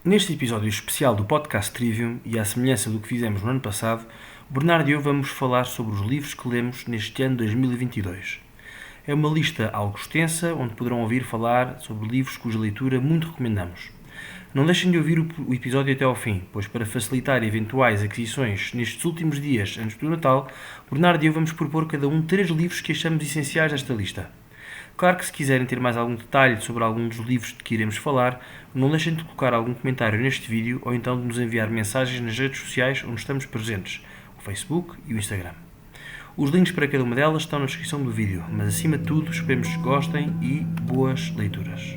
Neste episódio especial do podcast Trivium, e à semelhança do que fizemos no ano passado, o Bernardo e eu vamos falar sobre os livros que lemos neste ano de 2022. É uma lista algo extensa, onde poderão ouvir falar sobre livros cuja leitura muito recomendamos. Não deixem de ouvir o episódio até ao fim, pois para facilitar eventuais aquisições nestes últimos dias antes do Natal, o Bernardo e eu vamos propor cada um 3 livros que achamos essenciais desta lista. Claro que se quiserem ter mais algum detalhe sobre algum dos livros de que iremos falar, não deixem de colocar algum comentário neste vídeo ou então de nos enviar mensagens nas redes sociais onde estamos presentes, o Facebook e o Instagram. Os links para cada uma delas estão na descrição do vídeo, mas acima de tudo esperemos que gostem e boas leituras.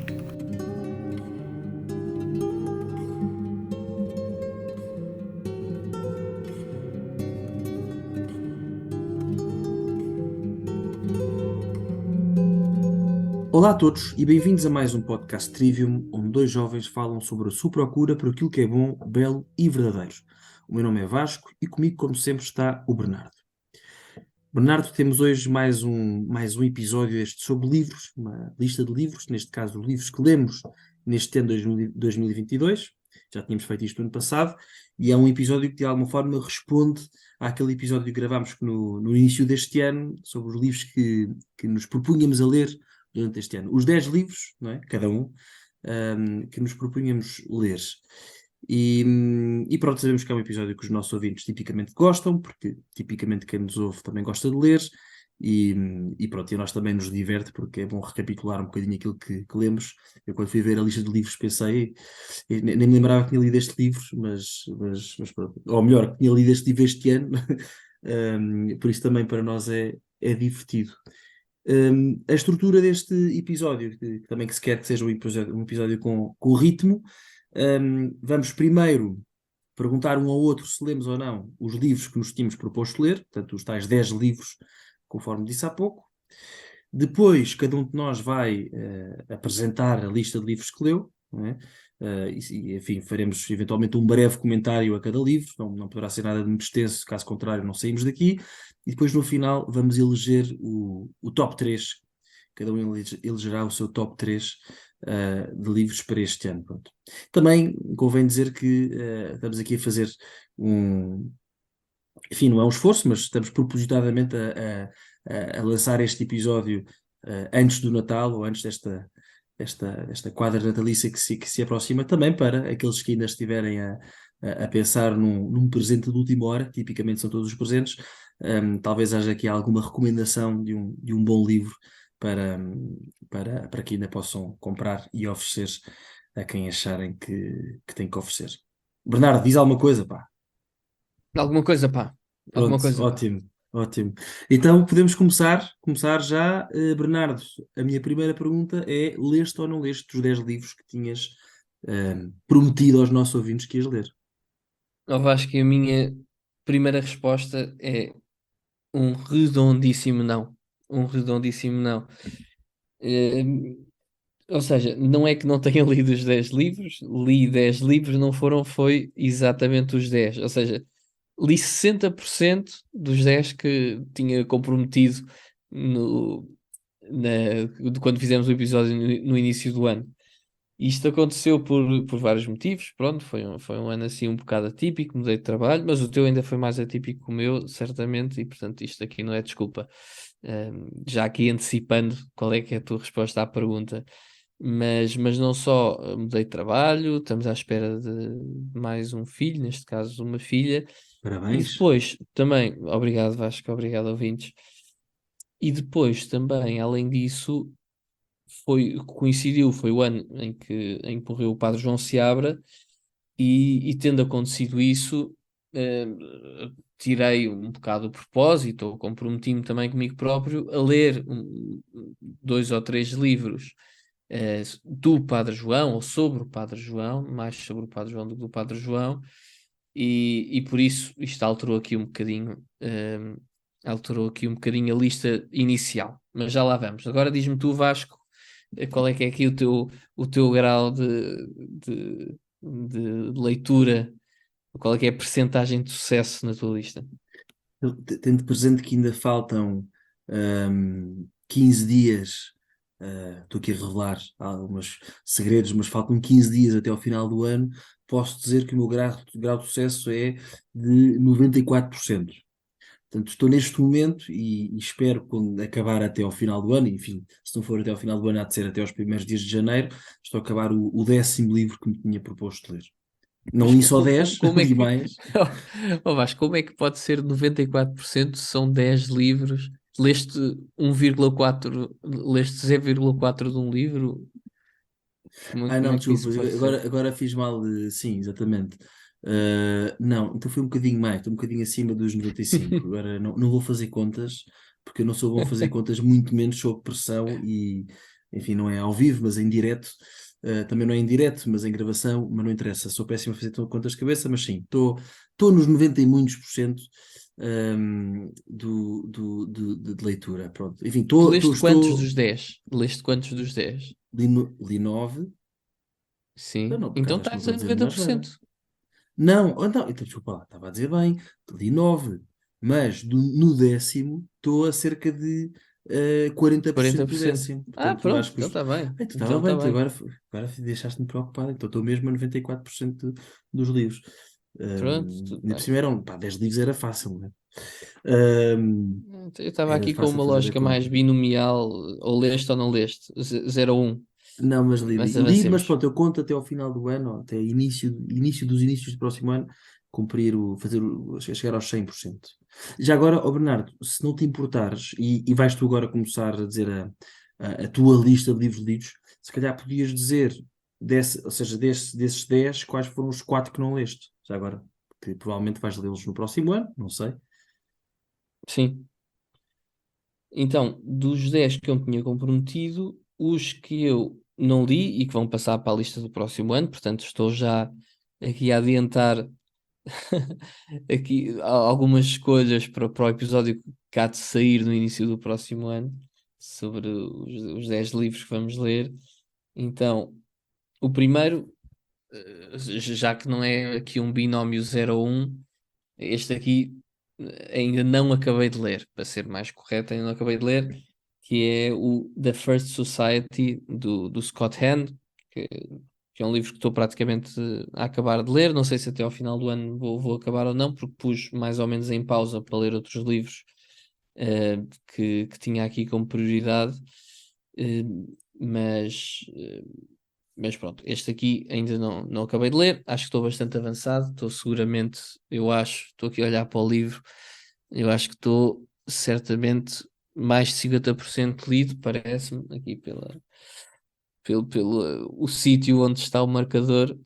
Olá a todos e bem-vindos a mais um podcast Trivium, onde dois jovens falam sobre a sua procura por aquilo que é bom, belo e verdadeiro. O meu nome é Vasco e comigo, como sempre, está o Bernardo. Bernardo, temos hoje mais um episódio sobre livros, uma lista de livros, neste caso livros que lemos neste ano de 2022. Já tínhamos feito isto no ano passado, e é um episódio que de alguma forma responde àquele episódio que gravámos no início deste ano, sobre os livros que nos propunhamos a ler durante este ano. Os 10 livros, não é? Cada um, que nos propunhamos ler. E pronto, sabemos que é um episódio que os nossos ouvintes tipicamente gostam, porque tipicamente quem nos ouve também gosta de ler, e, e pronto, e a nós também nos diverte, porque é bom recapitular um bocadinho aquilo que lemos. Eu quando fui ver a lista de livros pensei, nem me lembrava que tinha lido este livro, mas pronto, ou melhor, que tinha lido este livro este ano, por isso também para nós é divertido. A estrutura deste episódio, que também que se quer que seja um episódio com ritmo. Vamos primeiro perguntar um ao outro se lemos ou não os livros que nos tínhamos proposto ler, portanto, os tais 10 livros, conforme disse há pouco. Depois, cada um de nós vai apresentar a lista de livros que leu, não é? Enfim, faremos eventualmente um breve comentário a cada livro, não poderá ser nada de muito extenso, caso contrário, não saímos daqui. E depois, no final, vamos eleger o top 3. Cada um elegerá o seu top 3 de livros para este ano. Pronto. Também convém dizer que estamos aqui a fazer um. Enfim, não é um esforço, mas estamos propositadamente a lançar este episódio antes do Natal ou antes desta quadra natalícia que se aproxima, também para aqueles que ainda estiverem a pensar num presente de última hora, tipicamente são todos os presentes. Talvez haja aqui alguma recomendação de um bom livro para, para que ainda possam comprar e oferecer a quem acharem que têm que oferecer. Bernardo, diz alguma coisa, pá. Alguma coisa, pá. Alguma Pronto, coisa, pá. ótimo, ótimo. Então podemos começar já. Bernardo, a minha primeira pergunta é: leste ou não leste os 10 livros que tinhas prometido aos nossos ouvintes que ias ler? Eu acho que a minha primeira resposta é um redondíssimo não. Um redondíssimo não. Eh, ou seja, não é que não tenha lido os 10 livros, li 10 livros, não foram, foi exatamente os 10. Ou seja, li 60% dos 10 que tinha comprometido no, quando fizemos o episódio no início do ano. Isto aconteceu por vários motivos, pronto, foi um ano assim um bocado atípico, mudei de trabalho, mas o teu ainda foi mais atípico que o meu, certamente, e portanto isto aqui não é desculpa. Já aqui antecipando qual é que é a tua resposta à pergunta, mas não só mudei de trabalho, estamos à espera de mais um filho, neste caso uma filha, e Parabéns. depois também, obrigado Vasco, obrigado ouvintes, e depois também, além disso, coincidiu, foi o ano em que morreu o Padre João Seabra, e tendo acontecido isso, eh, tirei um bocado o propósito, ou comprometi-me também comigo próprio a ler dois ou três livros do Padre João, ou sobre o Padre João, mais sobre o Padre João do que do Padre João, e por isso isto alterou aqui um bocadinho a lista inicial. Mas já lá vamos. Agora diz-me tu, Vasco, qual é que é aqui o teu grau de leitura, qual é que é a percentagem de sucesso na tua lista? Tendo presente que ainda faltam 15 dias Estou aqui a revelar alguns segredos, mas faltam 15 dias até ao final do ano. Posso dizer que o meu grau de sucesso é de 94%. Portanto, estou neste momento e espero, quando acabar até ao final do ano, enfim, se não for até ao final do ano, há de ser até aos primeiros dias de janeiro, estou a acabar o 10º livro que me tinha proposto ler. Não Mas li só 10, como é li que. mais. Oh, Vasco, como é que pode ser 94% se são 10 livros? Leste 1,4, leste 0,4 de um livro? Ai Como não, é que desculpa, isso pode ser? agora fiz mal, sim, exatamente. Não, então foi um bocadinho mais, estou um bocadinho acima dos 95. Agora não vou fazer contas, porque eu não sou bom a fazer contas, muito menos sob pressão e, enfim, não é ao vivo, mas em direto. Também não é em direto, mas em gravação, mas não interessa. Sou péssimo a fazer contas de cabeça, mas sim, estou nos 90 e muitos por cento de leitura. Pronto. Enfim, Tu estou, estou, leste quantos estou, dos 10? Leste quantos dos 10? li 9. Então, Sim. não, por Então acaso acho que não estás estou a a dizer nenhuma asneira. 90%. Não, então, desculpa lá, estava a dizer bem, li 9, mas no 10º estou a cerca de 40% do 40%. décimo. Ah, Portanto, pronto, acho que então está bem. Ai, tu estava Então bem, está tu bem. agora deixaste-me preocupado, então estou mesmo a 94% dos livros. Pronto, tudo Ainda por bem. cima eram, pá, 10 livros era fácil, né? Ahm, Eu estava Era aqui com fácil uma fazer a lógica mais conta. binomial, ou leste ou não leste, 0 ou 1. Não, mas Mas mas avancemos. pronto, eu conto até ao final do ano, ou até início dos inícios do próximo ano, chegar aos 100%. Já agora, ó Bernardo, se não te importares, e vais tu agora começar a dizer a tua lista de livros lidos, se calhar podias dizer, ou seja, desses 10, quais foram os 4 que não leste, já agora, que provavelmente vais lê-los no próximo ano, não sei. Sim. Então, dos 10 que eu me tinha comprometido, os que eu não li e que vão passar para a lista do próximo ano, portanto, estou já aqui a adiantar aqui algumas escolhas para o episódio que há de sair no início do próximo ano, sobre os 10 livros que vamos ler. Então, o primeiro, já que não é aqui um binómio 0 ou 1, este aqui ainda não acabei de ler, para ser mais correto, ainda não acabei de ler, que é o The First Society do Scott Hand, que, que é um livro que estou praticamente a acabar de ler. Não sei se até ao final do ano vou acabar ou não, porque pus mais ou menos em pausa para ler outros livros que tinha aqui como prioridade. Eh, mas, eh, mas pronto, este aqui ainda não acabei de ler. Acho que estou bastante avançado. Estou seguramente, eu acho, estou aqui a olhar para o livro. Eu acho que estou certamente mais de 50% lido, parece-me, aqui pelo o sítio onde está o marcador.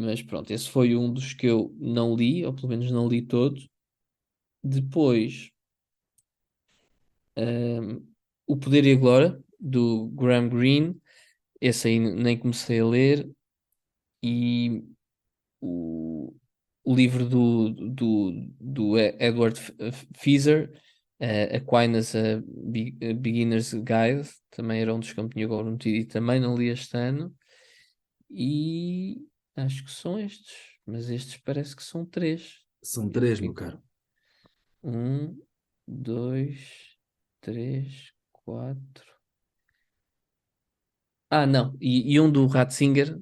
Mas pronto, esse foi um dos que eu não li, ou pelo menos não li todos. Depois, ehm, O Poder e a Glória, do Graham Greene. Esse aí nem comecei a ler. E o, o livro do Edward Feser, Aquinas a Beginner's Guide, também era um dos que eu me tinha comprometido e também não li este ano. E acho que são estes, mas estes parece que são três. São Eu 3, meu fiquei com caro. um, dois, três, quatro. Ah, não, e um do Ratzinger,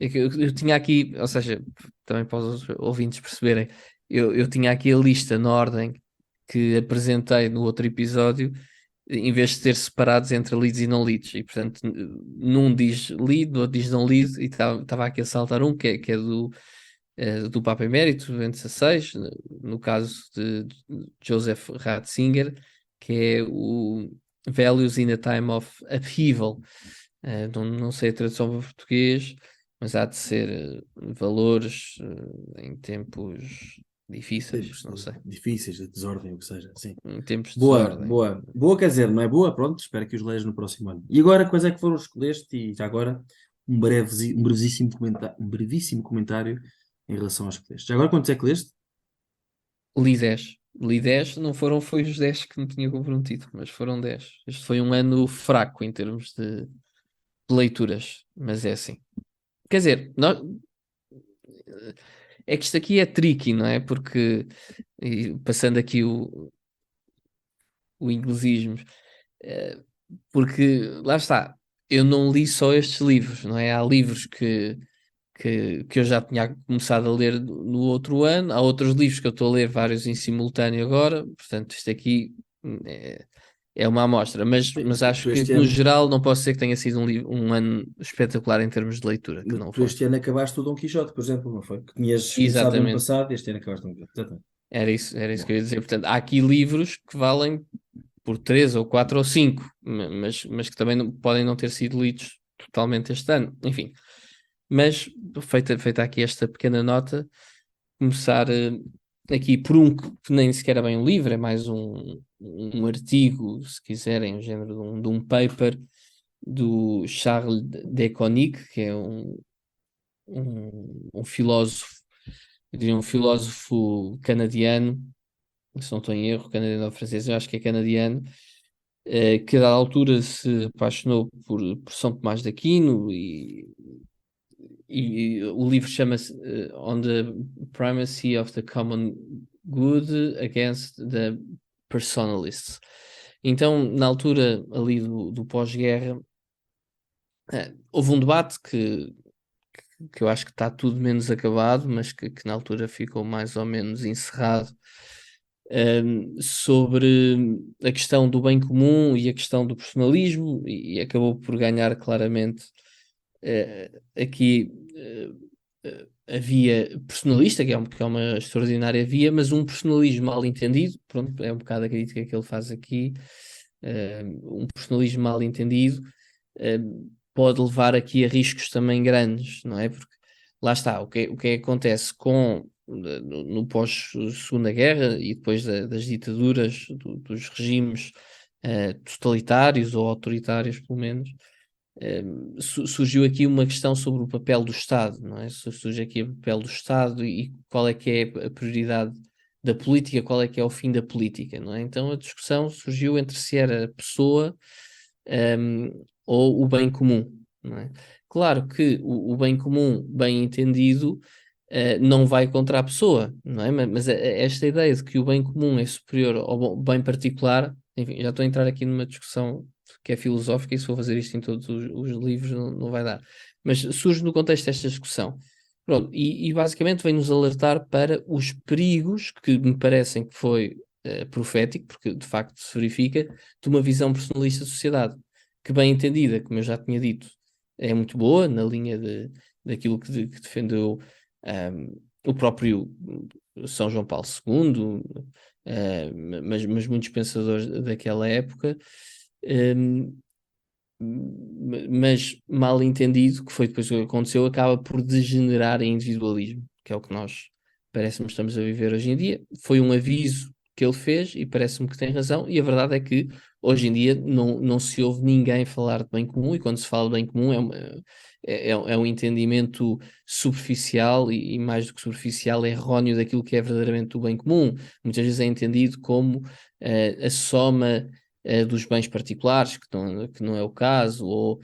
é que eu tinha aqui, ou seja, também para os ouvintes perceberem, eu tinha aqui a lista na ordem que apresentei no outro episódio, em vez de ter separados entre leads e não leads, e portanto, num diz lead, no outro diz não lead, e estava aqui a saltar um que é do Papa Emérito, Bento XVI, no caso de Joseph Ratzinger, que é o Values in a Time of Upheaval. Não sei a tradução para português, mas há de ser valores em tempos difíceis, Tempos não sei, difíceis, de desordem, o que seja, sim. em tempos de Boa, desordem. boa. Boa quer dizer, não é boa? Pronto, espero que os leias no próximo ano. E agora, quais é que foram os que leste? E já agora, um brevíssimo comentário em relação aos que leste. Já agora, quantos é que leste? Li 10. Li 10, não foi os 10 que me tinha comprometido, mas foram 10. Este foi um ano fraco em termos de leituras, mas é assim. Quer dizer, é que isto aqui é tricky, não é? Porque, e passando aqui o inglesismo, porque lá está, eu não li só estes livros, não é? Há livros que eu já tinha começado a ler no outro ano, há outros livros que eu estou a ler vários em simultâneo agora, portanto, isto aqui é uma amostra, Bem, mas acho tu que este no ano, geral não posso dizer que tenha sido um ano espetacular em termos de leitura, que mas não tu foi. este ano acabaste o Dom Quixote, por exemplo, não foi? Que tinhas começado no ano Exatamente, passado e este ano acabaste o Dom Quixote. Exatamente. era isso que Bom, eu ia dizer. Portanto, há aqui livros que valem por 3 ou 4 ou 5, mas que também podem não ter sido lidos totalmente este ano. Enfim, mas feita aqui esta pequena nota, começar aqui por que nem sequer é bem um livro, é mais um artigo, se quiserem, um género de um paper do Charles de Konig, que é um filósofo, eu diria um filósofo canadiano, se não estou em erro, canadiano ou francês, eu acho que é canadiano, que a dada altura se apaixonou por São Tomás de Aquino e o livro chama-se On the Primacy of the Common Good Against the Personalists. Então, na altura ali do pós-guerra, houve um debate que eu acho que está tudo menos acabado, mas que na altura ficou mais ou menos encerrado, sobre a questão do bem comum e a questão do personalismo, e acabou por ganhar claramente aqui a via personalista, que é uma extraordinária via, mas um personalismo mal entendido, pronto, é um bocado a crítica que ele faz aqui, um personalismo mal entendido pode levar aqui a riscos também grandes, não é? Porque lá está, o que acontece no pós-Segunda Guerra e depois das ditaduras, dos regimes totalitários ou autoritários, pelo menos, surgiu aqui uma questão sobre o papel do Estado, não é? Surge aqui o papel do Estado e qual é que é a prioridade da política, qual é que é o fim da política, não é? Então a discussão surgiu entre se era a pessoa, ou o bem comum, não é? Claro que o bem comum, bem entendido, não vai contra a pessoa, não é? Mas esta ideia de que o bem comum é superior ao bem particular, enfim, já estou a entrar aqui numa discussão que é filosófica e se for fazer isto em todos os livros não vai dar. Mas surge no contexto desta discussão. Pronto, e basicamente vem-nos alertar para os perigos que me parecem que foi profético, porque de facto se verifica, de uma visão personalista da sociedade, que bem entendida, como eu já tinha dito, é muito boa, na linha daquilo que defendeu o próprio São João Paulo II, mas muitos pensadores daquela época, um, mas mal entendido, que foi depois o que aconteceu, acaba por degenerar em individualismo, que é o que nós parece-me estamos a viver hoje em dia. Foi um aviso que ele fez e parece-me que tem razão, e a verdade é que hoje em dia não se ouve ninguém falar de bem comum, e quando se fala de bem comum é um entendimento superficial e mais do que superficial, é erróneo daquilo que é verdadeiramente o bem comum. Muitas vezes é entendido como a soma dos bens particulares, que não é o caso, ou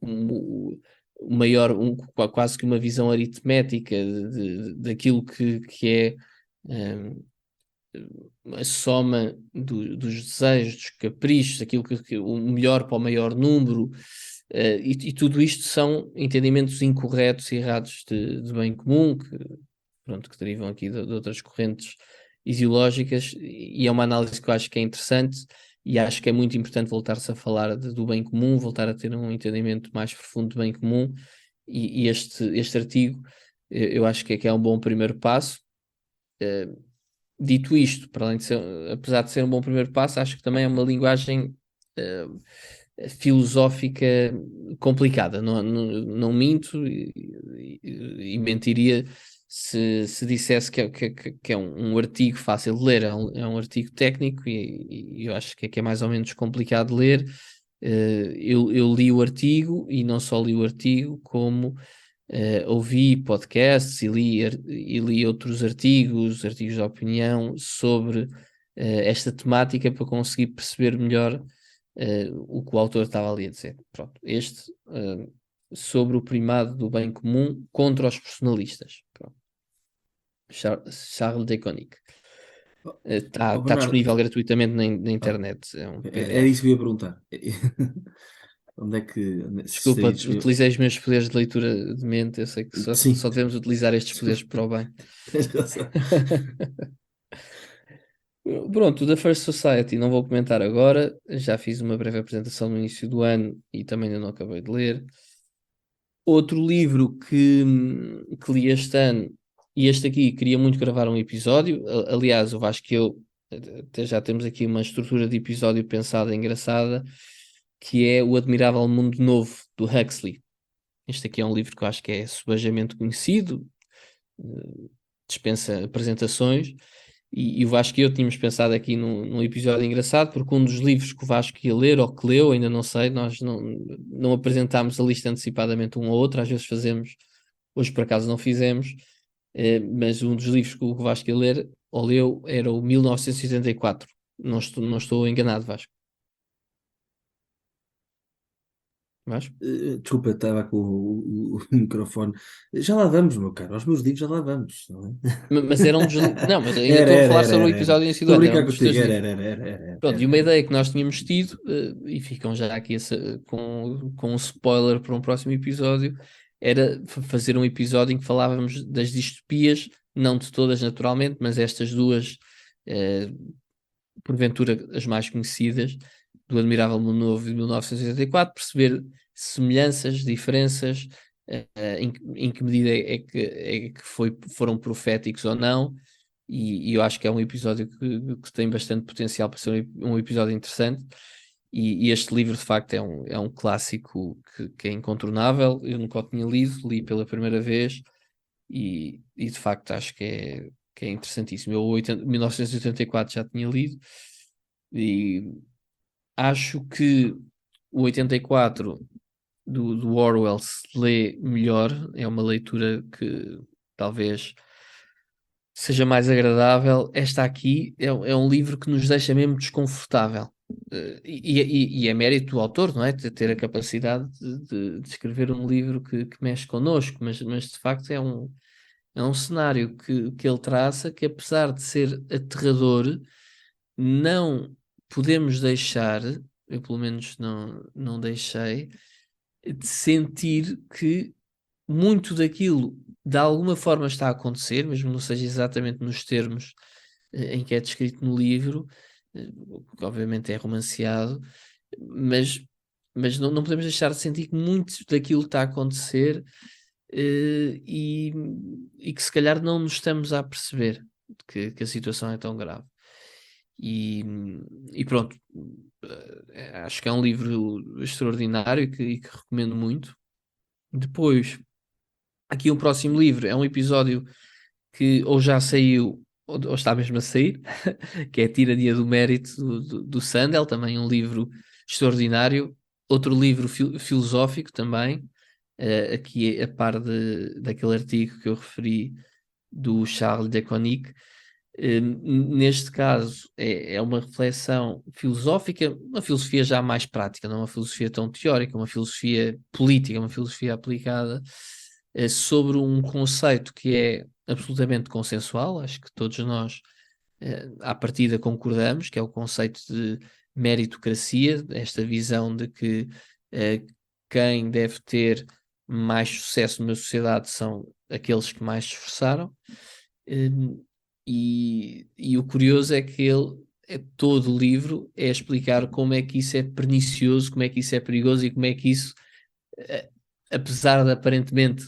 o maior, quase que uma visão aritmética daquilo que é a soma dos desejos, dos caprichos, aquilo o melhor para o maior número, e tudo isto são entendimentos incorretos e errados de bem comum, pronto, que derivam aqui de outras correntes ideológicas, e é uma análise que eu acho que é interessante, e acho que é muito importante voltar-se a falar do bem comum, voltar a ter um entendimento mais profundo do bem comum, e este artigo eu acho que é um bom primeiro passo. Dito isto, para além de ser, apesar de ser um bom primeiro passo, acho que também é uma linguagem filosófica complicada. Não minto e mentiria se dissesse que é um artigo fácil de ler. É um artigo técnico e eu acho que é mais ou menos complicado de ler. Eu li o artigo e não só li o artigo, como ouvi podcasts e li outros artigos de opinião sobre esta temática para conseguir perceber melhor o que o autor estava ali a dizer. Pronto, sobre o primado do bem comum contra os personalistas. Pronto. Charles de Konig. Está Bernardo, disponível gratuitamente na ah, internet, é um era PDF. isso que eu ia perguntar. Se Desculpa, estaria disponível? utilizei os meus poderes de leitura de mente, eu sei que Sim, só devemos utilizar estes poderes para o bem. tens razão. Pronto, o da First Society não vou comentar agora, já fiz uma breve apresentação no início do ano e também ainda não acabei de ler. Outro livro que li este ano, e este aqui queria muito gravar um episódio, aliás, eu acho que eu até já temos aqui uma estrutura de episódio pensada engraçada, que é O Admirável Mundo Novo, do Huxley. Este aqui é um livro que eu acho que é subejamente conhecido, eh, dispensa apresentações, e o Vasco e eu tínhamos pensado aqui num episódio engraçado, porque um dos livros que o Vasco ia ler, ou que leu, ainda não sei, nós não apresentámos a lista antecipadamente um ao outro, às vezes fazemos, hoje por acaso não fizemos, mas um dos livros que o Vasco ia ler, ou leu, era o 1984. Não estou enganado, Vasco. Vasco? Desculpa, estava com o microfone. Já lá vamos, meu caro. Aos meus livros já lá vamos, não é? Mas era um dos. Não, mas ainda Era, estou a era, falar era, sobre o era, era. episódio em si do Estou a ano, era brincar um dos contigo. teus Era, livros. era, era, era, era, Pronto, e era, uma era. ideia que nós tínhamos tido, e ficam já aqui com um spoiler para um próximo episódio, era fazer um episódio em que falávamos das distopias, não de todas naturalmente, mas estas duas, eh, porventura as mais conhecidas, do Admirável Mundo Novo de 1984, perceber semelhanças, diferenças, em que medida foram proféticos ou não, e eu acho que é um episódio que tem bastante potencial para ser um episódio interessante. E este livro, de facto, é um clássico que é incontornável. Eu nunca o tinha lido, li pela primeira vez e de facto, acho que é interessantíssimo. Eu, 1984, já tinha lido e acho que o 84 do Orwell se lê melhor. É uma leitura que talvez seja mais agradável. Esta aqui é um livro que nos deixa mesmo desconfortável. E é mérito do autor, não é? De ter a capacidade de escrever um livro que mexe connosco, mas de facto é um cenário que ele traça que, apesar de ser aterrador, não podemos deixar, eu pelo menos não deixei, de sentir que muito daquilo de alguma forma está a acontecer, mesmo não seja exatamente nos termos em que é descrito no livro, que obviamente é romanceado, mas, mas não podemos deixar de sentir que muito daquilo está a acontecer, e que se calhar não nos estamos a perceber que a situação é tão grave. E, e pronto, acho que é um livro extraordinário e que recomendo muito. Depois, aqui o próximo livro é um episódio que ou já saiu ou está mesmo a sair, que é a Tirania do Mérito do Sandel, também um livro extraordinário. Outro livro filosófico também, aqui a par daquele artigo que eu referi do Charles de Konig. Neste caso, é uma reflexão filosófica, uma filosofia já mais prática, não é uma filosofia tão teórica, uma filosofia política, uma filosofia aplicada, sobre um conceito que é absolutamente consensual. Acho que todos nós, à partida, concordamos, que é o conceito de meritocracia, esta visão de que quem deve ter mais sucesso numa sociedade são aqueles que mais se esforçaram. Hum, e o curioso é que todo o livro é explicar como é que isso é pernicioso, como é que isso é perigoso e como é que isso, eh, apesar de aparentemente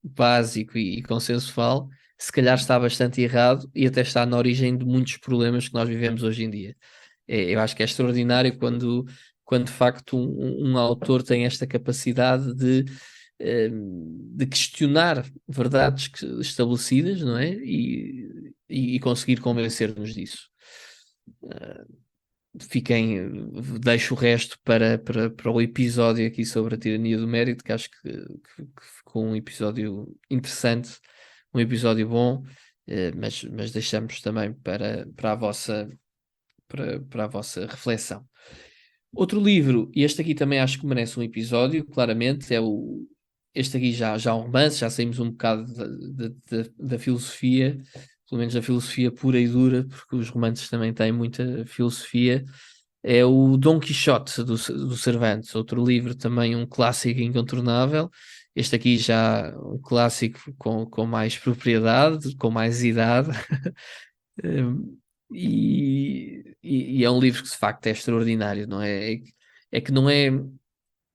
básico e consensual, se calhar está bastante errado e até está na origem de muitos problemas que nós vivemos hoje em dia. Eu acho que é extraordinário quando de facto um autor tem esta capacidade de questionar verdades estabelecidas, não é? E conseguir convencer-nos disso. Deixo o resto para o episódio aqui sobre a tirania do mérito, que acho que ficou um episódio interessante, um episódio bom, mas deixamos também para a vossa reflexão. Outro livro, e este aqui também acho que merece um episódio, claramente, este aqui já é um romance, já saímos um bocado da filosofia, pelo menos a filosofia pura e dura, porque os romances também têm muita filosofia, é o Dom Quixote do Cervantes, outro livro também um clássico incontornável. Este aqui já um clássico com mais propriedade, com mais idade. Um, e é um livro que de facto é extraordinário, não é? É que não é, como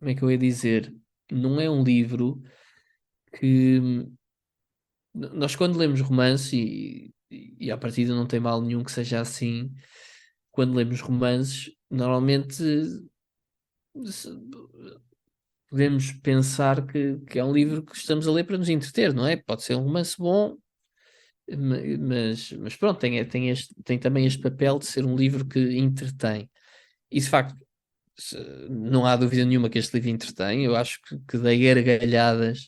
é que eu ia dizer? Não é um livro que nós quando lemos romance e à partida não tem mal nenhum que seja assim, quando lemos romances, normalmente se- podemos pensar que é um livro que estamos a ler para nos entreter, não é? Pode ser um romance bom, mas pronto, tem também este papel de ser um livro que entretém. E de facto, não há dúvida nenhuma que este livro entretém. Eu acho que dei gargalhadas,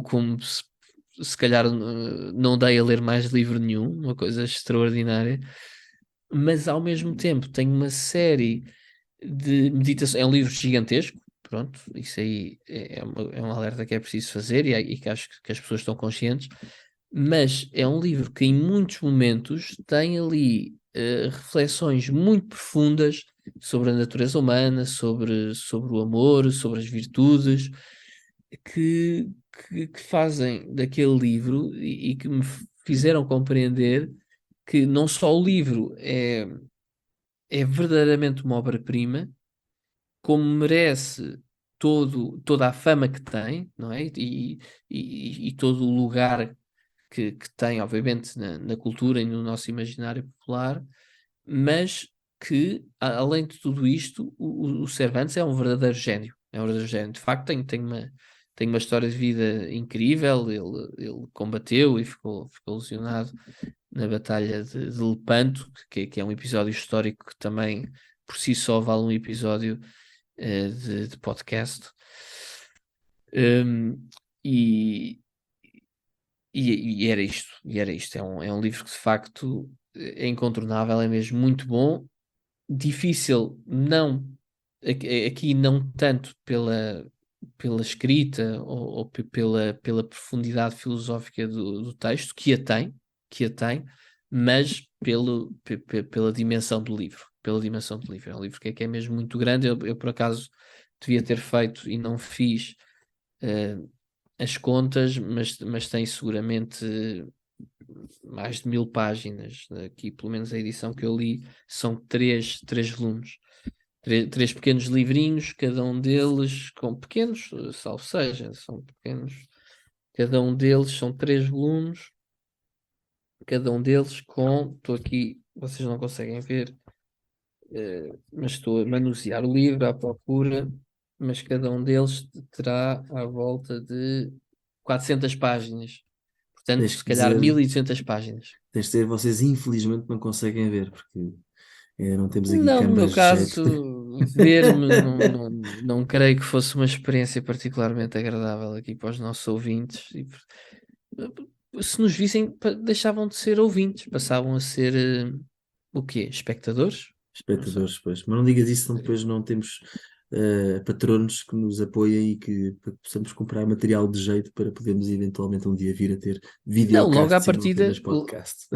como se calhar não dei a ler mais livro nenhum, uma coisa extraordinária. Mas ao mesmo tempo tem uma série de meditação. É um livro gigantesco, pronto, isso aí é um alerta que é preciso fazer e que acho que as pessoas estão conscientes. Mas é um livro que em muitos momentos tem ali reflexões muito profundas sobre a natureza humana, sobre o amor, sobre as virtudes, que, que fazem daquele livro e que me fizeram compreender que não só o livro é verdadeiramente uma obra-prima, como merece toda a fama que tem, não é? E todo o lugar que tem, obviamente, na cultura e no nosso imaginário popular, mas que, além de tudo isto, o Cervantes é um verdadeiro gênio. É um verdadeiro gênio. De facto, tem uma história de vida incrível. Ele combateu e ficou lesionado na Batalha de Lepanto, que é um episódio histórico que também, por si só, vale um episódio de podcast. Um, e, e era isto, É um livro que de facto é incontornável, é mesmo muito bom, difícil, não aqui não tanto pela escrita ou pela profundidade filosófica do texto, que a tem, mas pela dimensão do livro, pela dimensão do livro. É um livro que é mesmo muito grande. Eu por acaso devia ter feito e não fiz eh, as contas, mas tem seguramente mais de 1000 páginas. Aqui, pelo menos a edição que eu li, são três volumes. Três pequenos livrinhos, cada um deles com pequenos, salvo seja, são pequenos. Cada um deles são 3 volumes, cada um deles estou aqui, vocês não conseguem ver, mas estou a manusear o livro à procura, mas cada um deles terá à volta de 400 páginas. Portanto, Tens se que calhar dizer, 1200 páginas. tens de dizer, vocês infelizmente não conseguem ver, porque não temos aqui Não, no meu câmaras de jeito. caso, ver-me não creio que fosse uma experiência particularmente agradável aqui para os nossos ouvintes. Se nos vissem, deixavam de ser ouvintes, passavam a ser o quê? Espectadores? Não sei. Espectadores, pois. Mas não digas isso, senão depois não temos patronos que nos apoiem e que para que possamos comprar material de jeito para podermos eventualmente um dia vir a ter Não, logo à videocasts e não apenas partida, podcasts.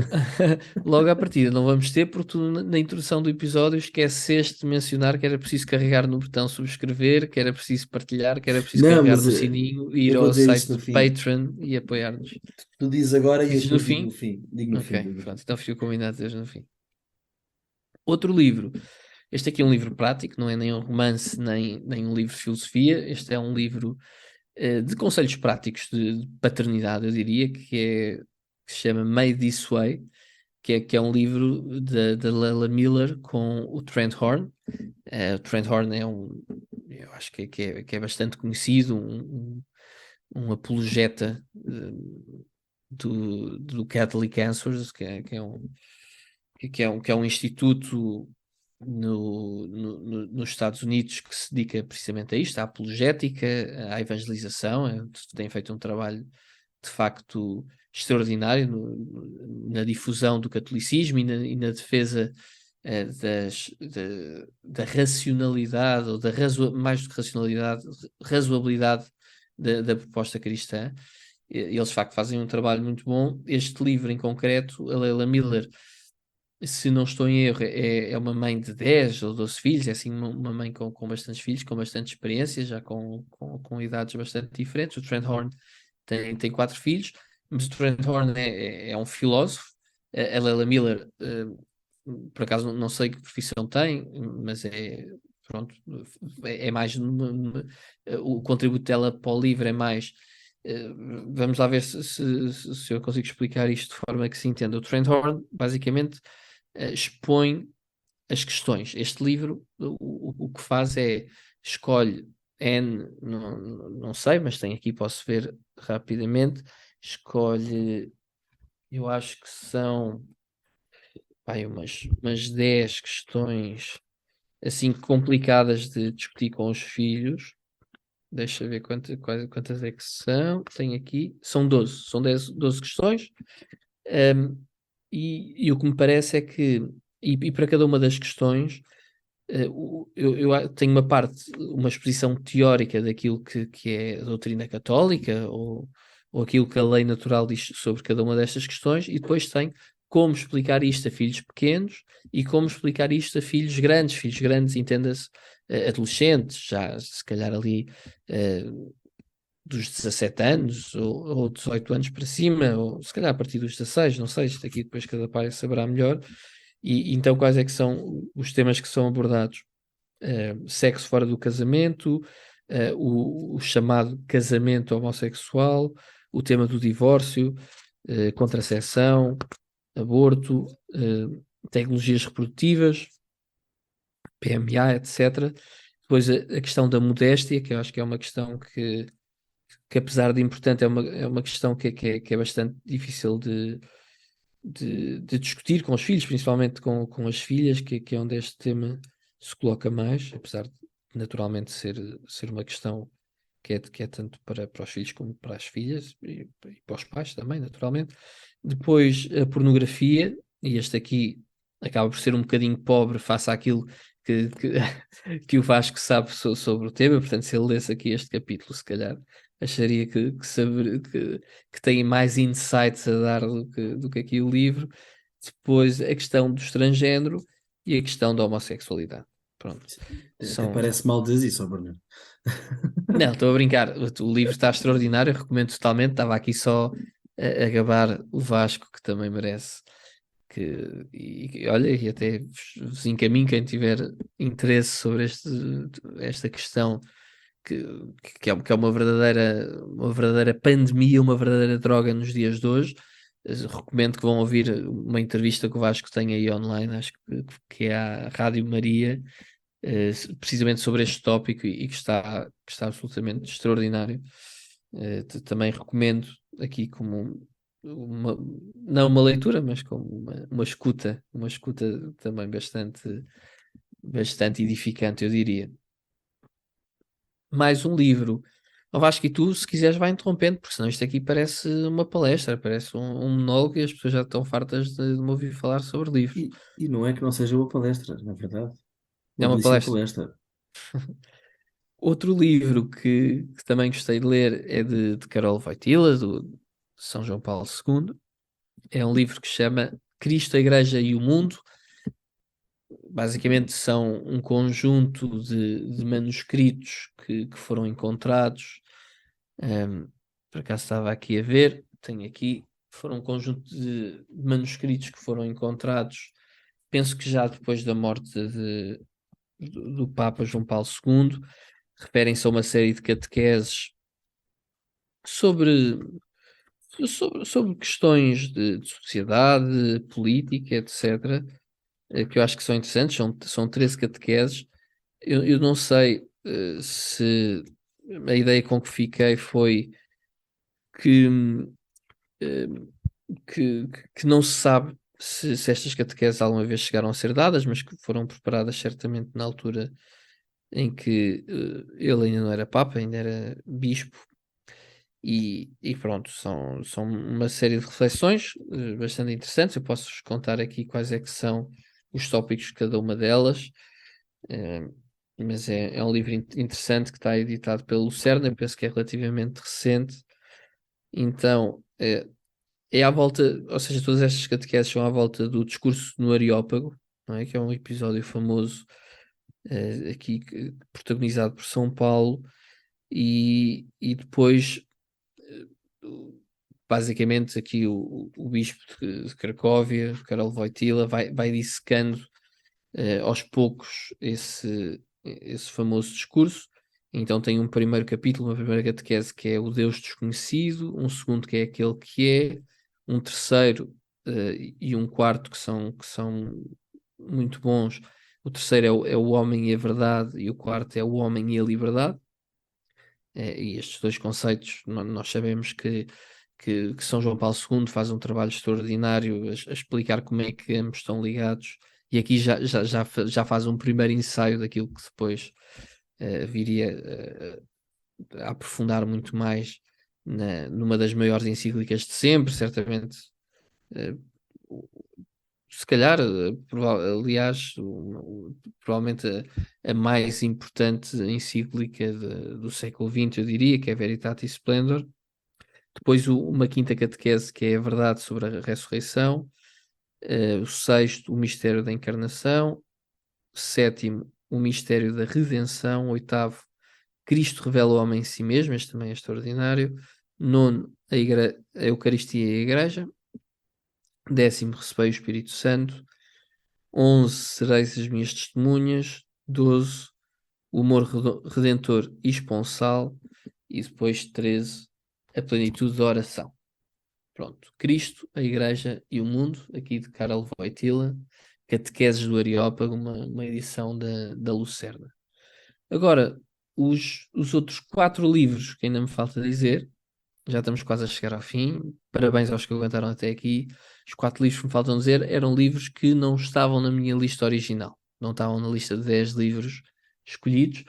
logo à partida não vamos ter, porque tu na introdução do episódio esqueceste de mencionar que era preciso carregar no botão subscrever, que era preciso partilhar, que era preciso Não, carregar mas no sininho, ir eu vou ao dizer isso site no do fim. Patreon e apoiar-nos. Tu dizes agora e eu Dizes no depois digo no fim? fim. Digo no fim, Ok, digo no fim. pronto, então fico combinado dizer no fim. Outro livro. Este aqui é um livro prático, não é nem um romance, nem um livro de filosofia. Este é um livro de conselhos práticos de paternidade, eu diria, que se chama Made This Way, que é um livro da Leila Miller com o Trent Horn. O Trent Horn eu acho que é bastante conhecido, um apologeta do Catholic Answers, que é um instituto nos Estados Unidos que se dedica precisamente a isto, à apologética, à evangelização. Tem feito um trabalho de facto extraordinário na difusão do catolicismo e na defesa da racionalidade, ou mais do que racionalidade, razoabilidade da proposta cristã. eles de facto fazem um trabalho muito bom. Este livro em concreto, a Leila Miller, se não estou em erro, é uma mãe de 10 ou 12 filhos, é assim uma mãe com bastantes filhos, com bastante experiência, já com idades bastante diferentes. O Trent Horn tem 4 filhos, mas o Trent Horn é um filósofo. A Leila Miller, por acaso não sei que profissão tem, mas pronto, é mais o contributo dela para o livro é mais. eh, Vamos lá ver se eu consigo explicar isto de forma que se entenda. O Trent Horn, basicamente, expõe as questões. Este livro, o que faz é escolhe N, não sei, mas tem aqui, posso ver rapidamente. Escolhe, eu acho que são umas 10 questões assim complicadas de discutir com os filhos. Deixa eu ver quantas é que são. Tem aqui, são 12, são 12 questões. Um, e o que me parece é que, e para cada uma das questões, eu tenho uma exposição teórica daquilo que é a doutrina católica, ou aquilo que a lei natural diz sobre cada uma destas questões, e depois tem como explicar isto a filhos pequenos e como explicar isto a filhos grandes, entenda-se, adolescentes, já se calhar ali dos 17 anos ou 18 anos para cima, ou se calhar a partir dos 16, não sei, isto aqui depois cada pai saberá melhor. E então quais é que são os temas que são abordados? Sexo fora do casamento, o chamado casamento homossexual, o tema do divórcio, contracepção, aborto, tecnologias reprodutivas, PMA, etc. Depois a questão da modéstia, que eu acho que é uma questão que apesar de importante, é uma questão que é bastante difícil de discutir com os filhos, principalmente com as filhas, que é onde este tema se coloca mais, apesar de naturalmente ser uma questão que é tanto para os filhos como para as filhas e para os pais também, naturalmente. Depois a pornografia, e este aqui acaba por ser um bocadinho pobre face àquilo que, que o Vasco sabe sobre o tema, portanto, se ele lesse aqui este capítulo, se calhar acharia que tem mais insights a dar do que aqui o livro. Depois a questão do transgénero e a questão da homossexualidade. Pronto. Até São, parece mal dizer isso, ó Bernardo. não, estou a brincar. O livro está extraordinário, recomendo totalmente. Estava aqui só a gabar o Vasco, que também merece. Olha, e até vos encaminho quem tiver interesse sobre esta questão, que, que é uma verdadeira pandemia, uma verdadeira droga nos dias de hoje. Recomendo que vão ouvir uma entrevista que o Vasco tem aí online, acho que é à Rádio Maria, precisamente sobre este tópico, e que está absolutamente extraordinário. Também recomendo aqui como não uma leitura, mas como uma escuta também bastante edificante, eu diria. Mais um livro. Ó Vasco, e tu, se quiseres, vai interrompendo, porque senão isto aqui parece uma palestra, parece um monólogo, e as pessoas já estão fartas de me ouvir falar sobre livros. E não é que não seja uma palestra, na verdade. É Uma uma belíssima palestra. palestra. Outro livro que também gostei de ler é de Carol Wojtyla, do São João Paulo II. É um livro que se chama Cristo, a Igreja e o Mundo. Basicamente são um conjunto de manuscritos que foram encontrados. Um, por acaso estava aqui a ver, tenho aqui, foram um conjunto de manuscritos que foram encontrados, penso que já depois da morte do Papa João Paulo II. Referem-se a uma série de catequeses sobre, sobre questões de sociedade, política, etc., que eu acho que são interessantes. São 13 catequeses. Eu não sei se a ideia com que fiquei foi que, eh, que não se sabe se estas catequeses alguma vez chegaram a ser dadas, mas que foram preparadas certamente na altura em que ele ainda não era Papa, ainda era Bispo. E pronto, são uma série de reflexões bastante interessantes. Eu posso-vos contar aqui quais é que são os tópicos de cada uma delas, eh, mas é um livro interessante que está editado pelo Lucerna, eu penso que é relativamente recente. Então, é à volta, ou seja, todas estas catequeses são à volta do discurso no Areópago, não é? Que é um episódio famoso, aqui, protagonizado por São Paulo, e depois, eh, basicamente, aqui o bispo de Cracóvia, Karol Wojtyla, vai dissecando aos poucos esse famoso discurso. Então tem um primeiro capítulo, uma primeira catequese que é o Deus desconhecido, um segundo que é aquele que é, um terceiro e um quarto que são muito bons. O terceiro é o homem e a verdade, e o quarto é o homem e a liberdade. E estes dois conceitos, nós sabemos que São João Paulo II faz um trabalho extraordinário a explicar como é que ambos estão ligados, e aqui já faz um primeiro ensaio daquilo que depois viria a aprofundar muito mais numa das maiores encíclicas de sempre, certamente. eh, Se calhar, aliás, provavelmente a mais importante encíclica do século XX, eu diria, que é Veritatis Splendor. Depois uma quinta catequese, que é a verdade sobre a ressurreição. O sexto, o mistério da encarnação. Sétimo, o mistério da redenção. Oitavo, Cristo revela o homem em si mesmo, este também é extraordinário. Nono, a Eucaristia e a Igreja. Décimo, recebei o Espírito Santo. 11, sereis as minhas testemunhas. 12, o amor redentor e esponsal. E depois 13, a plenitude da oração. Pronto, Cristo, a Igreja e o Mundo, aqui de Karol Wojtyla, Catequeses do Areópago, uma edição da Lucerna. Agora, os outros 4 livros que ainda me falta dizer, já estamos quase a chegar ao fim, parabéns aos que aguentaram até aqui. Os 4 livros que me faltam dizer eram livros que não estavam na minha lista original, não estavam na lista de 10 livros escolhidos,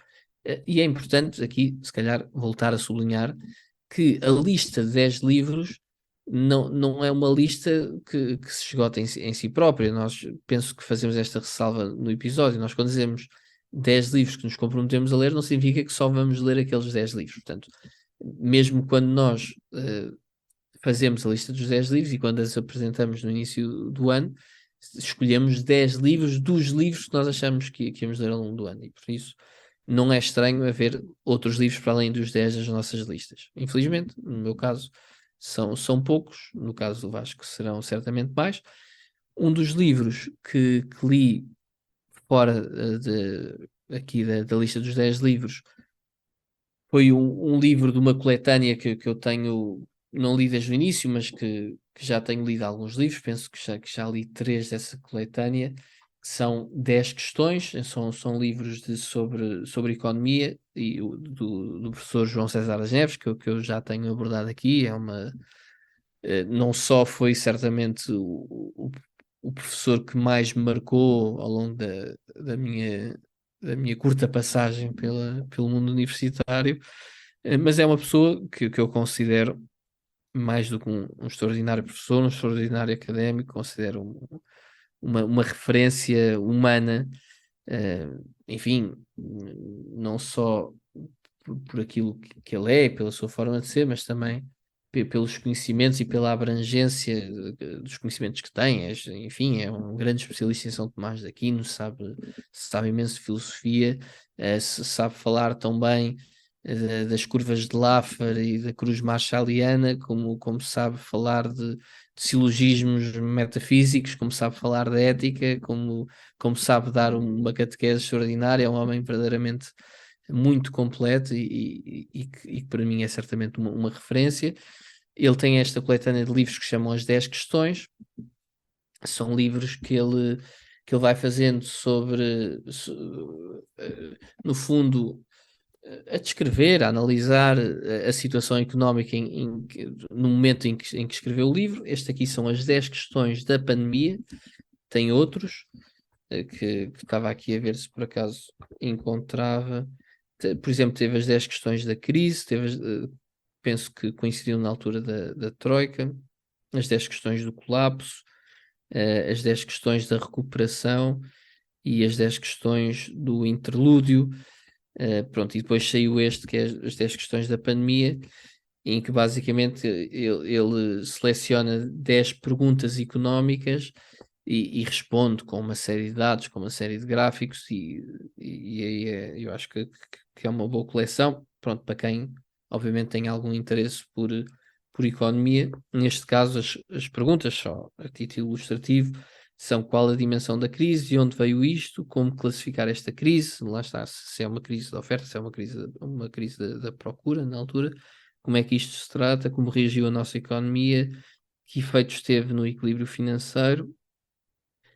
e é importante aqui, se calhar, voltar a sublinhar que a lista de 10 livros não é uma lista que se esgota em si própria. Nós penso que fazemos esta ressalva no episódio. Nós, quando dizemos 10 livros que nos comprometemos a ler, não significa que só vamos ler aqueles 10 livros. Portanto, mesmo quando nós fazemos a lista dos 10 livros e quando as apresentamos no início do ano, escolhemos 10 livros dos livros que nós achamos que íamos ler ao longo do ano. E por isso não é estranho haver outros livros para além dos 10 das nossas listas. Infelizmente, no meu caso, são poucos. No caso do Vasco, serão certamente mais. Um dos livros que li fora aqui da lista dos 10 livros foi um livro de uma coletânea que eu tenho, não li desde o início, mas que já tenho lido alguns livros, penso que já li 3 dessa coletânea, que são 10 questões, são livros sobre economia, e do professor João César das Neves, que eu já tenho abordado aqui. Não só foi certamente o professor que mais me marcou ao longo da minha curta passagem pelo mundo universitário, mas é uma pessoa que eu considero mais do que um extraordinário professor, um extraordinário académico, considero uma referência humana, enfim, não só por aquilo que ele é, pela sua forma de ser, mas também pelos conhecimentos e pela abrangência dos conhecimentos que tem. Enfim, é um grande especialista em São Tomás de Aquino, sabe imenso de filosofia, sabe falar tão bem das curvas de Laffer e da cruz marshalliana, como sabe falar de silogismos metafísicos, como sabe falar de ética, como sabe dar uma catequese extraordinária. É um homem verdadeiramente muito completo e que para mim é certamente uma referência. Ele tem esta coletânea de livros que chamam As 10 Questões. São livros que ele vai fazendo no fundo, a descrever, a analisar a situação económica no momento em que escreveu o livro. Este aqui são as 10 questões da pandemia. Tem outros que estava aqui a ver se por acaso encontrava. Por exemplo, teve as 10 questões da crise, penso que coincidiu na altura da Troika, as 10 questões do colapso, as 10 questões da recuperação e as 10 questões do interlúdio. Pronto, e depois saiu este, que é as 10 questões da pandemia. em que basicamente ele seleciona 10 perguntas económicas e responde com uma série de dados, com uma série de gráficos, e aí eu acho que é uma boa coleção. Pronto, para quem obviamente tem algum interesse por economia. Neste caso, as perguntas, só a título ilustrativo, são: qual a dimensão da crise, de onde veio isto, como classificar esta crise, lá está, se é uma crise da oferta, se é uma crise da procura na altura, como é que isto se trata, como reagiu a nossa economia, que efeitos teve no equilíbrio financeiro,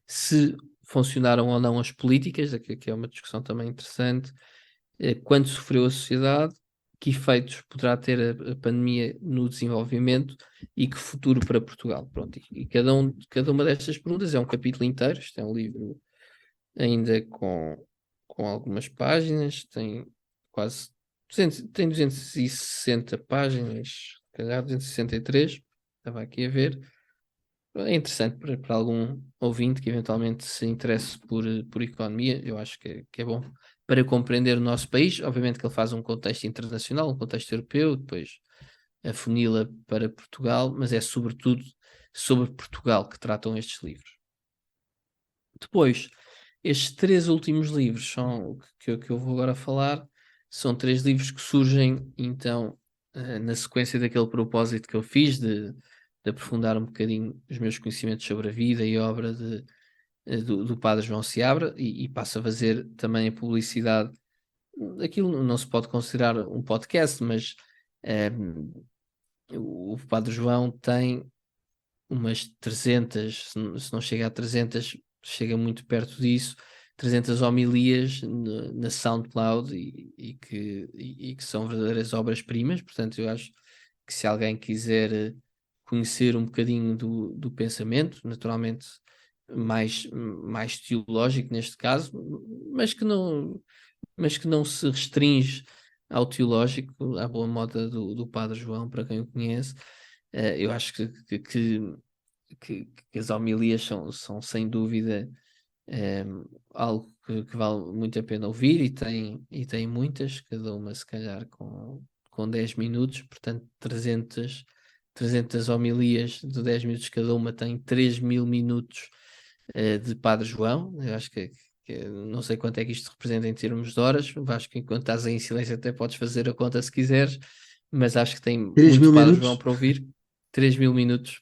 se funcionaram ou não as políticas, que é uma discussão também interessante, quanto sofreu a sociedade, que efeitos poderá ter a pandemia no desenvolvimento e que futuro para Portugal. Pronto, e cada uma destas perguntas é um capítulo inteiro. Isto é um livro ainda com algumas páginas, tem quase 200, tem 260 páginas, se calhar 263, estava aqui a ver. É interessante para algum ouvinte que eventualmente se interesse por economia. Eu acho que é bom para compreender o nosso país. Obviamente que ele faz um contexto internacional, um contexto europeu, depois afunila para Portugal, mas é sobretudo sobre Portugal que tratam estes livros. Depois, estes três últimos livros são que eu vou agora falar, são três livros que surgem então na sequência daquele propósito que eu fiz de aprofundar um bocadinho os meus conhecimentos sobre a vida e obra do Padre João Seabra, e passo a fazer também a publicidade. Aquilo não se pode considerar um podcast, mas eh, o Padre João tem umas 300, se não chega a 300, chega muito perto disso, 300 homilias na SoundCloud, e que são verdadeiras obras-primas. Portanto, eu acho que se alguém quiser conhecer um bocadinho do pensamento, naturalmente mais teológico neste caso, mas que não, mas que não se restringe ao teológico, à boa moda do Padre João, para quem o conhece. Eu acho que as homilias são sem dúvida algo que vale muito a pena ouvir, e tem muitas, cada uma se calhar com 10 minutos, portanto 300 homilias de 10 minutos cada uma, tem 3.000 minutos de Padre João. Eu acho que não sei quanto é que isto representa em termos de horas. Acho que enquanto estás aí em silêncio até podes fazer a conta se quiseres, mas acho que tem 3 muito mil Padre João minutos? para ouvir. 3.000 minutos.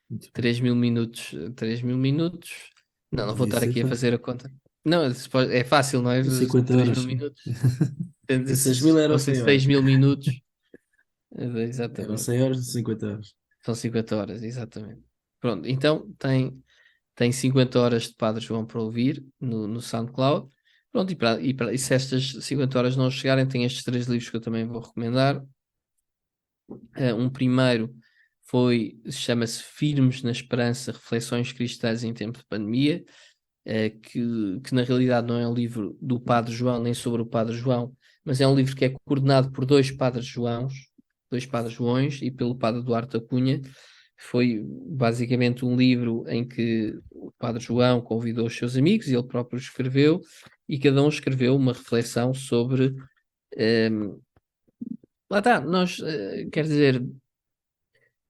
Muito bem. 3.000 minutos, 3.000 minutos. Não vou Devia estar ser aqui a fácil. fazer a conta. Não, é fácil, não é? Não sei quantas 3.000 horas. minutos. Se 6 mil eram fossem 100 horas. 6.000 minutos, Eram exatamente. 100 horas, não 50 horas. São 50 horas, exatamente. Pronto, então tem 50 horas de Padre João para ouvir no SoundCloud. Pronto, e se estas 50 horas não chegarem, tem estes três livros que eu também vou recomendar. Um primeiro chama-se Firmes na Esperança, Reflexões Cristãs em Tempo de Pandemia, que na realidade não é um livro do Padre João, nem sobre o Padre João, mas é um livro que é coordenado por dois Padres Joões, e pelo Padre Duarte da Cunha. Foi basicamente um livro em que o Padre João convidou os seus amigos e ele próprio escreveu, e cada um escreveu uma reflexão sobre. Lá está, quer dizer,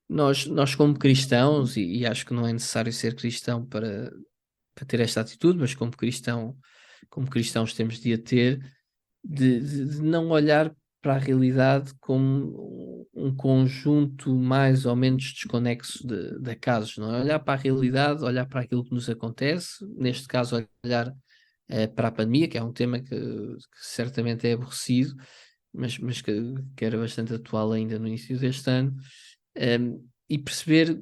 nós como cristãos, e acho que não é necessário ser cristão para ter esta atitude, mas como cristãos temos de a ter, de não olhar para a realidade como um conjunto mais ou menos desconexo de acasos, não é? Olhar para a realidade, olhar para aquilo que nos acontece, neste caso olhar para a pandemia, que é um tema que certamente é aborrecido, mas que era bastante atual ainda no início deste ano, e perceber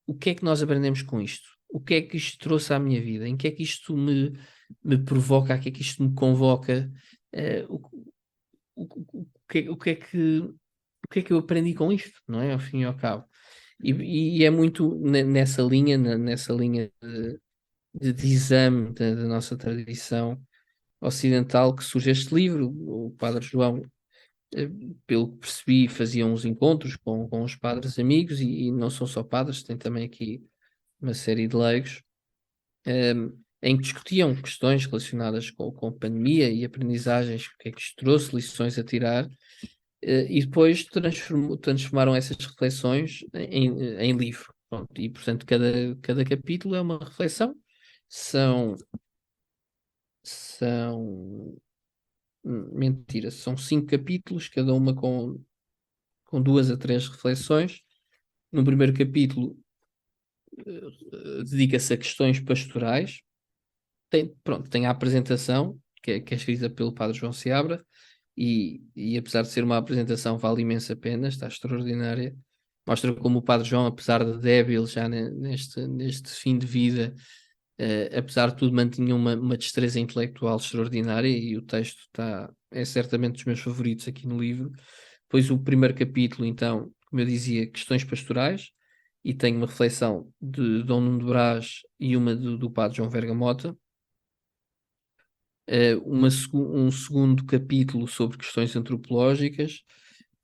o que é que nós aprendemos com isto, o que é que isto trouxe à minha vida, em que é que isto me provoca, a que é que isto me convoca, eh, o, o que é que eu aprendi com isto, não é? Ao fim e ao cabo. E é muito nessa linha de exame da nossa tradição ocidental que surge este livro. O Padre João, eh, pelo que percebi, fazia uns encontros com os padres amigos, e não são só padres, tem também aqui uma série de leigos, em que discutiam questões relacionadas com a pandemia e aprendizagens, o que é que isto trouxe, lições a tirar. e depois transformaram essas reflexões em livro. Pronto, e, portanto, cada capítulo é uma reflexão. São, são, mentira, são 5 capítulos, cada uma com 2 a 3 reflexões. No primeiro capítulo, dedica-se a questões pastorais. Tem a apresentação, que é escrita pelo Padre João Seabra, e apesar de ser uma apresentação, vale imensa pena, está extraordinária. Mostra como o Padre João, apesar de débil já neste fim de vida, apesar de tudo, mantinha uma destreza intelectual extraordinária, e o texto é certamente dos meus favoritos aqui no livro. Depois o primeiro capítulo, então, como eu dizia, questões pastorais, e tem uma reflexão de Dom Nuno de Brás e uma do Padre João Vergamota. Um segundo capítulo sobre questões antropológicas,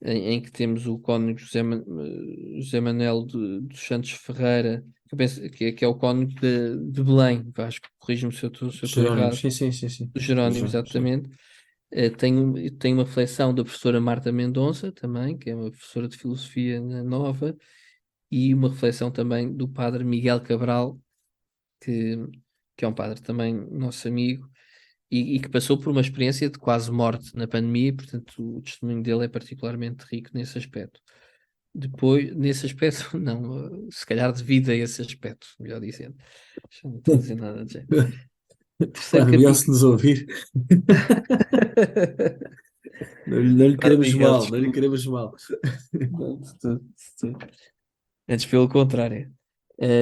em que temos o cônego José Manuel dos Santos Ferreira, que, eu penso, que é o cônego de Belém. Vasco, corrija-me se eu estou Jerónimos, errado. sim, sim, sim, sim. Do Jerónimo, Jerónimos, sim. exatamente. Tem uma reflexão da professora Marta Mendonça, também, que é uma professora de filosofia na Nova, e uma reflexão também do padre Miguel Cabral, que, que é um padre também nosso amigo, e que passou por uma experiência de quase morte na pandemia, e, portanto, o testemunho dele é particularmente rico nesse aspecto. Depois, nesse aspecto, não, se calhar devido a esse aspecto, melhor dizendo. Já não estou a dizer nada de jeito. Terceiro Claro, Miguel, se capítulo. nos ouvir, não lhe Padre queremos Miguel, mal, não lhe desculpe. queremos mal. Não, de tudo. Antes, pelo contrário.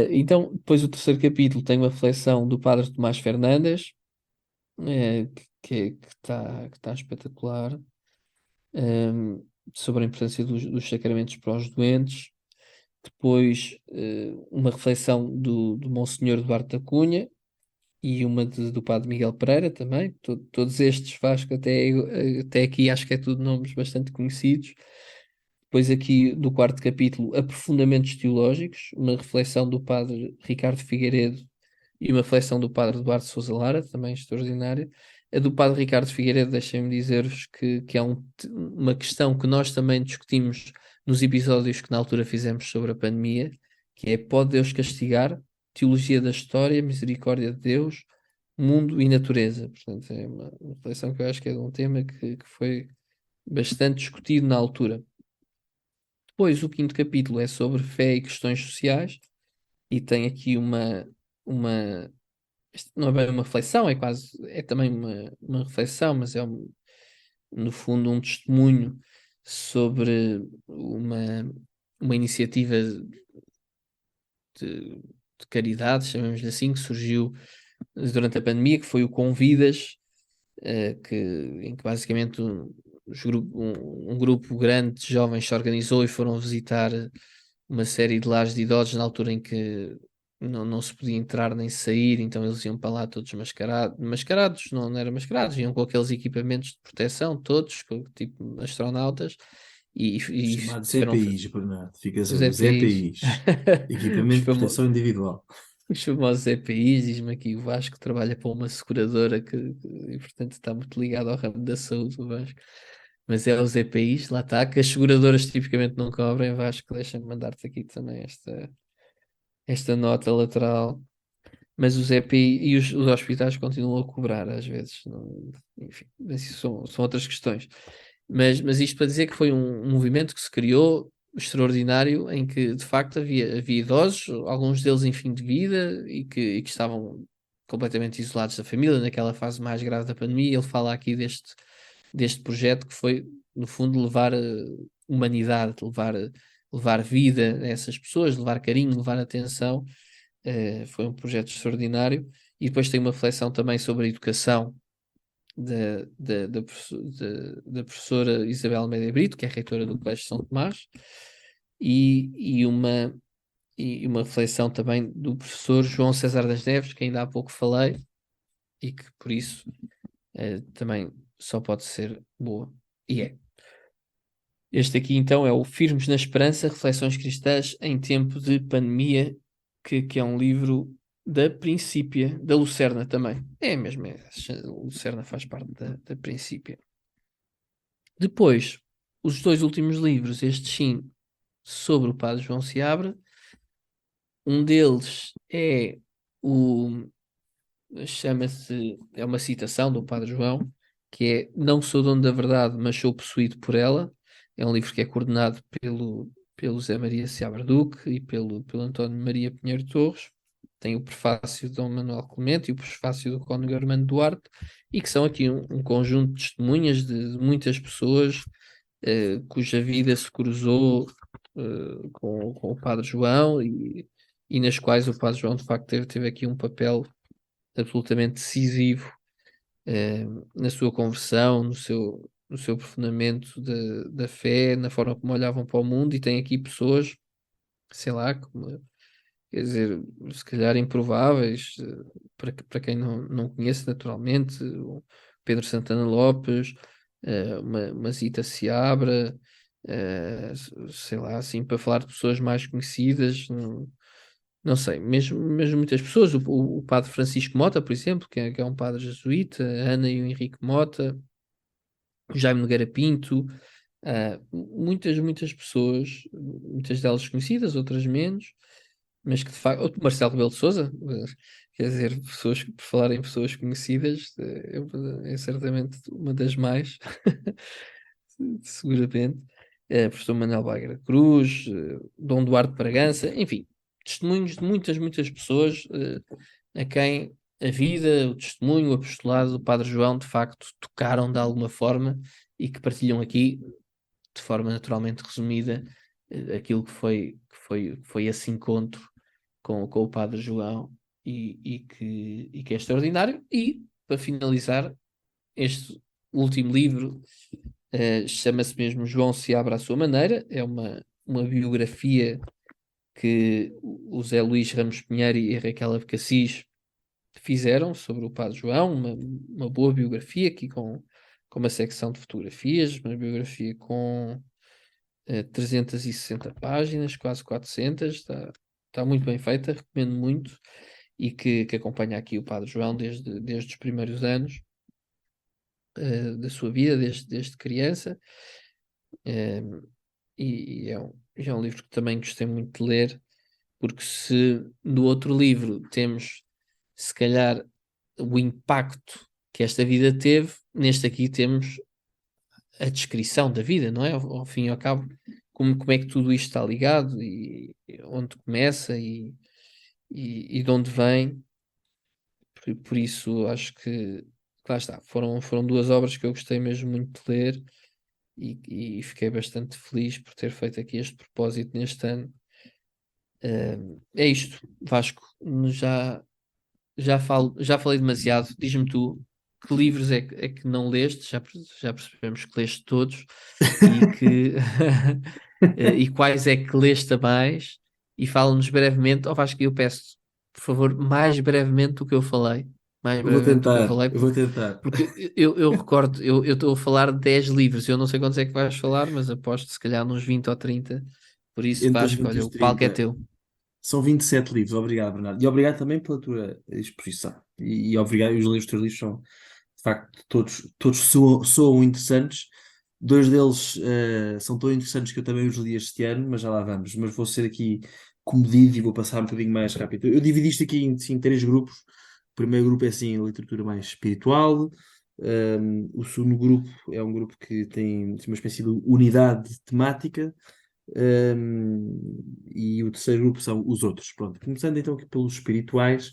Então, depois o terceiro capítulo tem uma reflexão do Padre Tomás Fernandes, que está espetacular, ehm, sobre a importância dos sacramentos para os doentes. Depois, uma reflexão do Monsenhor Duarte da Cunha e uma do Padre Miguel Pereira também. Todos estes, Vasco, até aqui acho que é tudo nomes bastante conhecidos. Depois aqui do quarto capítulo, Aprofundamentos Teológicos, uma reflexão do Padre Ricardo Figueiredo e uma reflexão do Padre Eduardo Sousa Lara, também extraordinária. A do Padre Ricardo Figueiredo, deixem-me dizer-vos que é uma questão que nós também discutimos nos episódios que na altura fizemos sobre a pandemia, que é: pode Deus castigar? Teologia da História, Misericórdia de Deus, Mundo e Natureza. Portanto, é uma reflexão que eu acho que é de um tema que foi bastante discutido na altura. Depois, o quinto capítulo é sobre fé e questões sociais, e tem aqui uma isto não é bem uma reflexão, é também uma reflexão, mas no fundo um testemunho sobre uma iniciativa de caridade, chamemos-lhe assim, que surgiu durante a pandemia, que foi o Convidas, em que basicamente um grupo grande de jovens se organizou e foram visitar uma série de lares de idosos na altura em que não se podia entrar nem sair, então eles iam para lá todos mascarados, não eram mascarados, iam com aqueles equipamentos de proteção, todos, tipo astronautas, e Chamados foram EPIs, Bernardo, ficas a os ver, os EPIs, EPIs. os, Equipamento de famo- Proteção Individual. os famosos EPIs. Diz-me aqui o Vasco trabalha para uma seguradora e portanto está muito ligado ao ramo da saúde, o Vasco. Mas é os EPIs, lá está, que as seguradoras tipicamente não cobrem. Vasco, deixa-me mandar-te aqui também esta nota lateral. Mas os EPI e os hospitais continuam a cobrar às vezes. Enfim, mas isso são outras questões. Mas isto para dizer que foi um movimento que se criou extraordinário, em que de facto havia idosos, alguns deles em fim de vida, e que estavam completamente isolados da família naquela fase mais grave da pandemia. Ele fala aqui deste projeto que foi, no fundo, levar humanidade, levar vida a essas pessoas, levar carinho, levar atenção. Foi um projeto extraordinário. E depois tem uma reflexão também sobre a educação da professora Isabel Almeida Brito, que é reitora do Colégio São Tomás, e uma reflexão também do professor João César das Neves, que ainda há pouco falei, e que por isso também só pode ser boa. E é. Este aqui então é o Firmes na Esperança, Reflexões Cristãs em Tempo de Pandemia, que é um livro da Princípia, da Lucerna também. É mesmo, Lucerna faz parte da Princípia. Depois, os dois últimos livros, estes sim, sobre o Padre João Seabra. Um deles é o é uma citação do Padre João, que é: Não sou dono da verdade, mas sou possuído por ela. É um livro que é coordenado pelo Zé Maria Seabra Duque e pelo António Maria Pinheiro Torres. Tem o prefácio de Dom Manuel Clemente e o prefácio do Cônego Armando Duarte, e que são aqui um conjunto de testemunhas de muitas pessoas cuja vida se cruzou com o Padre João, e nas quais o Padre João de facto teve aqui um papel absolutamente decisivo eh, na sua conversão, no seu aprofundamento da fé, na forma como olhavam para o mundo. E tem aqui pessoas, sei lá, quer dizer, se calhar improváveis, para quem não conhece naturalmente: o Pedro Santana Lopes, uma Zita Seabra, sei lá, assim, para falar de pessoas mais conhecidas. Não sei, mesmo muitas pessoas, o padre Francisco Mota, por exemplo, que é um padre jesuíta, a Ana e o Henrique Mota, o Jaime Nogueira Pinto, muitas pessoas, muitas delas conhecidas, outras menos, mas que de facto, o Marcelo Rebelo de Sousa, quer dizer, pessoas, por falar em pessoas conhecidas, é certamente uma das mais, seguramente. Professor Manuel Bagra Cruz, Dom Duarte Bragança, enfim, testemunhos de muitas pessoas a quem a vida, o testemunho, o apostolado do Padre João de facto tocaram de alguma forma, e que partilham aqui, de forma naturalmente resumida, aquilo que foi esse encontro com o Padre João, e que é extraordinário. E, para finalizar, este último livro chama-se mesmo João se abre à sua maneira. É uma biografia que o Zé Luís Ramos Pinheiro e a Raquel Abcacis fizeram sobre o Padre João, uma boa biografia aqui com uma secção de fotografias, uma biografia com 360 páginas, quase 400. Está muito bem feita, recomendo muito, e que acompanha aqui o Padre João desde os primeiros anos da sua vida, desde criança. Eh, e é um livro que também gostei muito de ler, porque se no outro livro temos, se calhar, o impacto que esta vida teve, neste aqui temos a descrição da vida, não é? Ao fim e ao cabo, como é que tudo isto está ligado, e onde começa, e de onde vem. Por isso, acho que lá está, foram duas obras que eu gostei mesmo muito de ler, e fiquei bastante feliz por ter feito aqui este propósito neste ano. É isto, Vasco. Já falei demasiado. Diz-me tu, que livros é que não leste? Já percebemos que leste todos, e que e quais é que leste a mais? E fala-nos brevemente. Vasco, eu peço, por favor, mais brevemente do que eu falei. Mais Eu vou brevemente do que eu tentar, falei, eu vou porque, tentar. porque eu recordo, eu estou a falar de 10 livros. Eu não sei quantos é que vais falar, mas aposto se calhar nos 20 ou 30. Por isso, Entre os Vasco, 20 e olha, os o palco é 30. teu. São 27 livros, obrigado, Bernardo. E obrigado também pela tua exposição. E obrigado, e os teus livros são, de facto, todos soam interessantes. Dois deles são tão interessantes que eu também os li este ano, mas já lá vamos. Mas vou ser aqui comedido e vou passar um bocadinho mais rápido. Eu dividi isto aqui em três grupos. O primeiro grupo é assim, a literatura mais espiritual. O segundo grupo é um grupo que tem assim, uma espécie de unidade temática. E o terceiro grupo são os outros. Pronto, começando então aqui pelos espirituais.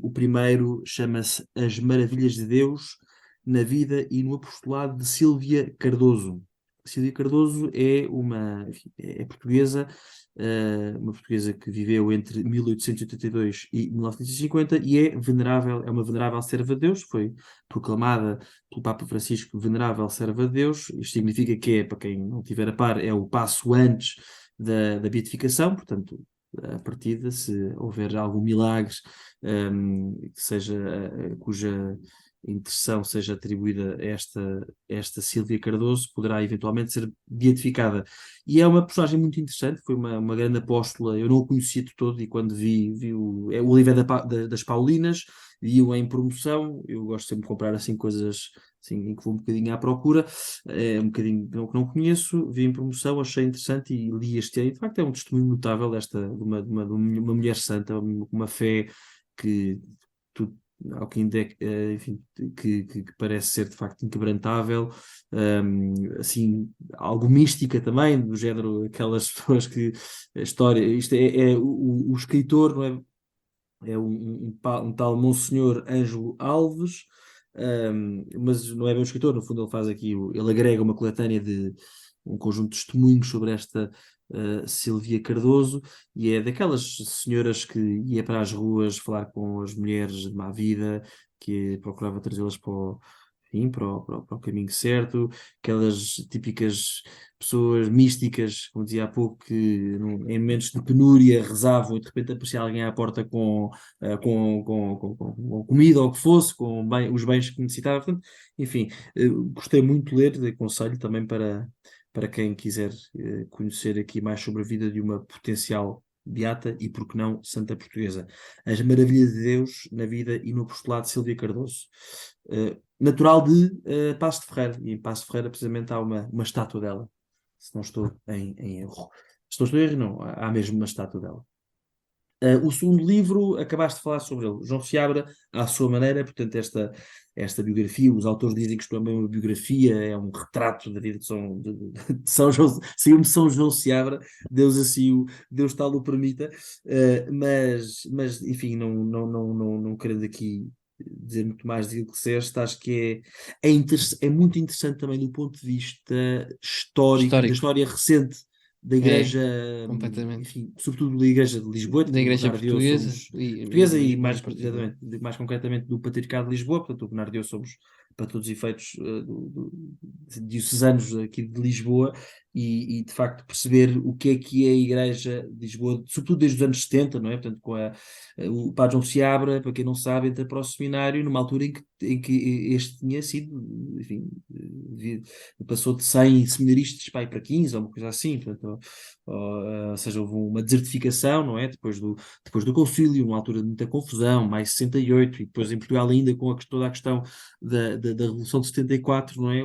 O primeiro chama-se As Maravilhas de Deus na Vida e no Apostolado de Sílvia Cardoso. Sílvia Cardoso é enfim, é portuguesa, uma portuguesa que viveu entre 1882 e 1950 e é uma venerável serva de Deus. Foi proclamada pelo Papa Francisco venerável serva de Deus. Isto significa que para quem não estiver a par, é o passo antes da beatificação. Portanto, a partida, se houver algum milagre, cuja intercessão seja atribuída a esta Sílvia Cardoso, poderá eventualmente ser beatificada. E é uma personagem muito interessante, foi uma grande apóstola. Eu não o conhecia de todo, e quando vi o livro é das Paulinas, vi-o em promoção. Eu gosto sempre de comprar assim coisas sim, em que vou um bocadinho à procura, é um bocadinho que não conheço, vi em promoção, achei interessante e li este ano. E, de facto, é um testemunho notável de uma mulher santa, uma fé que, tu, ao que enfim, que parece ser de facto inquebrantável, assim, algo mística também, do género, aquelas pessoas que a história, isto o escritor, não é? É um tal Monsenhor Ângelo Alves, mas não é bem um escritor, no fundo ele faz aqui, ele agrega uma coletânea de um conjunto de testemunhos sobre esta Silvia Cardoso, e é daquelas senhoras que ia para as ruas falar com as mulheres de má vida, que procurava trazê-las enfim, para o caminho certo, aquelas típicas pessoas místicas, como dizia há pouco, que em momentos de penúria rezavam e de repente aparecia alguém à porta com comida ou o que fosse, com os bens que necessitava. Portanto, enfim, gostei muito de ler, aconselho também para quem quiser conhecer aqui mais sobre a vida de uma potencial beata e, por que não, santa portuguesa. As Maravilhas de Deus na vida e no apostolado de Sílvia Cardoso. Natural de Paços de Ferreira, e em Paços de Ferreira precisamente há uma estátua dela, se não estou em erro. Se não estou em erro, não, há mesmo uma estátua dela. O segundo livro, acabaste de falar sobre ele, João Seabra, à sua maneira, portanto, esta biografia, os autores dizem que isto também é uma biografia, é um retrato da vida de São João, saiu de São João Seabra, Deus assim Deus tal o permita, mas enfim, não querendo aqui dizer muito mais daquilo que disseste, acho que é muito interessante também do ponto de vista histórico, da Histórico. história recente da É, Igreja, completamente. enfim, sobretudo da Igreja de Lisboa, Da do Igreja Bernardo e eu Portuguesa somos e portuguesa de e Lisboa mais, em particular. exatamente, mais concretamente do Patriarcado de Lisboa, portanto o Bernardo e eu somos, para todos os efeitos, diocesanos aqui de Lisboa e de facto perceber o que é a Igreja de Lisboa, sobretudo desde os anos 70, não é? Portanto, o Padre João Seabra, para quem não sabe, entra para o seminário numa altura em que este tinha sido, enfim, passou de 100 seminaristas para 15, ou uma coisa assim, portanto, ou seja, houve uma desertificação, não é? Depois do concílio, numa altura de muita confusão, mais 68, e depois em Portugal ainda com toda a questão da Revolução de 74, não é?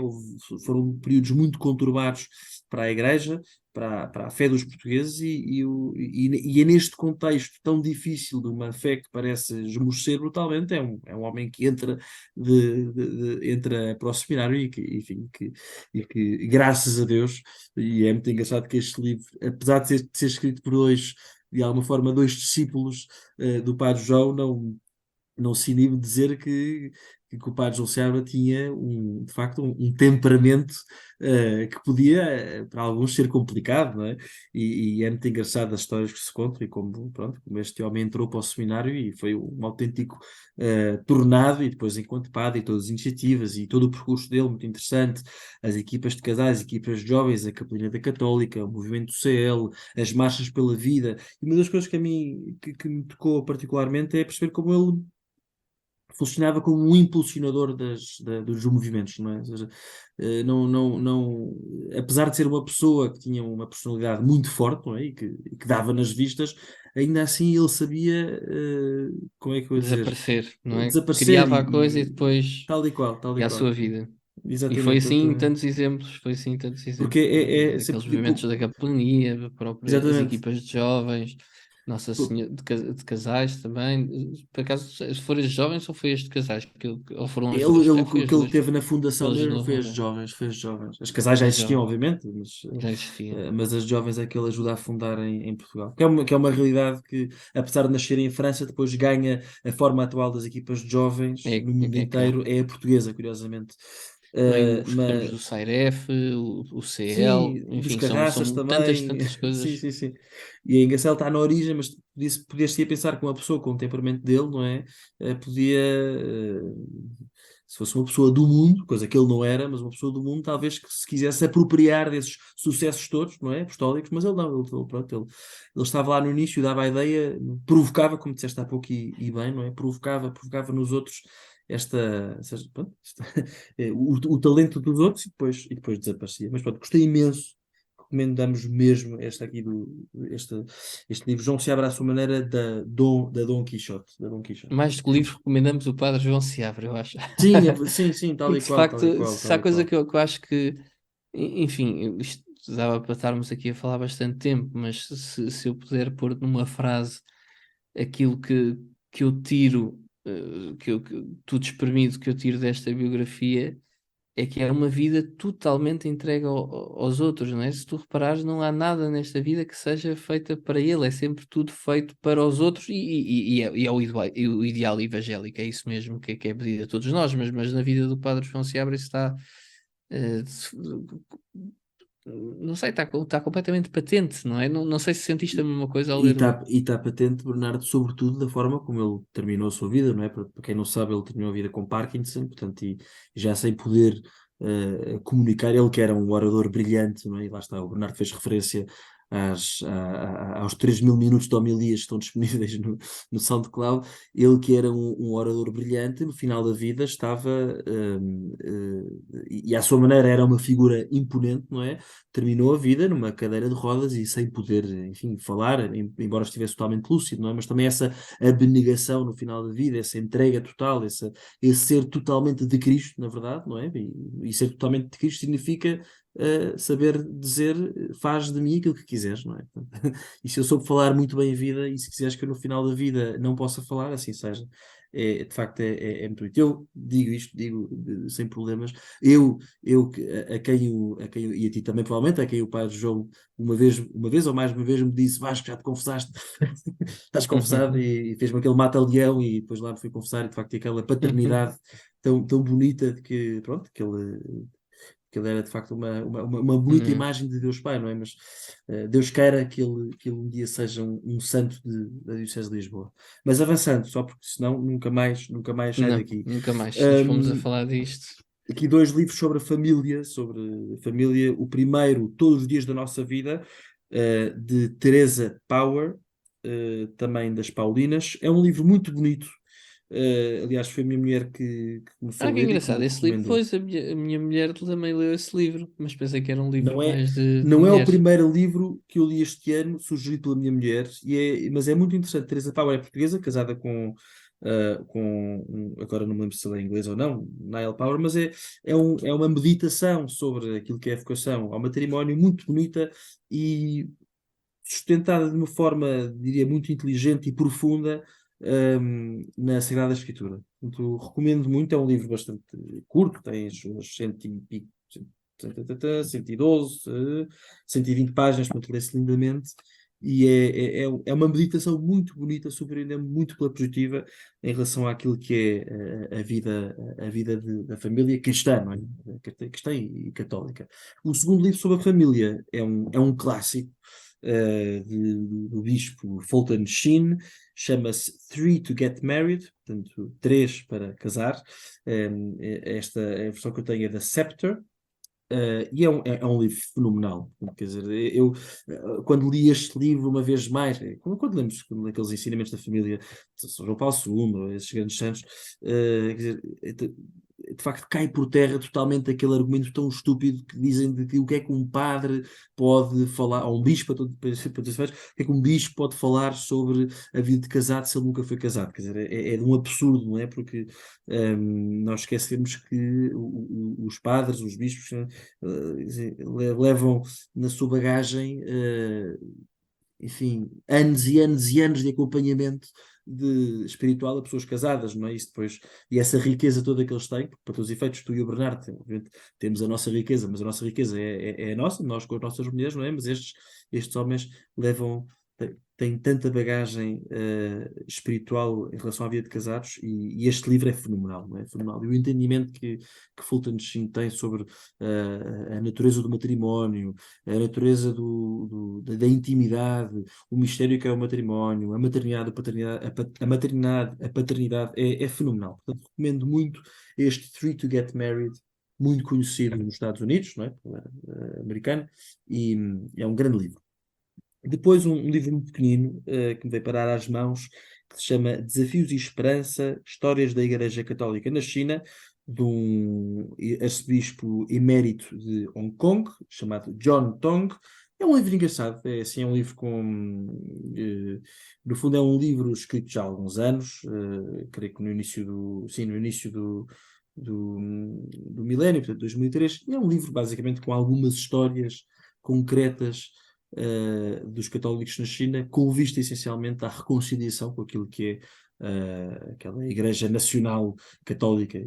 Foram períodos muito conturbados para a Igreja, para a fé dos portugueses, e é neste contexto tão difícil de uma fé que parece esmorecer brutalmente, é um homem que entra para o seminário enfim, e que, graças a Deus, e é muito engraçado que este livro, apesar de ser escrito por de alguma forma, dois discípulos do Padre João, não se inibe de dizer que o padre João Seabra tinha, de facto, um temperamento que podia, para alguns, ser complicado, não é? E é muito engraçado as histórias que se contam e pronto, como este homem entrou para o seminário e foi um autêntico tornado, e depois enquanto padre e todas as iniciativas e todo o percurso dele, muito interessante, as equipas de casais, as equipas de jovens, a Capelina da Católica, o movimento do CL, as marchas pela vida, e uma das coisas que a mim que me tocou particularmente é perceber como ele funcionava como um impulsionador dos movimentos, não é? Ou seja, apesar de ser uma pessoa que tinha uma personalidade muito forte, não é? E que dava nas vistas, ainda assim ele sabia, como é que eu ia dizer, Desaparecer, não é? desaparecer Criava a coisa e depois tal e qual, tal e ia à qual. sua vida. E foi Exatamente, assim em portanto, tantos exemplos, foi assim em tantos porque exemplos. sempre Aqueles movimentos da capelania, as exatamente. equipas de jovens, Nossa Senhora, de casais também. Por acaso, se forem jovens, ou foi este de casais? Ou foram as duas? Creio que foi O as que ele duas. teve na fundação Pelas mesmo duas foi as razões. jovens, foi as jovens. As casais já As existiam, jovens, obviamente, mas, já existiam. mas as jovens é que ele ajuda a fundar em Portugal. Que é uma realidade que, apesar de nascer em França, depois ganha a forma atual das equipas de jovens no mundo É cá. inteiro, é a portuguesa, curiosamente. Também Uh, escutamos mas, do Sairef, o CL, sim, dos enfim, Carraças são tantas, também, tantas sim, coisas. sim, sim. E a Engacel está na origem, mas podias-te pensar que uma pessoa com o temperamento dele, não é? Podia, se fosse uma pessoa do mundo, coisa que ele não era, mas uma pessoa do mundo, talvez que se quisesse apropriar desses sucessos todos, não é? Apostólicos, mas ele não, pronto, ele estava lá no início, dava a ideia, provocava, como disseste há pouco e bem, não é? Provocava nos outros ou seja, pronto, o talento dos outros e depois desaparecia. Mas pronto, gostei imenso recomendamos mesmo este livro. João Seabra à sua maneira da Dom Quixote. Da Dom Quixote. Mais do que livros, recomendamos o Padre João Seabra, eu acho. Sim, sim, sim, tal Porque e de qual, tal e facto, qual, se há tal e coisa qual. que eu acho que, enfim, isto dava para estarmos aqui a falar bastante tempo, mas se eu puder pôr numa frase aquilo que eu tiro, que tudo espremido que eu tiro desta biografia, é que é uma vida totalmente entregue aos outros, não é? Se tu reparares, não há nada nesta vida que seja feita para ele, é sempre tudo feito para os outros e é o ideal evangélico, é isso mesmo que é pedido a todos nós, mas na vida do Padre João Seabra isso está, eh, se- não sei, está completamente patente, não é? Não sei se sentiste a mesma coisa ao ler o. E tá patente, Bernardo, sobretudo da forma como ele terminou a sua vida, não é? Para quem não sabe, ele terminou a vida com Parkinson, portanto, e já sem poder comunicar, ele que era um orador brilhante, não é? E lá está, o Bernardo fez referência aos 3.000 minutos de homilias que estão disponíveis no SoundCloud, ele que era um orador brilhante, no final da vida estava, e à sua maneira era uma figura imponente, não é? Terminou a vida numa cadeira de rodas e sem poder, enfim, falar, embora estivesse totalmente lúcido, não é? Mas também essa abnegação no final da vida, essa entrega total, esse ser totalmente de Cristo, na verdade, não é? E ser totalmente de Cristo significa saber dizer, faz de mim aquilo que quiseres, não é? E se eu soube falar muito bem a vida, e se quiseres que eu no final da vida não possa falar, assim seja. De facto, é muito bonito. Eu digo isto, digo sem problemas. E a ti também, provavelmente, a quem o pai do João uma vez ou mais uma vez me disse: Vasco, já te confessaste, estás confessado, e fez-me aquele mata-leão, e depois lá me fui confessar, e de facto, tinha aquela paternidade tão bonita de que, pronto, que ele era de facto uma bonita Uhum. imagem de Deus Pai, não é? Mas Deus queira que ele um dia seja um santo da Diocese de Lisboa. Mas avançando, só porque senão nunca mais sai Não, daqui. nunca mais. Se nos fomos a Um, falar disto. Aqui dois livros sobre a família, O primeiro, Todos os Dias da Nossa Vida, de Teresa Power, também das Paulinas. É um livro muito bonito. Aliás, foi a minha mulher que começou a Ah, que ler e que me engraçado, o esse livro, recomendou. pois, a minha mulher também leu esse livro, mas pensei que era um livro Não é, mais de não é o mulheres. primeiro livro que eu li este ano, sugerido pela minha mulher, mas é muito interessante. Teresa Power é portuguesa, casada agora não me lembro se ela é inglesa ou não, Niall Power, mas é uma meditação sobre aquilo que é a vocação ao matrimónio, muito bonita e sustentada de uma forma, diria, muito inteligente e profunda, na Sagrada Escritura. Portanto, recomendo muito, é um livro bastante curto, tem as suas cento e pico, 112, 120 páginas, portanto, lê-se lindamente. E é uma meditação muito bonita, surpreendendo muito pela positiva em relação àquilo que é a vida da família cristã, não é? Cristã e católica. O segundo livro sobre a família é um clássico, do bispo Fulton Sheen, chama-se Three to Get Married, portanto, três para casar. Esta a versão que eu tenho é da Scepter. E é um livro fenomenal. Quer dizer, quando li este livro uma vez mais, quando lemos aqueles ensinamentos da família de São João Paulo II, esses grandes santos, quer dizer, de facto cai por terra totalmente aquele argumento tão estúpido que dizem de que o que é que um padre pode falar, ou um bispo, para todos os efeitos, o que é que um bispo pode falar sobre a vida de casado se ele nunca foi casado. Quer dizer, é de um absurdo, não é? Porque nós esquecemos que os padres, os bispos, levam na sua bagagem, enfim, anos e anos e anos de acompanhamento espiritual a pessoas casadas, não é? Isso depois, e essa riqueza toda que eles têm, porque para todos os efeitos, tu e o Bernardo, obviamente, temos a nossa riqueza, mas a nossa riqueza é a nossa, nós com as nossas mulheres, não é? Mas estes homens levam, têm tanta bagagem espiritual em relação à vida de casados, e este livro é fenomenal, não é? Fenomenal. E o entendimento que Fulton Sheen tem sobre a natureza do matrimónio, a natureza da intimidade, o mistério que é o matrimónio, a maternidade, a paternidade, a maternidade, a paternidade, é fenomenal. Portanto, recomendo muito este Three to Get Married, muito conhecido nos Estados Unidos, não é? Americano, e é um grande livro. Depois um livro muito pequenino, que me veio parar às mãos, que se chama Desafios e Esperança, Histórias da Igreja Católica na China, de um arcebispo emérito de Hong Kong, chamado John Tong. É um livro engraçado, é assim, é um livro no fundo é um livro escrito já há alguns anos, creio que no início no início do milénio, portanto 2003, e é um livro basicamente com algumas histórias concretas dos católicos na China, com vista essencialmente à reconciliação com aquilo que é aquela Igreja Nacional Católica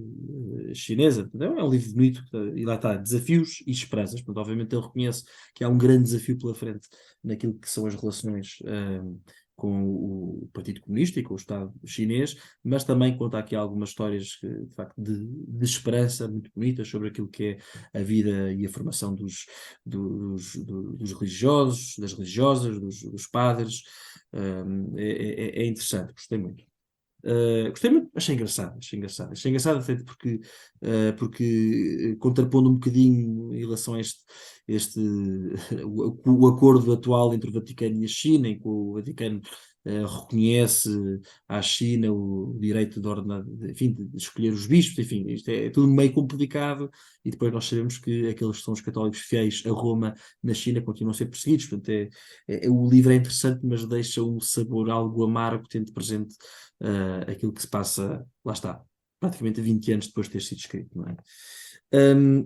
chinesa. Então, é um livro bonito e lá está, desafios e esperanças. Portanto, obviamente ele reconhece que há um grande desafio pela frente naquilo que são as relações com o Partido Comunista e com o Estado chinês, mas também conta aqui algumas histórias de facto de esperança muito bonitas sobre aquilo que é a vida e a formação dos religiosos, das religiosas, dos padres. É interessante, gostei muito. Gostei muito, achei engraçado até porque contrapondo um bocadinho em relação a o acordo atual entre o Vaticano e a China, em que o Vaticano reconhece à China o direito de ordenar, enfim, de escolher os bispos, enfim, isto é tudo meio complicado, e depois nós sabemos que aqueles que são os católicos fiéis a Roma na China continuam a ser perseguidos, portanto o livro é interessante, mas deixa um sabor algo amargo, tendo presente aquilo que se passa, lá está, praticamente 20 anos depois de ter sido escrito, não é?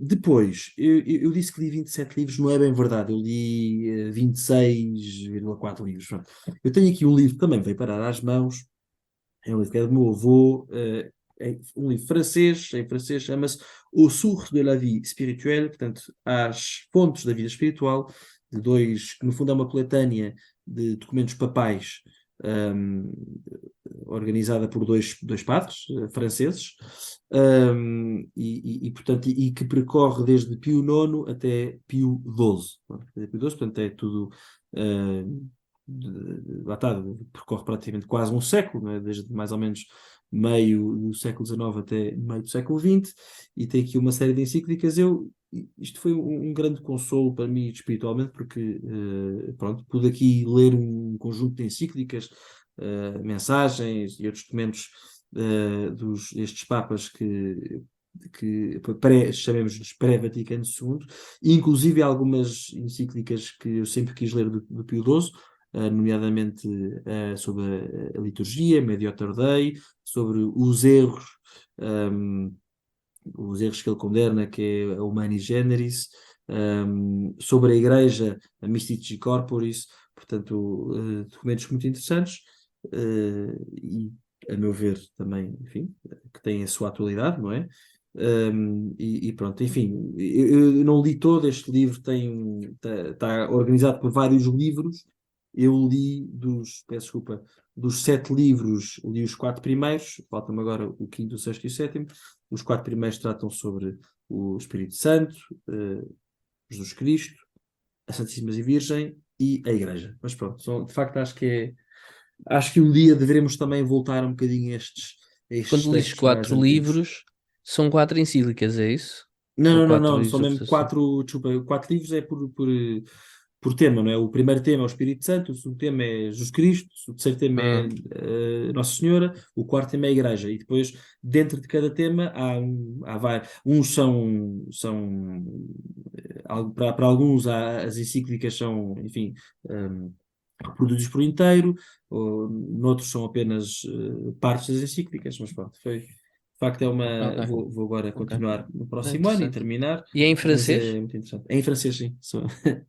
Depois, eu disse que li 27 livros, não é bem verdade, eu li 26,4 livros. Pronto. Eu tenho aqui um livro que também veio parar às mãos, é um livro que é do meu avô, é um livro francês, em francês chama-se Au Sources de la Vie Spirituelle, portanto, às fontes da vida espiritual, de dois, que no fundo é uma coletânea de documentos papais, um, organizada por dois padres franceses, portanto, e que percorre desde Pio IX até Pio XII. Portanto, é tudo. Lá está, percorre praticamente quase um século, não é? Desde mais ou menos meio do século XIX até meio do século XX, e tem aqui uma série de encíclicas. Isto foi um grande consolo para mim espiritualmente, porque pronto, pude aqui ler um conjunto de encíclicas, mensagens e outros documentos destes papas que chamemos-lhes pré-Vaticano II, e inclusive algumas encíclicas que eu sempre quis ler do Pio XII, nomeadamente sobre a liturgia, Mediator Dei, sobre os erros que ele condena, que é a Humani Generis, sobre a Igreja, a Mystici Corporis, portanto, documentos muito interessantes, e, a meu ver, também, enfim, que têm a sua atualidade, não é? E pronto, enfim, eu não li todo este livro, está organizado por vários livros. Eu li peço desculpa, dos 7 livros, li os 4 primeiros, falta-me agora o quinto, o sexto e o sétimo. Os 4 primeiros tratam sobre o Espírito Santo, Jesus Cristo, a Santíssima Virgem e a Igreja. Mas pronto, de facto acho que um dia deveremos também voltar um bocadinho a estes Quando dizes textos mais 4 livros, antigos. são 4 encíclicas, é isso? Não, Ou não, não, quatro não, são mesmo exortações? 4 livros é por tema, não é? O primeiro tema é o Espírito Santo, o segundo tema é Jesus Cristo, o terceiro tema é Ah, Nossa Senhora, o quarto tema é a Igreja, e depois, dentro de cada tema, há vários. Uns para alguns, as encíclicas são, enfim, reproduzidos por inteiro, noutros são apenas partes das encíclicas, mas pronto, de facto é uma. ok, Vou agora ok. continuar no É próximo ano e interessante. terminar, E é em mas francês? é muito interessante. É em francês, sim.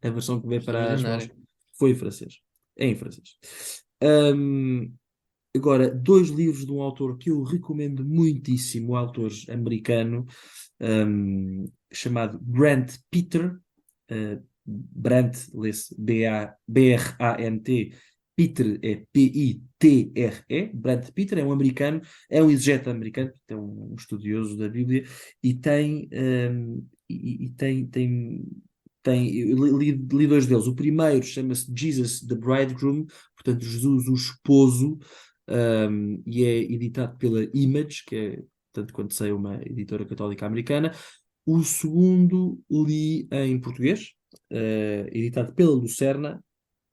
A versão que veio para as mãos Extraordinário. foi em francês. É em francês. Hum, Agora, 2 livros de um autor que eu recomendo muitíssimo, um autor americano, chamado Brant Peter. Brant, lê-se Brant, Peter é Pitre. Brant Peter é um americano, é um exegeta americano, é um estudioso da Bíblia, e eu li 2 deles. O primeiro chama-se Jesus the Bridegroom, portanto, Jesus o esposo, e é editado pela Image, que é, tanto quanto sei, uma editora católica americana. O segundo li em português, editado pela Lucerna,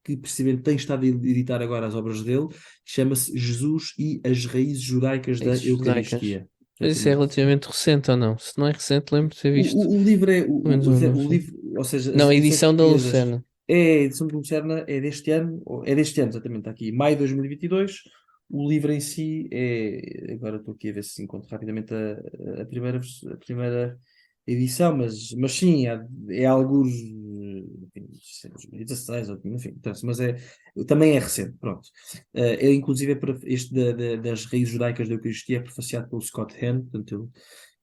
que precisamente tem estado a editar agora as obras dele, chama-se Jesus e as Raízes Judaicas É da isso, judaicas. Eucaristia. Já Mas tem isso é muito. relativamente recente ou não? Se não é recente, lembro de ter visto O livro é pelo menos um o anúncio. livro, ou seja, as Não, a edições edição da portuguesas Lucerna. é a edição de Lucerna é deste ano, exatamente, está aqui, maio de 2022. O livro em si agora estou aqui a ver se encontro rapidamente a primeira edição, mas sim, é alguns, enfim, 2016, enfim, portanto, mas também é recente, pronto. Inclusive, este das raízes judaicas da Eucaristia é prefaciado pelo Scott Hahn, portanto,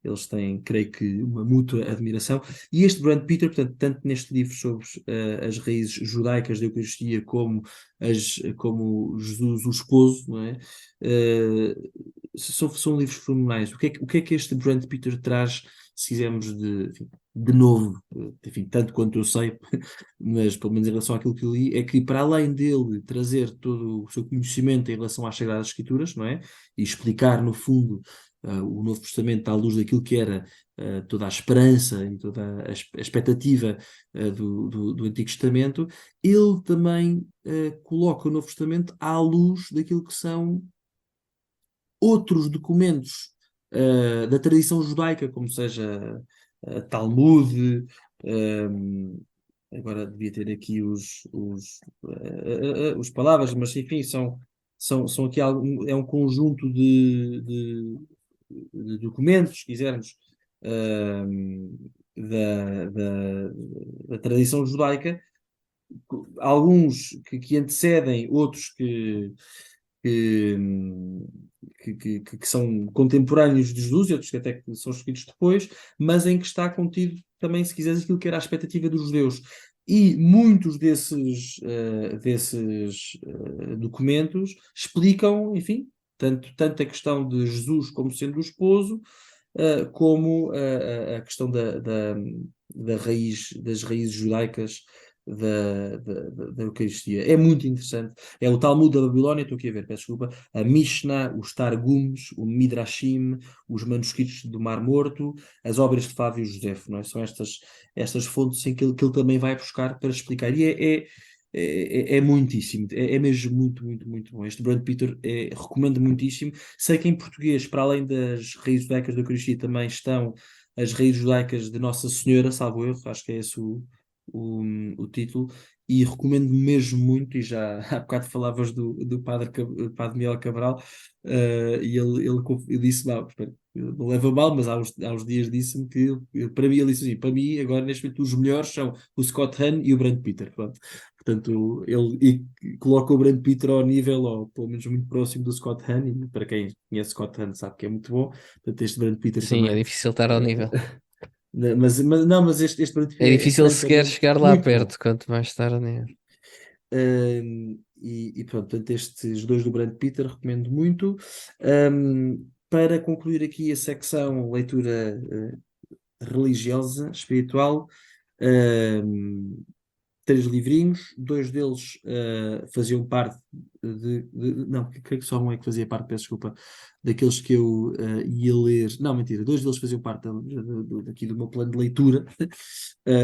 eles têm, creio que, uma mútua admiração. E este Brand Peter, portanto, tanto neste livro sobre as raízes judaicas da Eucaristia como Jesus, o esposo, não é? São livros fenomenais. O que é que este Brand Peter traz, se quisermos, enfim, de novo, enfim, tanto quanto eu sei, mas pelo menos em relação àquilo que eu li, é que para além dele trazer todo o seu conhecimento em relação às Sagradas Escrituras, não é? E explicar, no fundo, o Novo Testamento à luz daquilo que era toda a esperança e toda a expectativa do Antigo Testamento, ele também coloca o Novo Testamento à luz daquilo que são outros documentos da tradição judaica, como seja Talmud, um, agora devia ter aqui os palavras, mas enfim, são aqui é um conjunto de documentos, se quisermos, da, da, da tradição judaica, alguns que antecedem, outros que, que são contemporâneos de Jesus e outros que até que são escritos depois, mas em que está contido também, se quiseres, aquilo que era a expectativa dos judeus. E muitos desses documentos explicam, enfim, tanto a questão de Jesus como sendo o esposo, como a questão das raízes judaicas da Eucaristia. É muito interessante. É o Talmud da Babilónia, estou aqui a ver, peço desculpa, a Mishnah, os Targums, o Midrashim, os manuscritos do Mar Morto, as obras de Flávio Josefo, não é? São estas fontes em que ele também vai buscar para explicar. E é muitíssimo, é mesmo muito, muito, muito bom. Este Brand Peter recomendo muitíssimo. Sei que em português, para além das raízes judaicas da Eucaristia, também estão as raízes judaicas de Nossa Senhora, salvo erro, acho que é esse o, o título, e recomendo mesmo muito, e já há bocado falavas do padre Miguel Cabral, e ele disse, não leva mal, mas há uns dias disse-me que, para mim, ele disse assim, para mim, agora neste momento, os melhores são o Scott Hahn e o Brand Peter, pronto. Portanto, coloca o Brand Peter ao nível, ou pelo menos muito próximo do Scott Hahn, e para quem conhece Scott Hahn sabe que é muito bom, portanto este Brand Peter Sim, é também. difícil estar ao nível. Não, mas este Brand É Peter é difícil sequer francamente chegar lá muito bom. perto, quanto mais estar ao nível. E pronto, portanto, estes dois do Brand Peter recomendo muito. Para concluir aqui a secção leitura religiosa, espiritual, um, três livrinhos, dois deles faziam parte não, creio que só um é que fazia parte, peço desculpa, daqueles que eu ia ler. Não, mentira, dois deles faziam parte daqui do meu plano de leitura.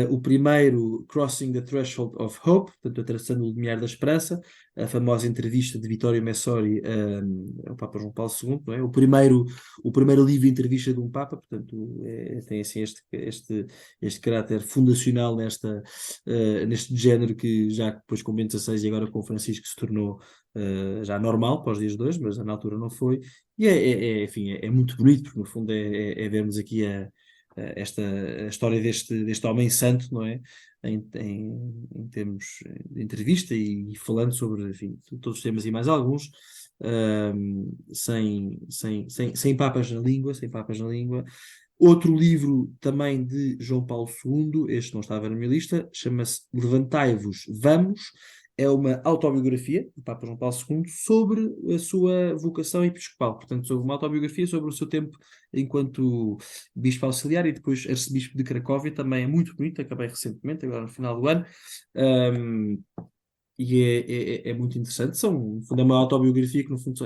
O primeiro, Crossing the Threshold of Hope, portanto, atravessando o limiar da esperança, a famosa entrevista de Vittorio Messori ao Papa João Paulo II, não é? O primeiro livro de entrevista de um Papa, portanto, tem assim este caráter fundacional neste género que já depois com Bento XVI e agora com Francisco se tornou já normal para os dias de hoje, mas na altura não foi. E enfim, é muito bonito, porque no fundo é vermos aqui a história deste homem santo, não é? Em termos de entrevista e falando sobre, enfim, todos os temas e mais alguns. Sem papas na língua, sem papas na língua. Outro livro também de João Paulo II, este não estava na minha lista, chama-se Levantai-vos, Vamos. É uma autobiografia do Papa João Paulo II sobre a sua vocação episcopal. Portanto, sobre uma autobiografia sobre o seu tempo enquanto bispo auxiliar e depois arcebispo de Cracóvia. Também é muito bonito, acabei recentemente, agora no final do ano. Um, e é muito interessante. No fundo, é uma autobiografia que, no fundo,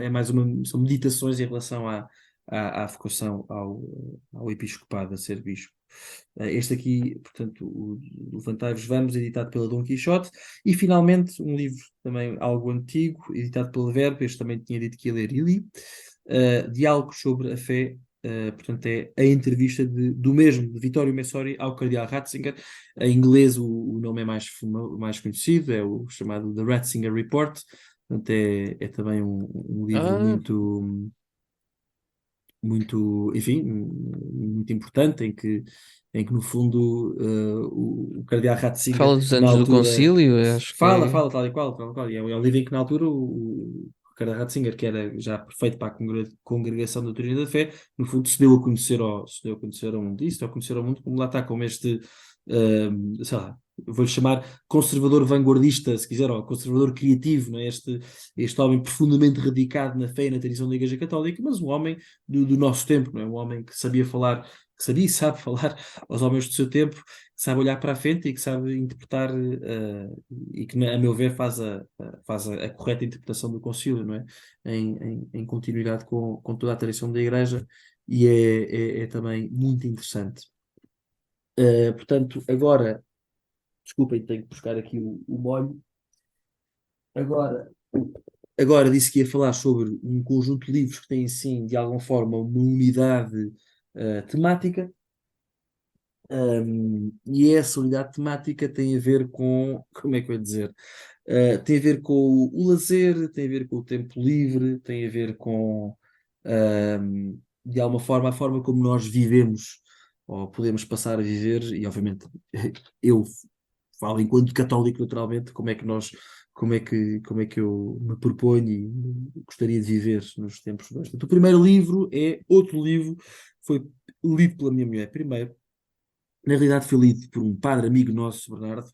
são meditações em relação à vocação ao episcopado, a ser bispo. Este aqui, portanto, o Levantai-vos Vamos, editado pela Dom Quixote. E, finalmente, um livro também algo antigo, editado pela Verbo, este também tinha dito que ia ler e li. Diálogos sobre a fé portanto, é a entrevista do mesmo, de Vittorio Messori ao Cardeal Ratzinger. Em inglês, o nome é mais conhecido, é o chamado The Ratzinger Report. Portanto, é também um livro Ah, muito, enfim, muito importante, em que no fundo, o Cardeal Ratzinger, fala dos na anos do altura, concílio, eu acho que fala, é. fala tal e qual, tal e qual. E é um livro em que na altura o Cardeal Ratzinger, que era já perfeito para a congregação da doutrina da fé, no fundo se deu a conhecer ao mundo, isso, deu a conhecer ao mundo, como lá está, como este, sei lá, vou-lhe chamar conservador vanguardista, se quiser, ou conservador criativo, não é? Este homem profundamente radicado na fé e na tradição da Igreja Católica, mas um homem do nosso tempo, não é? Um homem que sabia falar, que sabia e sabe falar aos homens do seu tempo, que sabe olhar para a frente e que sabe interpretar, e que, a meu ver, faz a correta interpretação do concílio, não é? Em continuidade com toda a tradição da Igreja, e é também muito interessante. Portanto, agora, desculpem, tenho que buscar aqui o molho. Agora, agora disse que ia falar sobre um conjunto de livros que têm, sim, de alguma forma, uma unidade temática. E essa unidade temática tem a ver com, como é que eu ia dizer? Tem a ver com o lazer, tem a ver com o tempo livre, tem a ver com, de alguma forma, a forma como nós vivemos ou podemos passar a viver, e obviamente eu falo enquanto católico, naturalmente, como é que eu me proponho e gostaria de viver nos tempos de hoje. Portanto, o primeiro livro é outro livro, foi lido pela minha mulher primeiro. Na realidade, foi lido por um padre amigo nosso, Bernardo,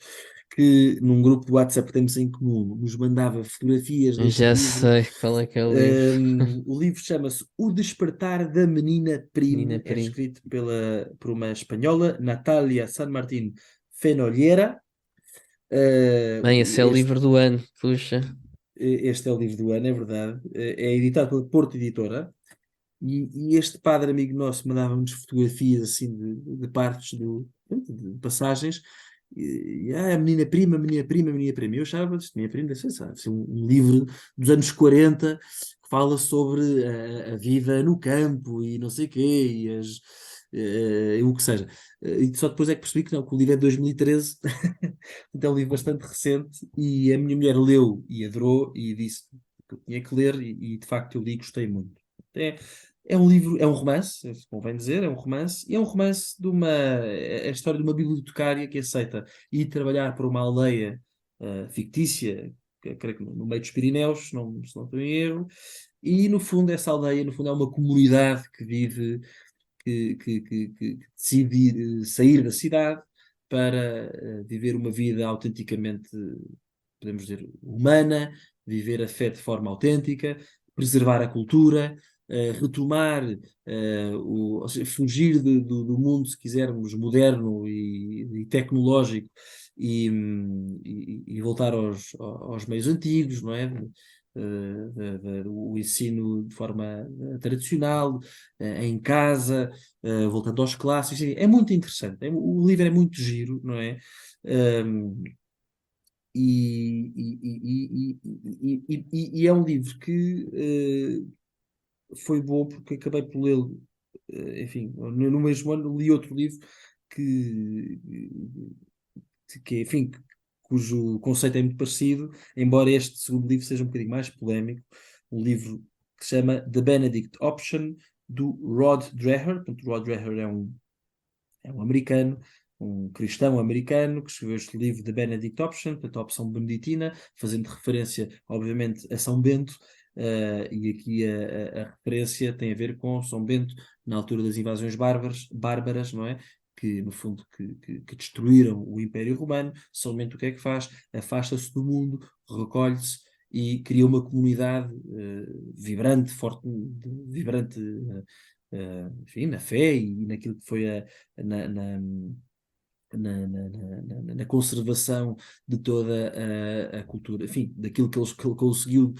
que num grupo de WhatsApp que temos em comum nos mandava fotografias deste Já livro. sei qual é que é o livro. O livro chama-se O Despertar da Menina Menina Prime, é Peri. escrito por uma espanhola, Natália San Martín Fenolheira. Uh, Bem, esse é o este, livro do ano, puxa. este é o livro do ano, é verdade. É editado pela Porto Editora. E este padre amigo nosso mandava-nos fotografias assim de partes de passagens. A menina prima, menina prima, menina prima. Eu achava que menina prima deve ser, sabe, ser um livro dos anos 40 que fala sobre a vida no campo e não sei o quê, o que seja. E só depois é que percebi que não, que o livro é de 2013, então é um livro bastante recente, e a minha mulher leu e adorou e disse que eu tinha que ler, e de facto eu li e gostei muito. É, é um livro, é um romance, convém dizer, e é um romance é a história de uma bibliotecária que aceita ir trabalhar para uma aldeia fictícia, que creio que no meio dos Pirineus, se não estou em erro, e no fundo essa aldeia, no fundo é uma comunidade que vive, que decide sair da cidade para viver uma vida autenticamente, podemos dizer, humana, viver a fé de forma autêntica, preservar a cultura, retomar, ou seja, fugir do mundo, se quisermos, moderno e tecnológico, e voltar aos meios antigos, não é? O ensino de forma tradicional, em casa, voltando aos clássicos. É muito interessante. O livro é muito giro, não é? Um, e é um livro que foi bom porque acabei por lê-lo, enfim, no mesmo ano li outro livro que, enfim, cujo conceito é muito parecido, embora este segundo livro seja um bocadinho mais polémico, um livro que se chama The Benedict Option, do Rod Dreher. Portanto, Rod Dreher é um americano, um cristão americano, que escreveu este livro de Benedict Option, portanto, a opção beneditina, fazendo referência, obviamente, a São Bento, e aqui a referência tem a ver com São Bento na altura das invasões bárbaras, não é? Que, no fundo, que destruíram o Império Romano. São Bento o que é que faz? Afasta-se do mundo, recolhe-se e cria uma comunidade vibrante, forte, vibrante, enfim, na fé e naquilo que foi na, na, na conservação de toda a cultura, enfim, daquilo que ele conseguiu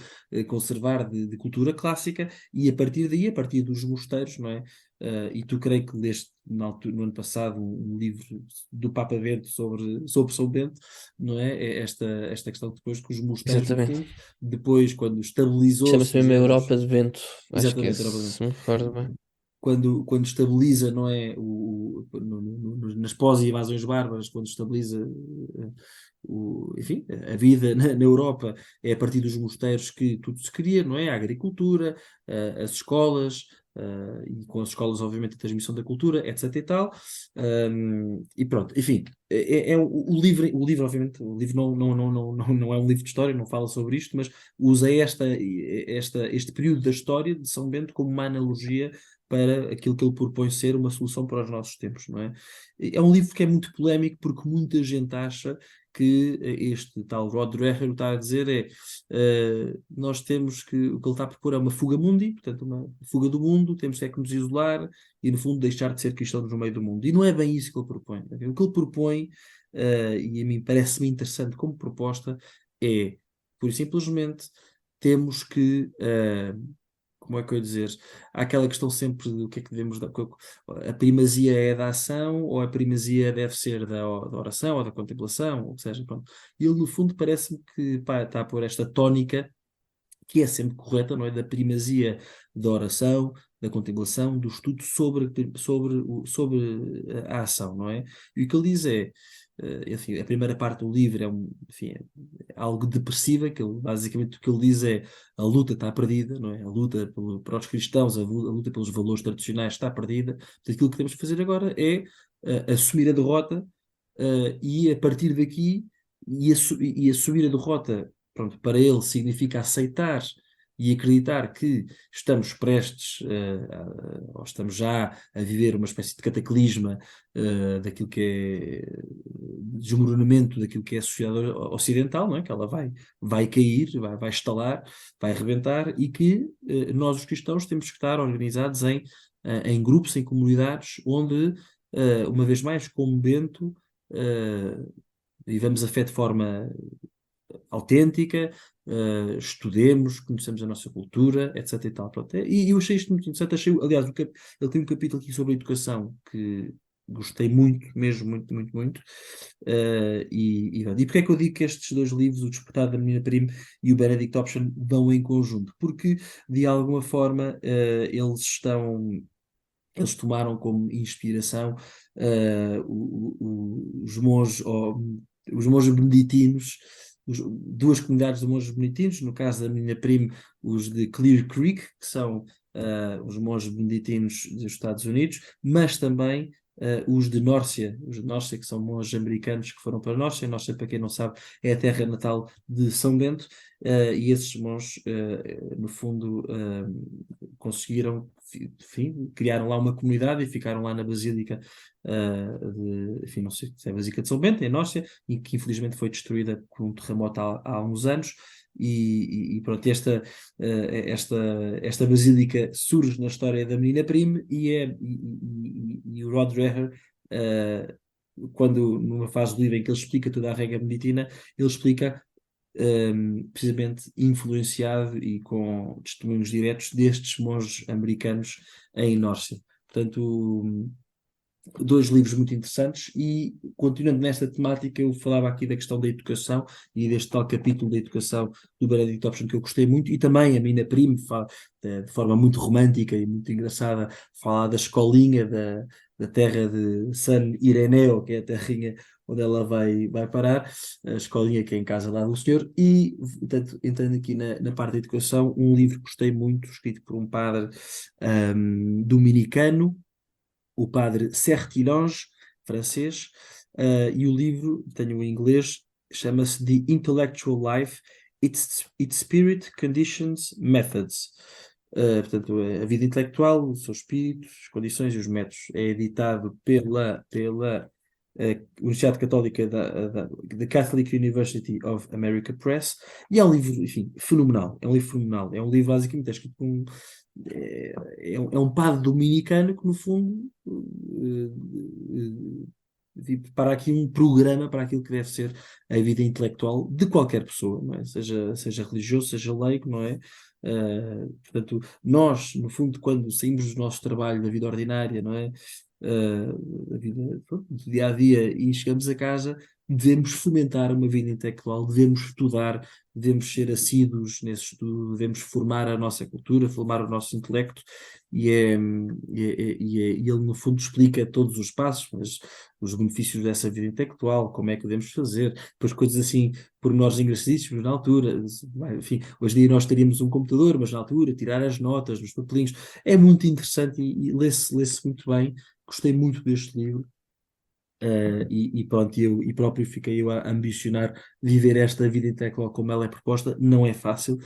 conservar de cultura clássica, e a partir daí, a partir dos mosteiros, não é? E tu creio que leste no ano passado um livro do Papa Bento sobre São Bento, não é? Esta questão depois que os mosteiros, no Exatamente. fundo, depois, quando estabilizou, se Chama-se mesmo quisermos, Europa de Vento. Acho que é, exatamente, era. se me recordo bem. quando estabiliza, não é, nas pós-invasões bárbaras, quando estabiliza, enfim, a vida na Europa, é a partir dos mosteiros que tudo se cria, não é? A agricultura, as escolas, e com as escolas, obviamente, a transmissão da cultura, etc e tal. E pronto, enfim, o livro, obviamente, o livro não é um livro de história, não fala sobre isto, mas usa este período da história de São Bento como uma analogia para aquilo que ele propõe ser uma solução para os nossos tempos, não é? É um livro que é muito polémico porque muita gente acha que este tal Rod Dreher o está a dizer nós temos que, o que ele está a propor é uma fuga mundi, portanto uma fuga do mundo, temos é que nos isolar e no fundo deixar de ser cristãos no meio do mundo. E não é bem isso que ele propõe. O que ele propõe, e a mim parece-me interessante como proposta, é, por simplesmente, temos que como é que eu ia dizer? Há aquela questão sempre do que é que devemos dar. A primazia é da ação ou a primazia deve ser da oração ou da contemplação, ou seja, pronto. E ele, no fundo, parece-me que pá, está a pôr esta tónica que é sempre correta, não é? Da primazia da oração, da contemplação, do estudo sobre a ação, não é? E o que ele diz é, enfim, a primeira parte do livro enfim, é algo depressiva, que ele, basicamente o que ele diz é a luta está perdida, não é? A luta para os cristãos, a luta pelos valores tradicionais está perdida. Portanto, aquilo que temos que fazer agora é assumir a derrota, e a partir daqui e assumir a derrota, pronto, para ele significa aceitar e acreditar que estamos prestes, ou estamos já a viver uma espécie de cataclisma, daquilo que é desmoronamento daquilo que é a sociedade ocidental, não é? Que ela vai cair, vai estalar, vai arrebentar e que nós, os cristãos, temos que estar organizados em grupos, em comunidades, onde, uma vez mais, como Bento, vivamos a fé de forma autêntica, estudemos, conhecemos a nossa cultura, etc. E tal. Pronto. E eu achei isto muito interessante. Aliás, ele tem um capítulo aqui sobre a educação que gostei muito, mesmo muito, muito, muito. Porque é que eu digo que estes dois livros, O Despertar da Menina Prime e o Benedict Option, vão em conjunto? Porque, de alguma forma, eles tomaram como inspiração os monges, os monges beneditinos, duas comunidades de monges beneditinos, no caso da minha prima, os de Clear Creek, que são os monges beneditinos dos Estados Unidos, mas também os de Nórcia, que são monges americanos que foram para Nórcia. Nórcia, para quem não sabe, é a terra natal de São Bento, e esses monges, no fundo, conseguiram, enfim, criaram lá uma comunidade e ficaram lá na Basílica, enfim, não sei se é a Basílica de São Bento, em Nócia, e que infelizmente foi destruída por um terremoto há uns anos. E pronto, esta basílica surge na história da Menina Prime e o Rod Dreher, quando numa fase do livro em que ele explica toda a regra beneditina, ele explica precisamente influenciado e com testemunhos diretos destes monges americanos em Nórcia. Portanto, dois livros muito interessantes e, continuando nesta temática, eu falava aqui da questão da educação e deste tal capítulo da educação do Benedict Option que eu gostei muito, e também a Mina Prime fala de forma muito romântica e muito engraçada, fala da escolinha da terra de San Ireneo, que é a terrinha onde ela vai parar, a escolinha que é em casa lá do senhor. E, portanto, entrando aqui na parte da educação, um livro que gostei muito, escrito por um padre dominicano, o padre Sertillanges, francês, e o livro, tenho em inglês, chama-se The Intellectual Life, Its Spirit, Conditions, Methods. Portanto, a vida intelectual, o seu espírito, as condições e os métodos. É editado pela Universidade Católica da Catholic University of America Press, e é um livro, enfim, fenomenal. É um livro fenomenal. É um livro basicamente escrito por um padre dominicano que, no fundo, prepara aqui um programa para aquilo que deve ser a vida intelectual de qualquer pessoa, não é? Seja religioso, seja laico, não é? Portanto, nós, no fundo, quando saímos do nosso trabalho, da vida ordinária, não é? Da vida, pronto, do dia a dia, e chegamos a casa, devemos fomentar uma vida intelectual, devemos estudar, devemos ser assíduos nesse estudo, devemos formar a nossa cultura, formar o nosso intelecto, e ele, no fundo, explica todos os passos, mas os benefícios dessa vida intelectual, como é que devemos fazer, depois coisas assim, pormenores engraçadíssimos na altura, enfim, hoje em dia nós teríamos um computador, mas na altura, tirar as notas nos papelinhos, é muito interessante e lê-se muito bem, gostei muito deste livro. E pronto, eu e próprio fiquei eu a ambicionar viver esta vida intelectual como ela é proposta. Não é fácil,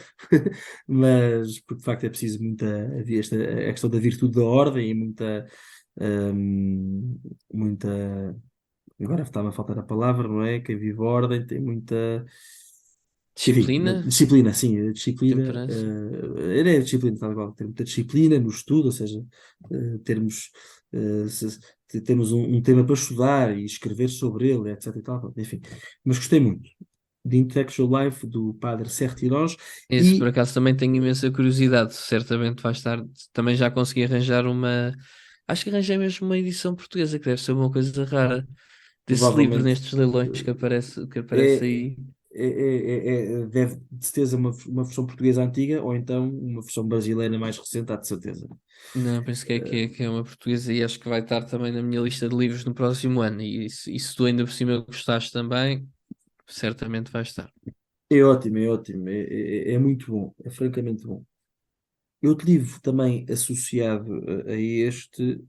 mas porque de facto é preciso muita a questão da virtude da ordem e muita. Agora está-me a faltar a palavra, não é? Quem vive a ordem tem muita. Enfim, Disciplina, disciplina, sim, a disciplina, temperança. era a disciplina, tal igual, ter muita disciplina no estudo, ou seja, termos, termos um tema para estudar e escrever sobre ele, etc. E tal, pronto, enfim. Mas gostei muito de Intellectual Life do Padre Sertiroz Esse por e acaso também tenho imensa curiosidade. Certamente vais estar. Também já consegui arranjar uma. Acho que arranjei mesmo uma edição portuguesa, que deve ser uma coisa rara desse livro provavelmente nestes leilões que aparece é, aí. deve de certeza uma versão portuguesa antiga ou então uma versão brasileira mais recente, há de certeza. Não, penso que é uma portuguesa e acho que vai estar também na minha lista de livros no próximo ano. E se tu ainda por cima gostaste também, certamente vai estar. É ótimo, é ótimo, é muito bom, é francamente bom. Outro livro também associado a este,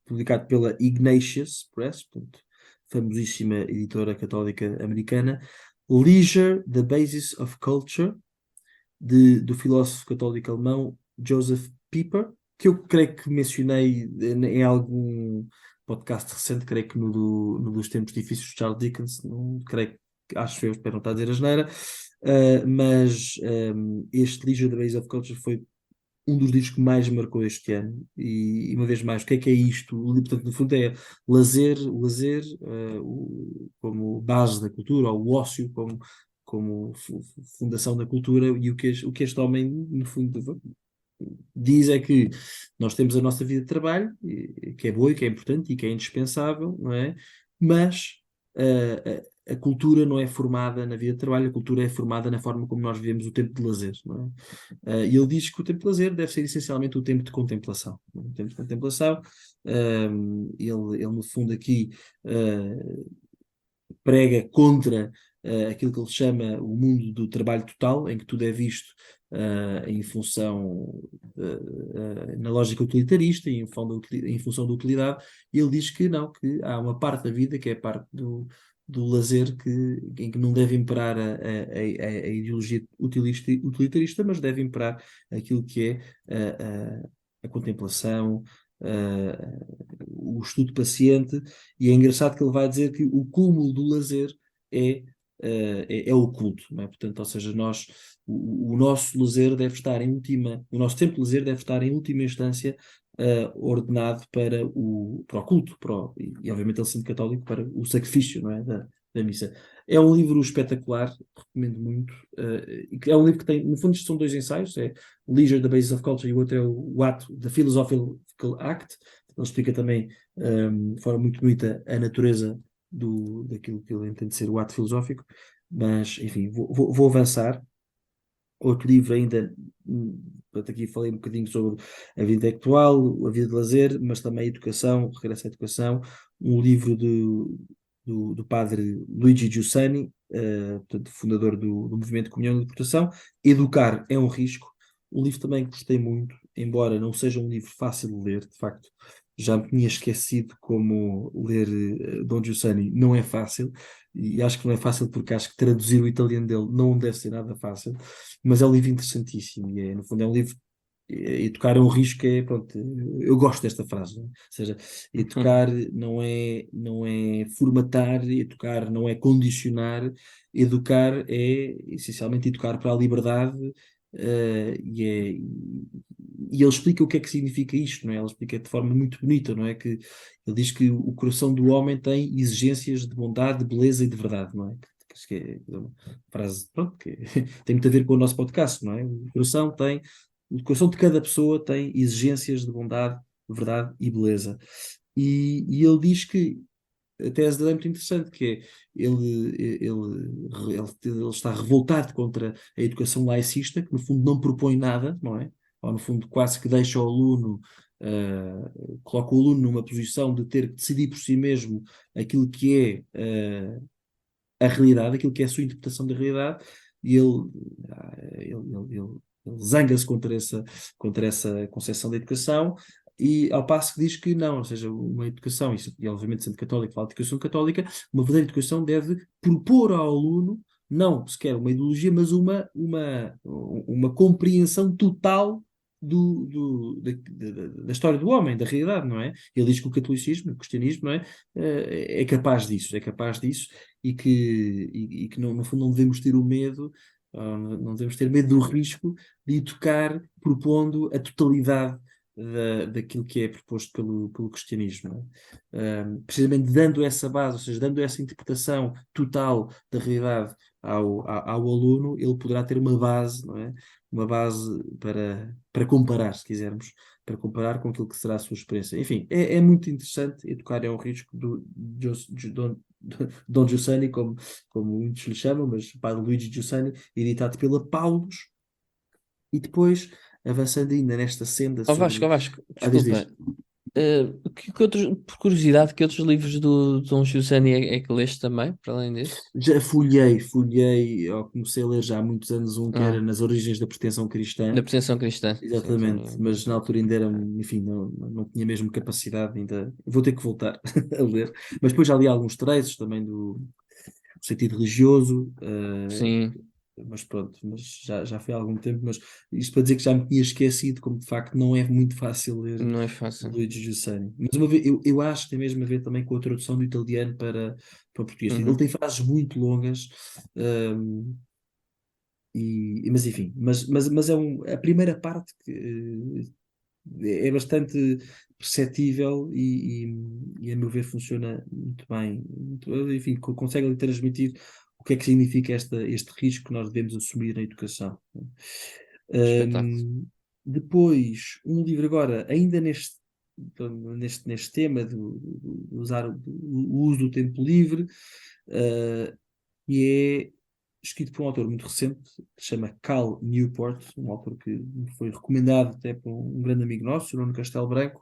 publicado pela Ignatius Press, portanto, famosíssima editora católica americana, Leisure, The Basis of Culture, do filósofo católico alemão Joseph Pieper, que eu creio que mencionei em algum podcast recente, creio que no dos Tempos Difíceis de Charles Dickens, não, creio que, acho eu, espero não estar a dizer asneira, mas este Leisure, The Basis of Culture foi um dos livros que mais me marcou este ano. E uma vez mais, o que é isto? Portanto, no fundo é lazer como base da cultura, ou o ócio como fundação da cultura, e o que este homem, no fundo, diz é que nós temos a nossa vida de trabalho, que é boa e que é importante e que é indispensável, não é? Mas a cultura não é formada na vida de trabalho, a cultura é formada na forma como nós vivemos o tempo de lazer, não é? E ele diz que o tempo de lazer deve ser essencialmente o tempo de contemplação. O tempo de contemplação, ele no fundo aqui prega contra aquilo que ele chama o mundo do trabalho total, em que tudo é visto em função, na lógica utilitarista e em função da utilidade. Ele diz que não, que há uma parte da vida que é a parte do lazer em que não deve imperar a ideologia utilitarista, mas deve imperar aquilo que é a contemplação, o estudo paciente, e é engraçado que ele vai dizer que o cúmulo do lazer é, é o culto, não é? Portanto, ou seja, o nosso lazer deve estar em última, o nosso tempo de lazer deve estar em última instância ordenado para o culto, e obviamente ele sendo católico, para o sacrifício, não é? Da missa. É um livro espetacular, recomendo muito. É um livro que tem, no fundo, isto são dois ensaios, é Leisure, The Basis of Culture, e o outro é o ato, The Philosophical Act. Ele explica também, de forma muito bonita, a natureza daquilo que ele entende ser o ato filosófico, mas, enfim, vou avançar. Outro livro ainda, portanto, aqui falei um bocadinho sobre a vida intelectual, a vida de lazer, mas também a educação, regresso à educação, um livro do padre Luigi Giussani, portanto, fundador do movimento de Comunhão e Libertação. Educar é um risco. Um livro também que gostei muito, embora não seja um livro fácil de ler, de facto, já me tinha esquecido como ler Dom Giussani não é fácil, e acho que não é fácil porque acho que traduzir o italiano dele não deve ser nada fácil, mas é um livro interessantíssimo, e no fundo é um livro. Educar é um risco, pronto, eu gosto desta frase, né? Ou seja, educar não é formatar, educar não é condicionar, educar é essencialmente educar para a liberdade, e ele explica o que é que significa isto, não é? Ele explica de forma muito bonita, não é? Que ele diz que o coração do homem tem exigências de bondade, de beleza e de verdade, não é? Acho que é uma frase, pronto, que tem muito a ver com o nosso podcast, não é? O coração de cada pessoa tem exigências de bondade, verdade e beleza. E ele diz que a tese dele é muito interessante, que é ele está revoltado contra a educação laicista, que no fundo não propõe nada, não é? Ou no fundo quase que deixa o aluno, coloca o aluno numa posição de ter que decidir por si mesmo aquilo que é a realidade, aquilo que é a sua interpretação da realidade, e ele zanga-se contra essa concepção da educação, e ao passo que diz que não, ou seja, uma educação, e obviamente sendo católico, fala de educação católica, uma verdadeira educação deve propor ao aluno, não sequer uma ideologia, mas uma compreensão total da história do homem, da realidade, não é? Ele diz que o catolicismo, o cristianismo, não é? É capaz disso, e que no fundo não devemos ter o medo, não devemos ter medo do risco de educar propondo a totalidade daquilo que é proposto pelo cristianismo, não é? Precisamente dando essa base, ou seja, dando essa interpretação total da realidade ao aluno, ele poderá ter uma base, não é? Uma base para comparar, se quisermos, para comparar com aquilo que será a sua experiência. Enfim, é muito interessante. Educar é um risco Don Giussani, como muitos lhe chamam, mas Padre Luigi Giussani, editado pela Paulus, e depois, avançando ainda nesta senda sobre. Ó Vasco, Diz. desculpa. Que outros, por curiosidade, que outros livros do Dom Giussani é que leste também, para além desse? Já folhei, eu comecei a ler já há muitos anos um que era Ah, Nas Origens da Pretensão Cristã. da Perseguição Cristã. Sim, Exatamente, também. mas na altura ainda era, enfim, não tinha mesmo capacidade ainda. Vou ter que voltar a ler. Mas depois já li alguns trechos também do sentido religioso, Sim, mas pronto, mas já foi há algum tempo. Mas isto para dizer que já me tinha esquecido, como de facto não é muito fácil ler não é fácil. Luigi Giussani. Mas uma vez, eu acho que tem mesmo a ver também com a tradução do italiano para o português. Ele Uhum. tem frases muito longas. hum, mas enfim, mas a primeira parte é bastante perceptível e, a meu ver, funciona muito bem. Enfim, consegue ali transmitir o que é que significa este risco que nós devemos assumir na educação. Espetáculo. Depois, um livro agora, ainda neste tema de usar o uso do tempo livre, uh, e é escrito por um autor muito recente, que se chama Cal Newport, um autor que me foi recomendado até por um grande amigo nosso, o Nuno Castelo Branco.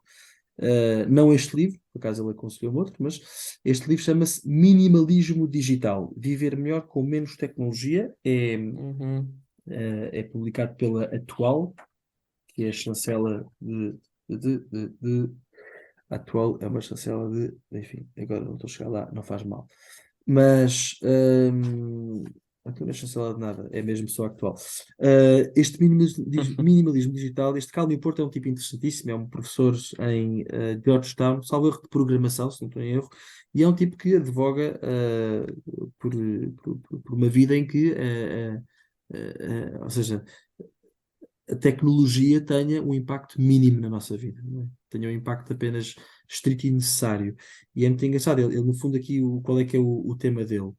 Não este livro, por acaso ele aconselhou outro, mas este livro chama-se Minimalismo Digital. Viver melhor com menos tecnologia. Uhum. É publicado pela Atual, que é a chancela de Atual, é uma chancela enfim, agora não estou a chegar lá, não faz mal. Mas aqui não é chancela de nada, é mesmo só Actual. Este minimalismo digital, este Cal Newport é um tipo interessantíssimo, é um professor em Georgetown, salvo erro de programação, se não estou em erro, e é um tipo que advoga por uma vida em que, ou seja, a tecnologia tenha um impacto mínimo na nossa vida, não é? Tenha um impacto apenas estrito e necessário. E é muito engraçado, ele, no fundo aqui, qual é que é o tema dele,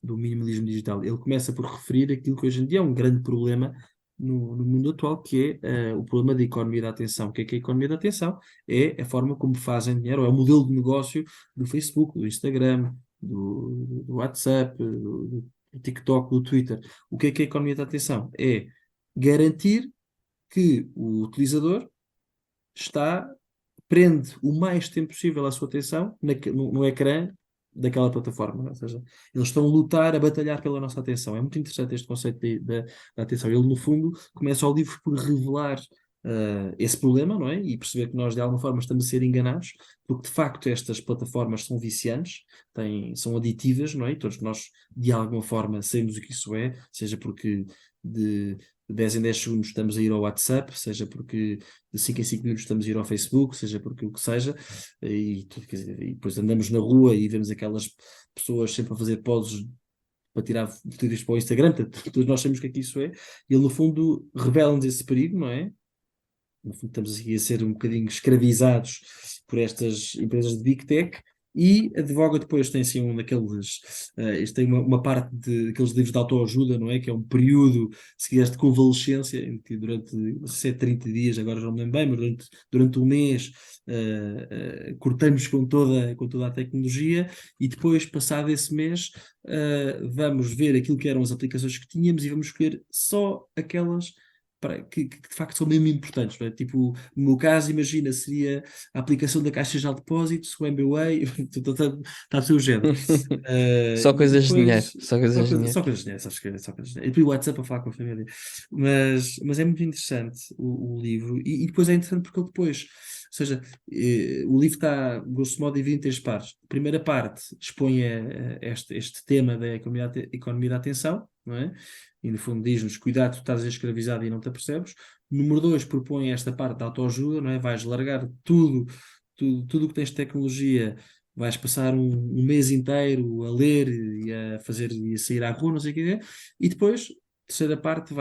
do minimalismo digital? Ele começa por referir aquilo que hoje em dia é um grande problema no mundo atual, que é o problema da economia da atenção. O que é a economia da atenção? É a forma como fazem dinheiro, ou é o modelo de negócio do Facebook, do Instagram, do WhatsApp, do TikTok, do Twitter. O que é a economia da atenção? É garantir que o utilizador está, prende o mais tempo possível a sua atenção no ecrã daquela plataforma. Ou seja, eles estão a lutar, a batalhar pela nossa atenção. É muito interessante este conceito da atenção. Ele, no fundo, começa o livro por revelar esse problema, não é? E perceber que nós, de alguma forma, estamos a ser enganados, porque, de facto, estas plataformas são viciantes, são aditivas, não é? E todos nós, de alguma forma, sabemos o que isso é, seja porque de 10 em 10 segundos estamos a ir ao WhatsApp, seja porque de 5 em 5 minutos estamos a ir ao Facebook, seja porque o que seja, quer dizer, e depois andamos na rua e vemos aquelas pessoas sempre a fazer poses para tirar fotografias para o Instagram, portanto, todos nós sabemos o que é que isso é, e ele no fundo revela-nos esse perigo, não é? No fundo estamos aqui a ser um bocadinho escravizados por estas empresas de Big Tech, E advoga depois, tem assim um daqueles, isto tem uma parte de aqueles livros de autoajuda, não é? Que é um período, se quiseres, de convalescência, em que durante, não sei se é 30 dias, agora já não me lembro bem, mas durante um mês cortamos com toda a tecnologia e depois, passado esse mês, vamos ver aquilo que eram as aplicações que tínhamos e vamos escolher só aquelas que de facto são mesmo importantes, não é? Tipo, no meu caso, imagina, seria a aplicação da Caixa de Depósitos, o MBWay, está a ser o género. Só E coisas de dinheiro, depois, só coisas de dinheiro. só coisas genéricas, sabes que é só coisas genéricas. E depois o WhatsApp a falar com a família. Mas é muito interessante o livro, e depois é interessante porque ele depois, ou seja, o livro está, grosso modo, dividido em três partes. A primeira parte expõe este tema da economia da atenção, não é? E no fundo diz-nos: cuidado, tu estás escravizado e não te apercebes. Número dois, propõe esta parte da autoajuda, não é? Vais largar tudo o que tens de tecnologia, vais passar um mês inteiro a ler e a fazer e a sair à rua, não sei o que é. E depois, terceira parte,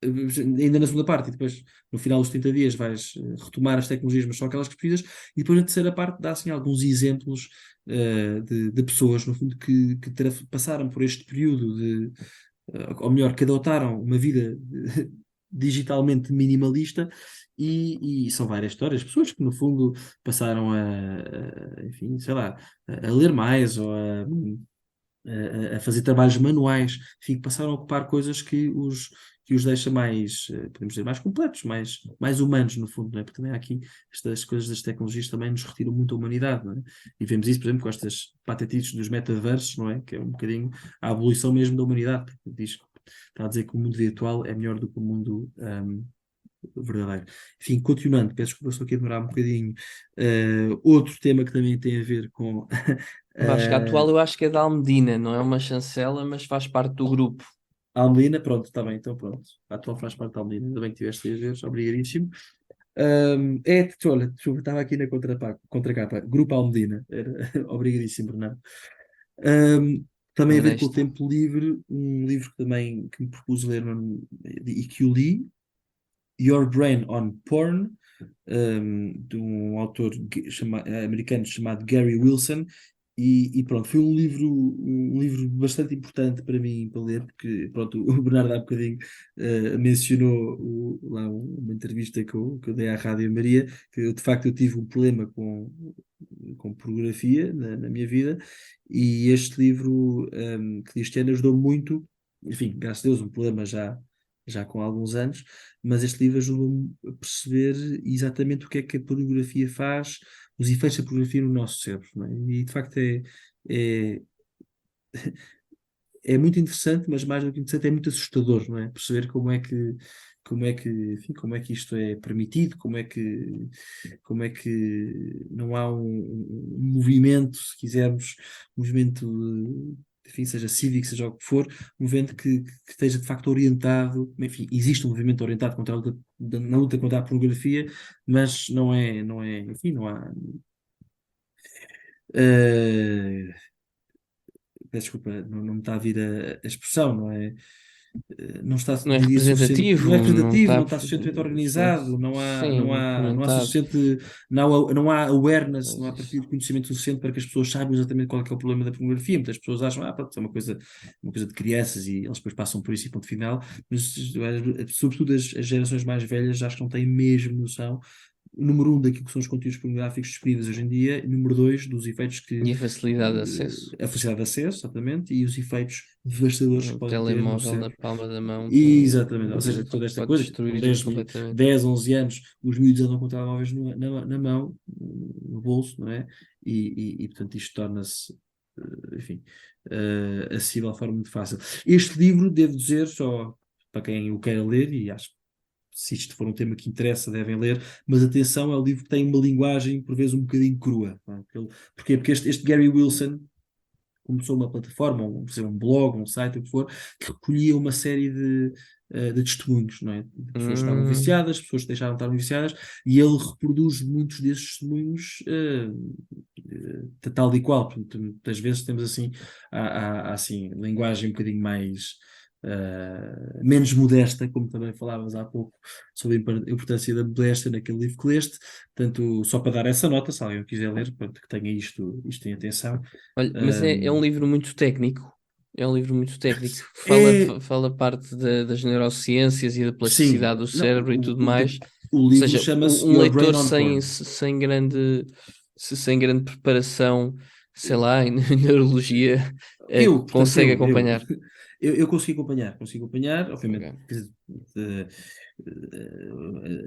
ainda na segunda parte, e depois no final dos 30 dias vais retomar as tecnologias, mas só aquelas que precisas, e depois na terceira parte dá assim alguns exemplos de pessoas, no fundo, que passaram por este período ou melhor, que adotaram uma vida digitalmente minimalista, e são várias histórias, pessoas que no fundo passaram enfim, sei lá, a ler mais ou a fazer trabalhos manuais, enfim, que passaram a ocupar coisas que os deixa mais, podemos dizer, mais completos, mais humanos, no fundo, não é? Porque também há aqui estas coisas das tecnologias também nos retiram muito a humanidade, não é? E vemos isso, por exemplo, com estas patetices dos metaversos, não é? Que é um bocadinho a abolição mesmo da humanidade, porque está a dizer que o mundo virtual é melhor do que o mundo verdadeiro. Enfim, continuando, peço desculpa, estou aqui a demorar um bocadinho. Outro tema que também tem a ver com Vasco, a atual uh, eu acho que é da Almedina, não é uma chancela, mas faz parte do grupo. a Almelina, pronto, está bem, então pronto. A atual faz parte da Almelina, ainda bem que tiveste a ver, obrigadíssimo. Olha, desculpa, estava aqui na contracapa, Grupo Almedina, obrigadíssimo, Bernardo. Também a ver com o Enganei-te. tempo livre, um livro que também que me propus ler e que eu li, Your Brain on Porn, de um autor americano chamado Gary Wilson, e pronto, foi um livro bastante importante para mim para ler, porque pronto, o Bernardo há bocadinho mencionou lá uma entrevista que eu dei à Rádio Maria, que de facto eu tive um problema com pornografia na minha vida, e este livro que este ano ajudou muito, enfim, graças a Deus, um problema já com alguns anos, mas este livro ajudou-me a perceber exatamente o que é que a pornografia faz, os efeitos da pornografia no nosso cérebro, não é? E de facto é, é muito interessante, mas mais do que interessante é muito assustador, não é? Perceber enfim, como é que isto é permitido, como é que não há um movimento, se quisermos, um movimento, enfim, seja cívico, seja o que for, um movimento que esteja de facto orientado, enfim, existe um movimento orientado na luta contra a pornografia, mas enfim, não há. eh, Peço desculpa, não me está a vir a expressão, não é? Não está, Não é diria, suficiente, não representativo, é não representativo, está não está suficientemente organizado, não há, sim, não há, não há implementado. suficiente, não há awareness, não Pois há isso. partilha de conhecimento suficiente para que as pessoas saibam exatamente qual é que é o problema da pornografia. Muitas pessoas acham, pronto, é uma coisa de crianças e eles depois passam por isso e ponto final, mas sobretudo as gerações mais velhas acho que não têm mesmo noção. Número um, daquilo que são os conteúdos pornográficos disponíveis hoje em dia, e número dois, dos efeitos E a facilidade de acesso. a facilidade de acesso, exatamente, e os efeitos devastadores que O pode ter no telemóvel na cérebro. palma da mão Exatamente, ou seja, toda esta pode coisa, com destruir 10, completamente. 10 11 anos, os miúdos andam com telemóveis na mão, no bolso, não é? Portanto, isto torna-se, enfim, acessível de forma muito fácil. Este livro, devo dizer, só para quem o queira ler, e acho que se isto for um tema que interessa, devem ler, mas atenção, é um livro que tem uma linguagem, por vezes, um bocadinho crua. Não é? Porquê? Porque este Gary Wilson começou uma plataforma, um blog, um site, o que for, que recolhia uma série de testemunhos, não é? De pessoas que estavam Hum, viciadas, pessoas que deixaram de estar viciadas, e ele reproduz muitos desses testemunhos tal e qual. Portanto, muitas vezes temos assim, há assim, linguagem um bocadinho mais. menos modesta, como também falávamos há pouco, sobre a importância da modéstia naquele livro que leste. Portanto, só para dar essa nota, se alguém quiser ler, pronto, que tenha isto em atenção. Olha, mas é um Um, livro muito técnico. É um livro muito técnico. é, Fala parte das neurociências e da sim, plasticidade do não, cérebro e tudo mais. o Ou livro seja, chama-se um Your Brain leitor on Porn. sem grande preparação, sei lá, em neurologia, Portanto, consegue acompanhar. eu consegui acompanhar, obviamente, Ok. quer dizer,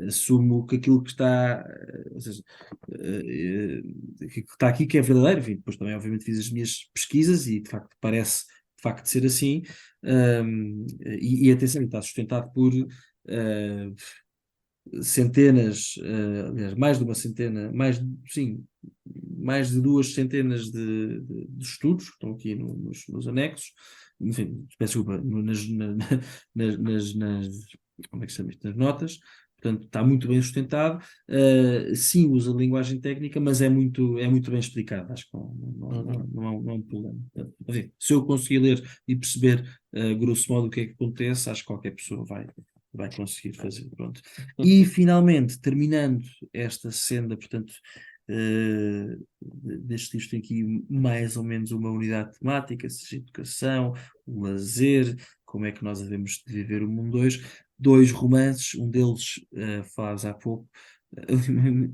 assumo que aquilo que está, ou seja, que está aqui que é verdadeiro, enfim, depois também, obviamente, fiz as minhas pesquisas e, de facto, parece, de facto, ser assim, e atenção, está sustentado por centenas, aliás, mais de uma centena, sim, mais de duas centenas de estudos que estão aqui nos anexos, enfim, peço desculpa, como é que se chama isto? Nas notas. Portanto, está muito bem sustentado. Sim, usa linguagem técnica, mas é muito bem explicado. Acho que Uhum. não é um problema. Portanto, enfim, se eu conseguir ler e perceber, grosso modo, o que é que acontece, acho que qualquer pessoa vai conseguir fazer. Pronto. E finalmente, terminando esta senda, portanto, deste livro tem aqui mais ou menos uma unidade temática, seja educação, o lazer, como é que nós devemos de viver o mundo hoje. Dois romances, um deles faz há pouco,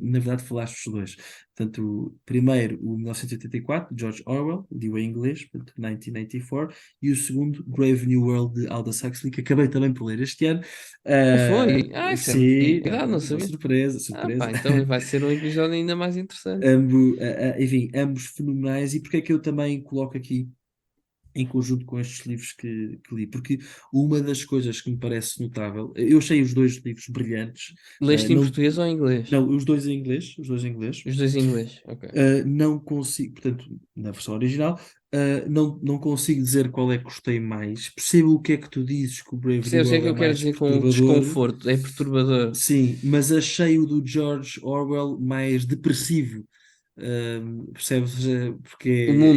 na verdade falaste os dois. Portanto, primeiro o 1984, de George Orwell, li em inglês, portanto, 1984, e o segundo, Brave New World, de Aldous Huxley, que acabei também por ler este ano. Ah, foi? Ah, isso é Sim, cuidado, não uma sabia. surpresa, Ah, surpresa. pá, então vai ser um episódio ainda mais interessante. Enfim, ambos fenomenais. E porque é que eu também coloco aqui em conjunto com estes livros que li? Porque uma das coisas que me parece notável, eu achei os dois livros brilhantes, Leste em não, português ou em inglês? não, os dois em inglês, Os dois em inglês, ok. não consigo, portanto, na versão original, não consigo dizer qual é que gostei mais. Percebo o que é que tu dizes, que o Brave New Percebes o que é World que é eu quero mais dizer com perturbador. desconforto? É perturbador. Sim, mas achei o do George Orwell mais depressivo. Percebes?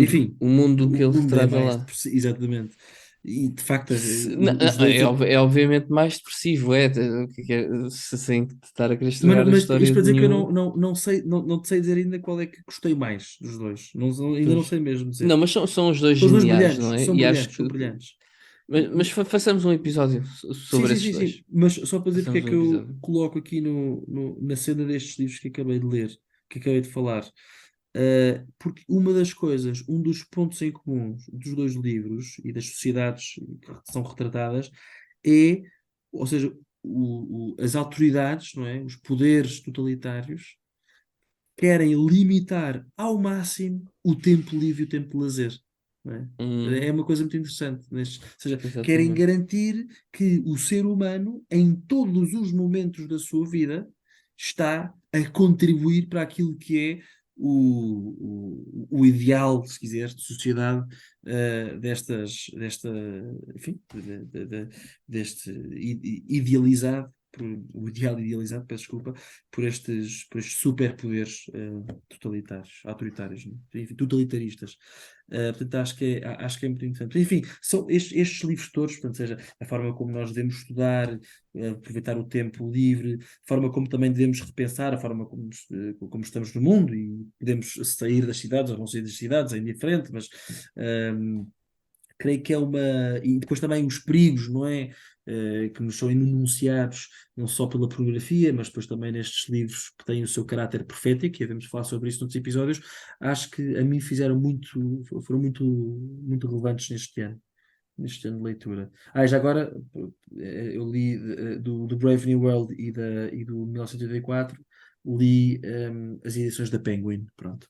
Enfim, O mundo que o ele mundo é retrata mais lá. depressivo, exatamente. E de facto, Não, os dois. é obviamente mais depressivo, o que se sem estar a querer estragar a Mas isto história para de dizer que eu nenhum. não sei, não te sei dizer ainda qual é que gostei mais dos dois. Ainda não Pois. sei mesmo Não, dizer. mas são os dois São os dois geniais, não brilhantes, é? são E acho brilhantes, que. são brilhantes. Mas façamos um episódio Sim, sobre sim, esses sim, sim. dois. Mas só para dizer porque é Façamos um que eu episódio. coloco aqui na cena destes livros que acabei de ler, que acabei de falar. Porque uma das coisas, um dos pontos em comum dos dois livros e das sociedades que são retratadas é, ou seja, as autoridades, não é? Os poderes totalitários querem limitar ao máximo o tempo livre e o tempo de lazer. Não é? É Hum, uma coisa muito interessante. Ou seja, querem exatamente. garantir que o ser humano, em todos os momentos da sua vida, está a contribuir para aquilo que é o ideal, se quiseres, de sociedade enfim, deste idealizado, o ideal idealizado, peço desculpa, por estes superpoderes totalitários, autoritários, né? Enfim, totalitaristas. Portanto, acho que é muito interessante. Enfim, são estes livros todos, portanto, seja a forma como nós devemos estudar, aproveitar o tempo livre, a forma como também devemos repensar, a forma como estamos no mundo e podemos sair das cidades ou não sair das cidades, é indiferente, mas ehm, creio que é uma. E depois também os perigos, não é? Que nos são enunciados não só pela pornografia, mas depois também nestes livros que têm o seu caráter profético, e devemos falar sobre isso noutros episódios, acho que a mim foram muito relevantes neste ano de leitura. Já agora, eu li do Brave New World e do 1984, li as edições da Penguin, pronto.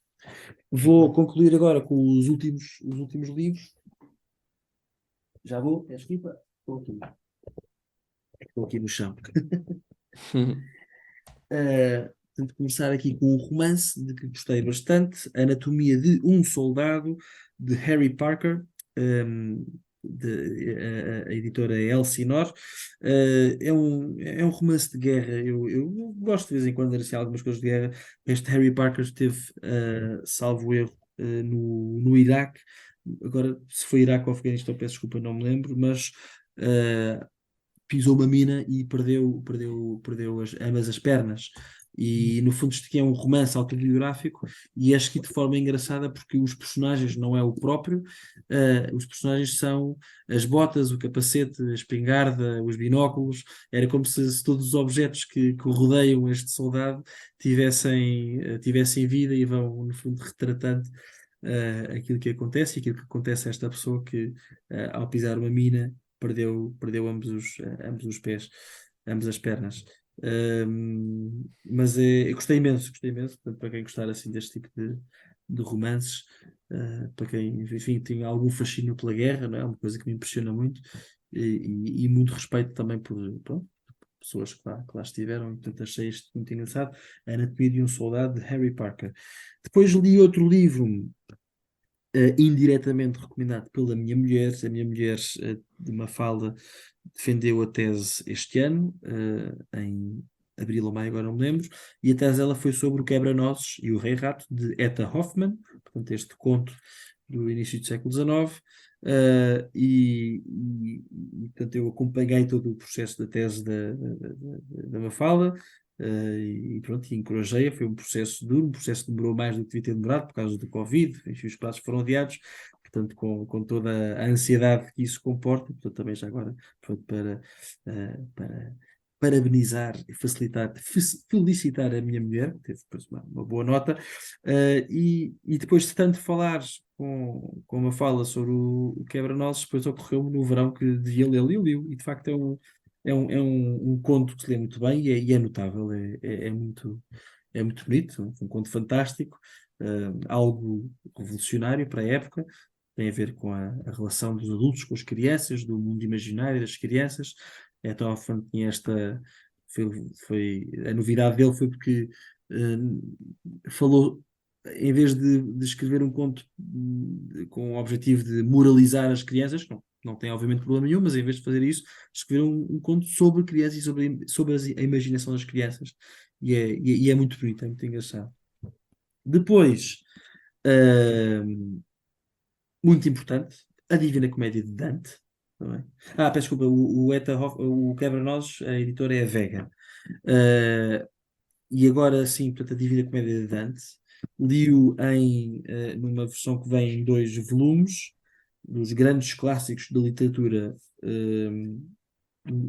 Vou Ok. concluir agora com os últimos livros. Já vou, peço desculpa. Estou aqui no chão. Portanto, começar aqui com um romance de que gostei bastante, Anatomia de um Soldado, de Harry Parker, um, a editora é Elsinore. É um romance de guerra. Eu gosto de vez em quando de ler assim, algumas coisas de guerra. Este Harry Parker esteve, salvo erro, no Iraque. Agora, se foi Iraque ou Afeganistão, peço desculpa, não me lembro, mas pisou uma mina e perdeu ambas as pernas. E no fundo isto aqui é um romance autobiográfico e é escrito de forma engraçada porque os personagens não é o próprio, os personagens são as botas, o capacete, a espingarda, os binóculos. Era como se todos os objetos que rodeiam este soldado tivessem vida e vão no fundo retratando aquilo que acontece e aquilo que acontece a esta pessoa que ao pisar uma mina perdeu ambos os pés, ambas as pernas. Mas eu gostei imenso, portanto, para quem gostar assim deste tipo de romances, para quem, enfim, tem algum fascínio pela guerra, não é? Uma coisa que me impressiona muito, e muito respeito também por, pronto, pessoas que lá estiveram, e portanto achei isto muito engraçado. A Anatomia de um Soldado, de Harry Parker. Depois li outro livro, indiretamente recomendado pela minha mulher. A minha mulher, de Mafalda, defendeu a tese este ano, em abril ou maio, agora não me lembro, e a tese dela foi sobre o Quebra-Nozes e o Rei Rato, de Etta Hoffmann, portanto, este conto do início do século XIX. Portanto, eu acompanhei todo o processo da tese da Mafalda, e pronto, e encorajei-a. Foi um processo duro, um processo que demorou mais do que devia ter demorado por causa do Covid, enfim, os prazos foram adiados, portanto, com toda a ansiedade que isso comporta. Portanto, também já agora, pronto, para parabenizar e felicitar a minha mulher, que teve depois uma boa nota, e depois de tanto falar com uma fala sobre o Quebra-Nozes, depois ocorreu-me no verão que devia lê-lo e eu li, e de facto é um conto que se lê muito bem e é notável, é muito bonito, um conto fantástico, algo revolucionário para a época. Tem a ver com a relação dos adultos com as crianças, do mundo imaginário das crianças. Então, tinha a novidade dele foi porque falou, em vez de escrever um conto com o objetivo de moralizar as crianças, não tem obviamente problema nenhum, mas em vez de fazer isso, escrever um conto sobre crianças e sobre a imaginação das crianças. E é muito bonito, é muito engraçado. Depois, uh, muito importante, a Divina Comédia de Dante. Também. Peço desculpa, o Quebra-Nozes, a editora é a Vega. Uh, e agora sim, portanto, a Divina Comédia de Dante. Li-o numa versão que vem em 2 volumes, dos grandes clássicos da literatura.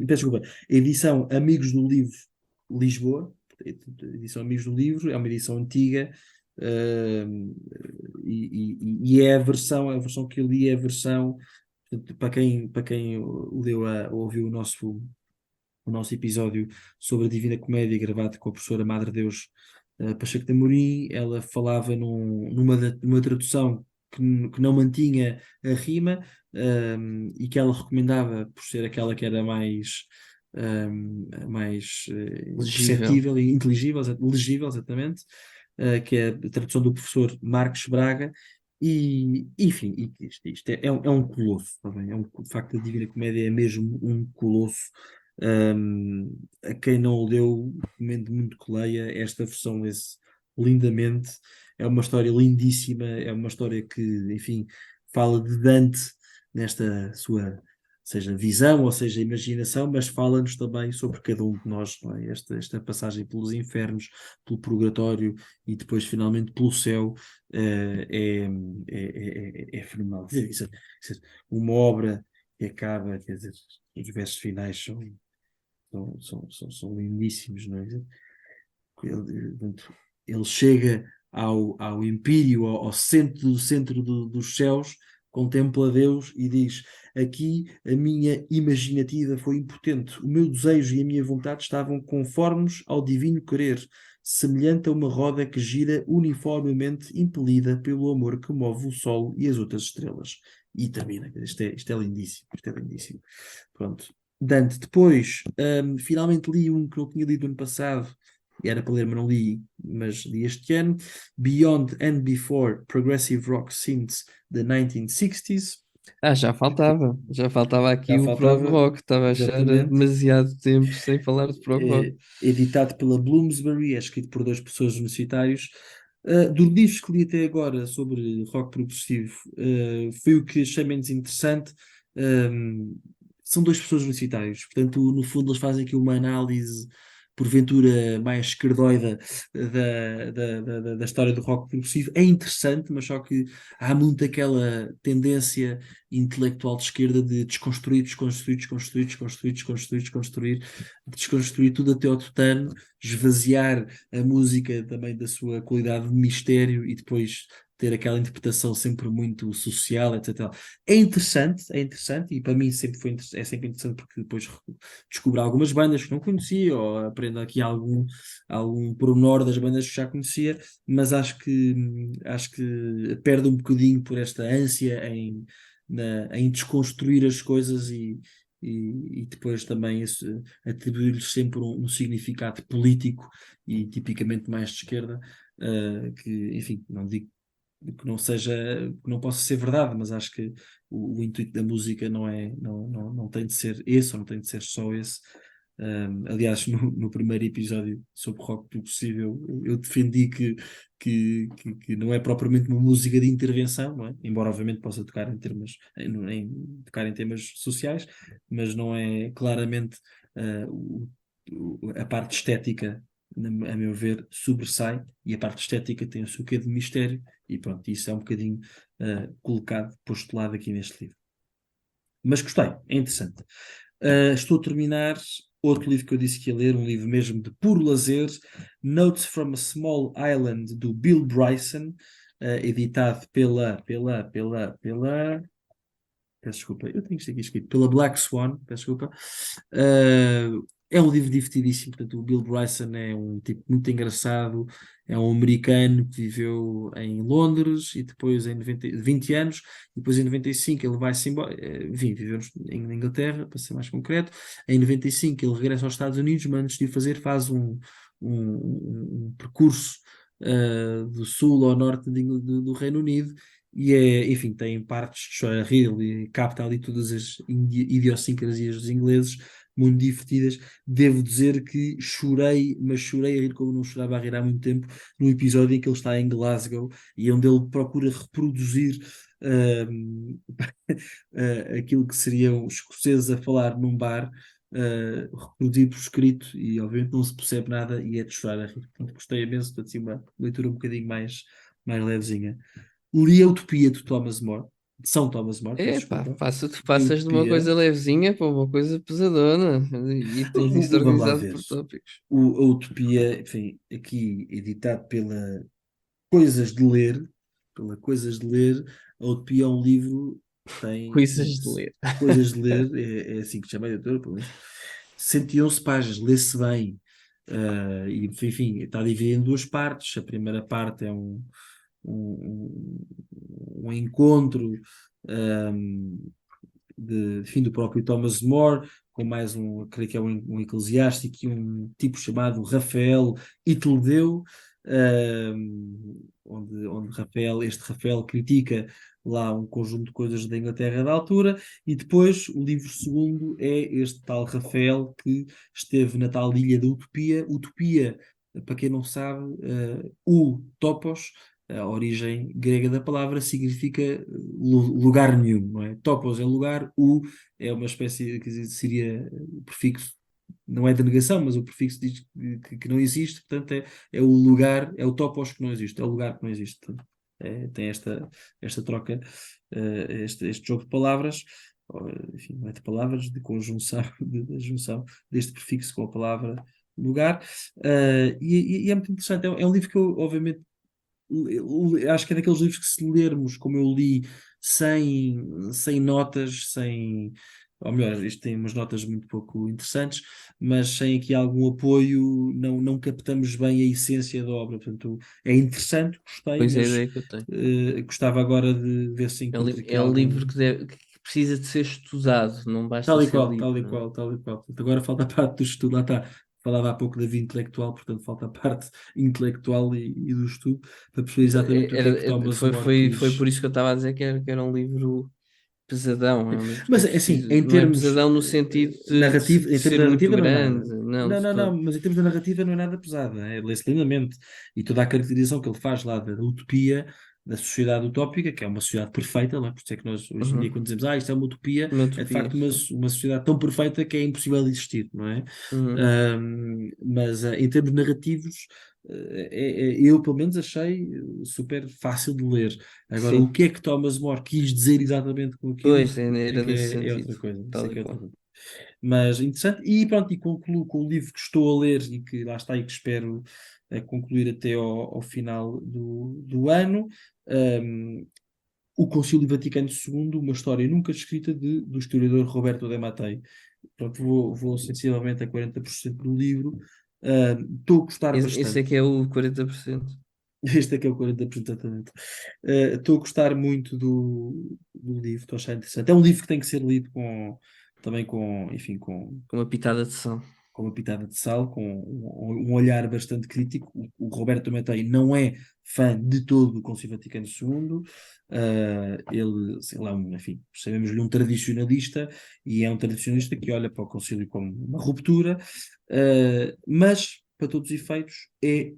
Peço desculpa, edição Amigos do Livro, Lisboa. Edição Amigos do Livro, é uma edição antiga. hum, e é a versão que eu li é a versão, portanto, para quem ouviu o nosso episódio sobre a Divina Comédia, gravado com a professora Madre Deus, Pacheco de Amorim. Ela falava numa tradução que não mantinha a rima, e que ela recomendava por ser aquela que era mais Legível. perceptível e inteligível, legível, exatamente, que é a tradução do professor Marcos Braga. E, enfim, isto é um colosso, tá bem? De facto, a Divina Comédia é mesmo um colosso. A quem não o leu, recomendo muito que leia esta versão, lê-se lindamente. É uma história lindíssima, é uma história que, enfim, fala de Dante nesta sua, seja visão ou seja imaginação, mas fala-nos também sobre cada um de nós, não é? Esta passagem pelos infernos, pelo purgatório e depois finalmente pelo céu, é fenomenal. Quer dizer, uma obra que acaba, quer dizer, os versos finais são lindíssimos, não é? Ele chega ao Empírio, ao centro do centro dos céus, contempla Deus e diz: Aqui a minha imaginativa foi impotente, o meu desejo e a minha vontade estavam conformes ao divino querer, semelhante a uma roda que gira uniformemente, impelida pelo amor que move o sol e as outras estrelas. E termina. Isto é lindíssimo, isto é lindíssimo. Pronto. Dante, depois, finalmente li um que não tinha lido ano passado, e era para ler, mas não li, mas li este ano: Beyond and Before Progressive Rock Since the 1960s. Já faltava Já aqui o prog faltava, rock, estava a achar exatamente. demasiado tempo sem falar de prog rock. Editado pela Bloomsbury, é escrito por 2 professores universitários. Dos livros que li até agora sobre rock progressivo, foi o que achei menos interessante. Um, são dois professores universitários, portanto, no fundo, eles fazem aqui uma análise, porventura mais esquerdoida da história do rock progressivo. É interessante, mas só que há muito aquela tendência intelectual de esquerda de desconstruir, desconstruir, desconstruir, desconstruir, desconstruir, desconstruir, desconstruir tudo até ao tutano, esvaziar a música também da sua qualidade de mistério e depois ter aquela interpretação sempre muito social, etc. É interessante, e para mim sempre é sempre interessante porque depois descubro algumas bandas que não conhecia, ou aprendo aqui algum pormenor das bandas que já conhecia, mas acho que perde um bocadinho por esta ânsia em desconstruir as coisas e depois também atribuir-lhes sempre um significado político e tipicamente mais de esquerda, que, enfim, não digo que não seja, que não possa ser verdade, mas acho que o intuito da música não tem de ser esse, ou não tem de ser só esse. Aliás, no primeiro episódio sobre rock progressivo, eu defendi que não é propriamente uma música de intervenção, não é? Embora obviamente possa tocar tocar em temas sociais, mas não é claramente a parte estética, a meu ver, sobressai, e a parte estética tem o seu quê de mistério, e pronto, isso é um bocadinho colocado, postulado aqui neste livro. Mas gostei, é interessante. Estou a terminar outro livro que eu disse que ia ler, um livro mesmo de puro lazer, Notes from a Small Island, do Bill Bryson, editado peço desculpa, eu tenho isto aqui escrito, pela Black Swan, peço desculpa. É um livro divertidíssimo, portanto, o Bill Bryson é um tipo muito engraçado, é um americano que viveu em Londres e depois em 20 anos, e depois em 95 ele vai-se embora, enfim, viveu em Inglaterra, para ser mais concreto. Em 95 ele regressa aos Estados Unidos, mas antes de o fazer faz um percurso do sul ao norte do Reino Unido, e enfim, tem partes de chorar a rir e capta ali todas as idiosincrasias dos ingleses, muito divertidas. Devo dizer que chorei, mas chorei a rir como não chorava a rir há muito tempo, no episódio em que ele está em Glasgow e onde ele procura reproduzir ahm, aquilo que seriam os escoceses a falar num bar, reproduzir por escrito, e obviamente não se percebe nada e é de chorar a rir. Portanto, gostei imenso, portanto, assim, uma leitura um bocadinho mais levezinha. Li a Utopia de Thomas More, de São Thomas More, peço É pá, desculpa. tu A passas de uma Utopia, coisa levezinha para uma coisa pesadona e tens isso vamos lá organizado ver. por tópicos. A Utopia, enfim, aqui editado pela Coisas de Ler, a Utopia é um livro que tem Coisas de ler. Coisas de Ler, é assim que se chama a editora, pelo menos, 111 páginas, lê-se bem. E, enfim, está dividido em duas partes. A primeira parte é um, um encontro um, enfim, do próprio Thomas More, com mais creio que é um eclesiástico e um tipo chamado Rafael Iteludeu, onde este Rafael critica lá um conjunto de coisas da Inglaterra da altura, e depois o livro segundo é este tal Rafael que esteve na tal ilha da Utopia. Utopia, para quem não sabe, o topos, a origem grega da palavra, significa lugar nenhum, não é? Topos é lugar, o é uma espécie, quer dizer, seria o prefixo, não é de negação, mas o prefixo diz que não existe, portanto é o lugar, é o topos que não existe, é o lugar que não existe. Portanto, tem esta troca, este jogo de palavras, enfim, não é de palavras, de conjunção, de junção deste prefixo com a palavra lugar, e é muito interessante. É um livro que eu, obviamente, acho que é daqueles livros que, se lermos como eu li, sem notas, ou melhor, isto tem umas notas muito pouco interessantes, mas sem aqui algum apoio, não captamos bem a essência da obra. Portanto, é interessante, gostei, Pois é a mas ideia que eu tenho. gostava agora de ver se encontro aqui É um livro algum. que precisa de ser estudado, não basta Tal e ser qual, lido, tal e não é? qual, tal e qual. Portanto, agora falta a parte do estudo, lá está. Falava há pouco da vida intelectual, portanto, falta a parte intelectual e do estudo para perceber exatamente o que é que Thomas More Foi quis. por isso que eu estava a dizer que era um livro pesadão, é um livro que é Mas assim, preciso. em Não é termos pesadão no sentido narrativo, de em termos ser de muito narrativa não é grande, nada. não, Não, de não, não, todo. mas em termos de narrativa não é nada pesado, é? Lê-se lindamente. E toda a caracterização que ele faz lá da utopia da sociedade utópica, que é uma sociedade perfeita, não é? Por isso é que nós hoje em dia, Uhum. quando dizemos isto é uma utopia, Uma é de utopia, facto sim. uma sociedade tão perfeita que é impossível de existir, não é? Uhum. Mas em termos narrativos, eu pelo menos achei super fácil de ler. Agora, o Sim. que é que Thomas More quis dizer exatamente com aquilo, Pois, é era que nesse é sentido. outra coisa. Isso é Tal que e é outra qual. coisa. Mas interessante. E pronto, e concluo com o livro que estou a ler e que lá está e que espero concluir até ao final do ano. Um, o Concílio Vaticano II, uma história nunca escrita do historiador Roberto de Mattei. Pronto, vou sensivelmente a 40% do livro. Estou a gostar Esse é bastante. que é o 40%. Este é que é o 40% exatamente. Estou a gostar muito do livro, estou a achar interessante. É um livro que tem que ser lido também com, enfim, Com uma pitada de sal. com uma pitada de sal, com um olhar bastante crítico. O Roberto Mattei não é fã de todo do Concílio Vaticano II. Ele, sei lá, enfim, sabemos-lhe um tradicionalista e é um tradicionalista que olha para o Concílio como uma ruptura, mas, para todos os efeitos, é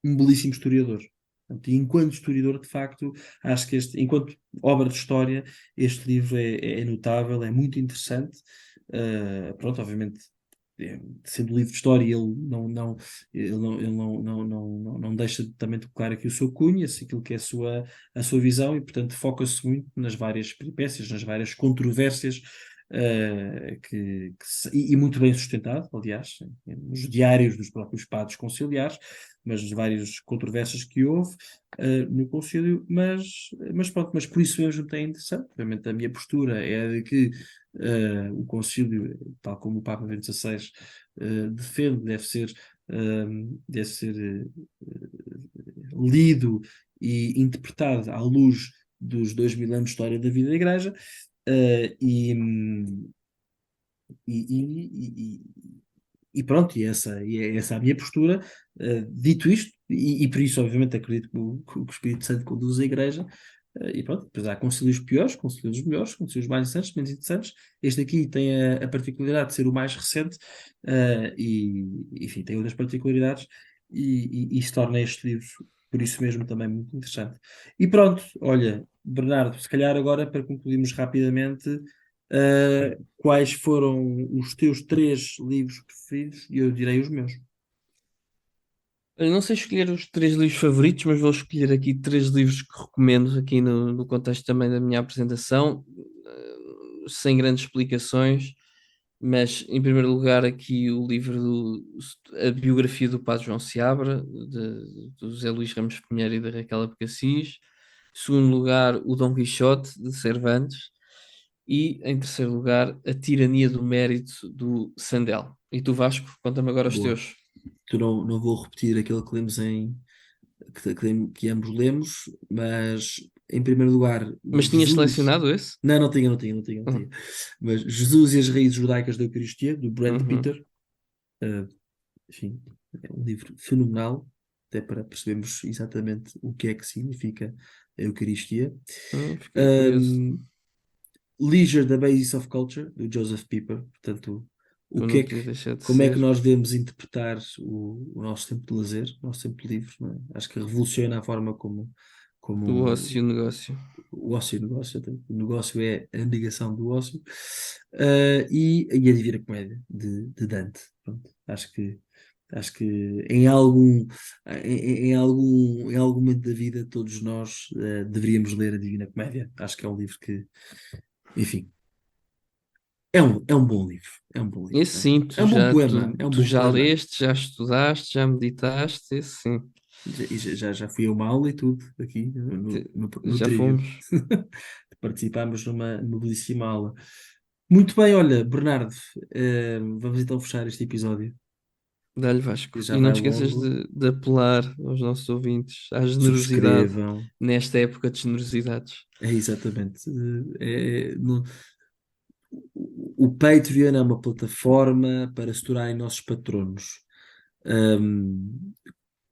um belíssimo historiador. Portanto, e enquanto historiador, de facto, acho que enquanto obra de história, este livro é notável, é muito interessante. Pronto, obviamente, sendo livro de história, ele não deixa também de colocar aqui o seu cunho, aquilo que é a sua visão, e portanto foca-se muito nas várias peripécias, nas várias controvérsias, e muito bem sustentado, aliás, nos diários dos próprios padres conciliares, mas as várias controvérsias que houve no concílio, mas pronto, mas por isso mesmo tem interessante. Obviamente a minha postura é a de que o concílio, tal como o Papa Bento XVI defende, deve ser lido e interpretado à luz dos 2000 anos de história da vida da Igreja, eh, e, hum, e, e pronto, e é essa a minha postura. Dito isto, e por isso, obviamente, acredito que o Espírito Santo conduz a Igreja. E pronto, depois há concílios piores, concílios melhores, concílios mais interessantes, menos interessantes. Este aqui tem a particularidade de ser o mais recente, e, enfim, tem outras particularidades, e isso torna este livro, por isso mesmo, também muito interessante. E pronto, olha, Bernardo, se calhar agora para concluirmos rapidamente. Quais foram os teus 3 livros preferidos? E eu direi os meus. Eu não sei escolher os 3 livros favoritos, mas vou escolher aqui 3 livros que recomendo aqui no contexto também da minha apresentação, sem grandes explicações, mas em primeiro lugar aqui o livro a biografia do Padre João Seabra, do José Luís Ramos Pinheiro e da Raquel Abcacis. Em segundo lugar, o Dom Quixote de Cervantes. E em terceiro lugar, A Tirania do Mérito do Sandel. E tu, Vasco, conta-me agora os Boa. teus. Tu não vou repetir aquele que lemos que ambos lemos, mas em primeiro lugar, Mas tinhas Jesus. selecionado esse? Não, não tinha, não tinha, não tinha, não tinha. Uhum. Mas Jesus e as Raízes Judaicas da Eucaristia, do Brand Uhum. Peter. Uh, Enfim, é um livro fenomenal, até para percebermos exatamente o que é que significa a Eucaristia. Fiquei curioso. Um, Leisure, the Basis of Culture, do Joseph Pieper. Portanto, o Eu que não é que, podia deixar de como é que ser nós devemos interpretar o nosso tempo de lazer, o nosso tempo livre, não é? Acho que revoluciona a forma como, do como ócio e o negócio. o ócio e o negócio, até. O negócio é a negação do ócio. E a Divina Comédia, de Dante. Pronto, acho que em algum momento da vida todos nós deveríamos ler a Divina Comédia. Acho que é um livro que, enfim, é um bom livro. É um bom livro. Esse sim, É um bom poema. É um tu bom já poema. leste, já estudaste, já meditaste, esse sim. Já fui a uma aula e tudo aqui no, Te- no, no Já Trivium. fomos. Participámos numa belíssima aula. Muito bem, olha, Bernardo, vamos então fechar este episódio, Dá-lhe que Vasco. já E não vai te esqueças longo. de apelar aos nossos ouvintes à generosidade Subscrevam. nesta época de generosidades. É exatamente. O Patreon é uma plataforma para se tornarem nossos patronos. Um,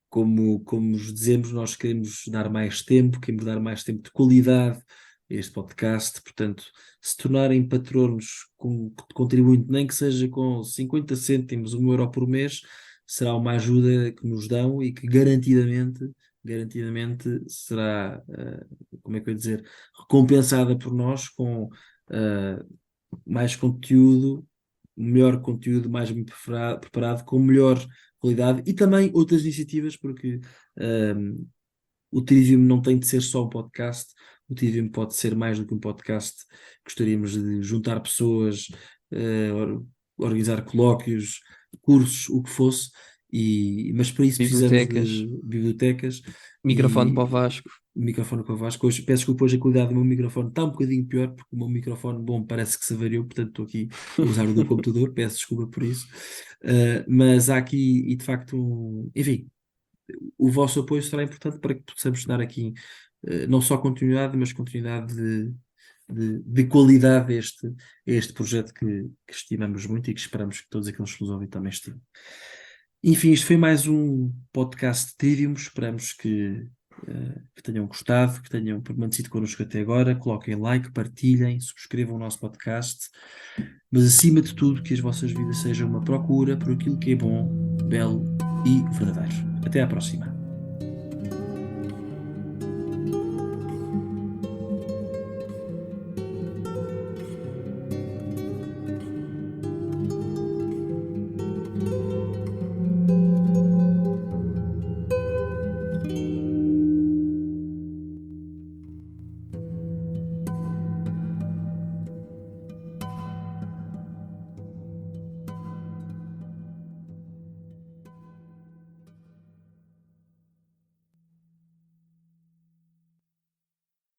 como vos dizemos, nós queremos dar mais tempo, queremos dar mais tempo de qualidade a este podcast. Portanto, se tornarem patronos com contribuinte, nem que seja com 50 cêntimos, 1 euro por mês, será uma ajuda que nos dão e que garantidamente garantidamente será, como é que eu ia dizer, recompensada por nós com eh, mais conteúdo, melhor conteúdo, mais bem preparado, com melhor qualidade e também outras iniciativas, porque o Trivium não tem de ser só um podcast, o Trivium pode ser mais do que um podcast. Gostaríamos de juntar pessoas, organizar colóquios, cursos, o que fosse, mas para isso precisamos Bibliotecas, de bibliotecas microfone para o e Vasco. microfone com a Vasco. Hoje, peço desculpa, hoje a qualidade do meu microfone está um bocadinho pior, porque o meu microfone bom parece que se avariou, portanto estou aqui a usar o do computador, peço desculpa por isso. Mas há aqui, e de facto, enfim, o vosso apoio será importante para que possamos dar aqui não só continuidade, mas continuidade de qualidade a este projeto que estimamos muito e que esperamos que todos aqueles que nos ouvem também estimem. Enfim, isto foi mais um podcast de Trivium. Esperamos que tenham gostado, que tenham permanecido connosco até agora. Coloquem like, partilhem, subscrevam o nosso podcast, mas acima de tudo, que as vossas vidas sejam uma procura por aquilo que é bom, belo e verdadeiro. Até à próxima.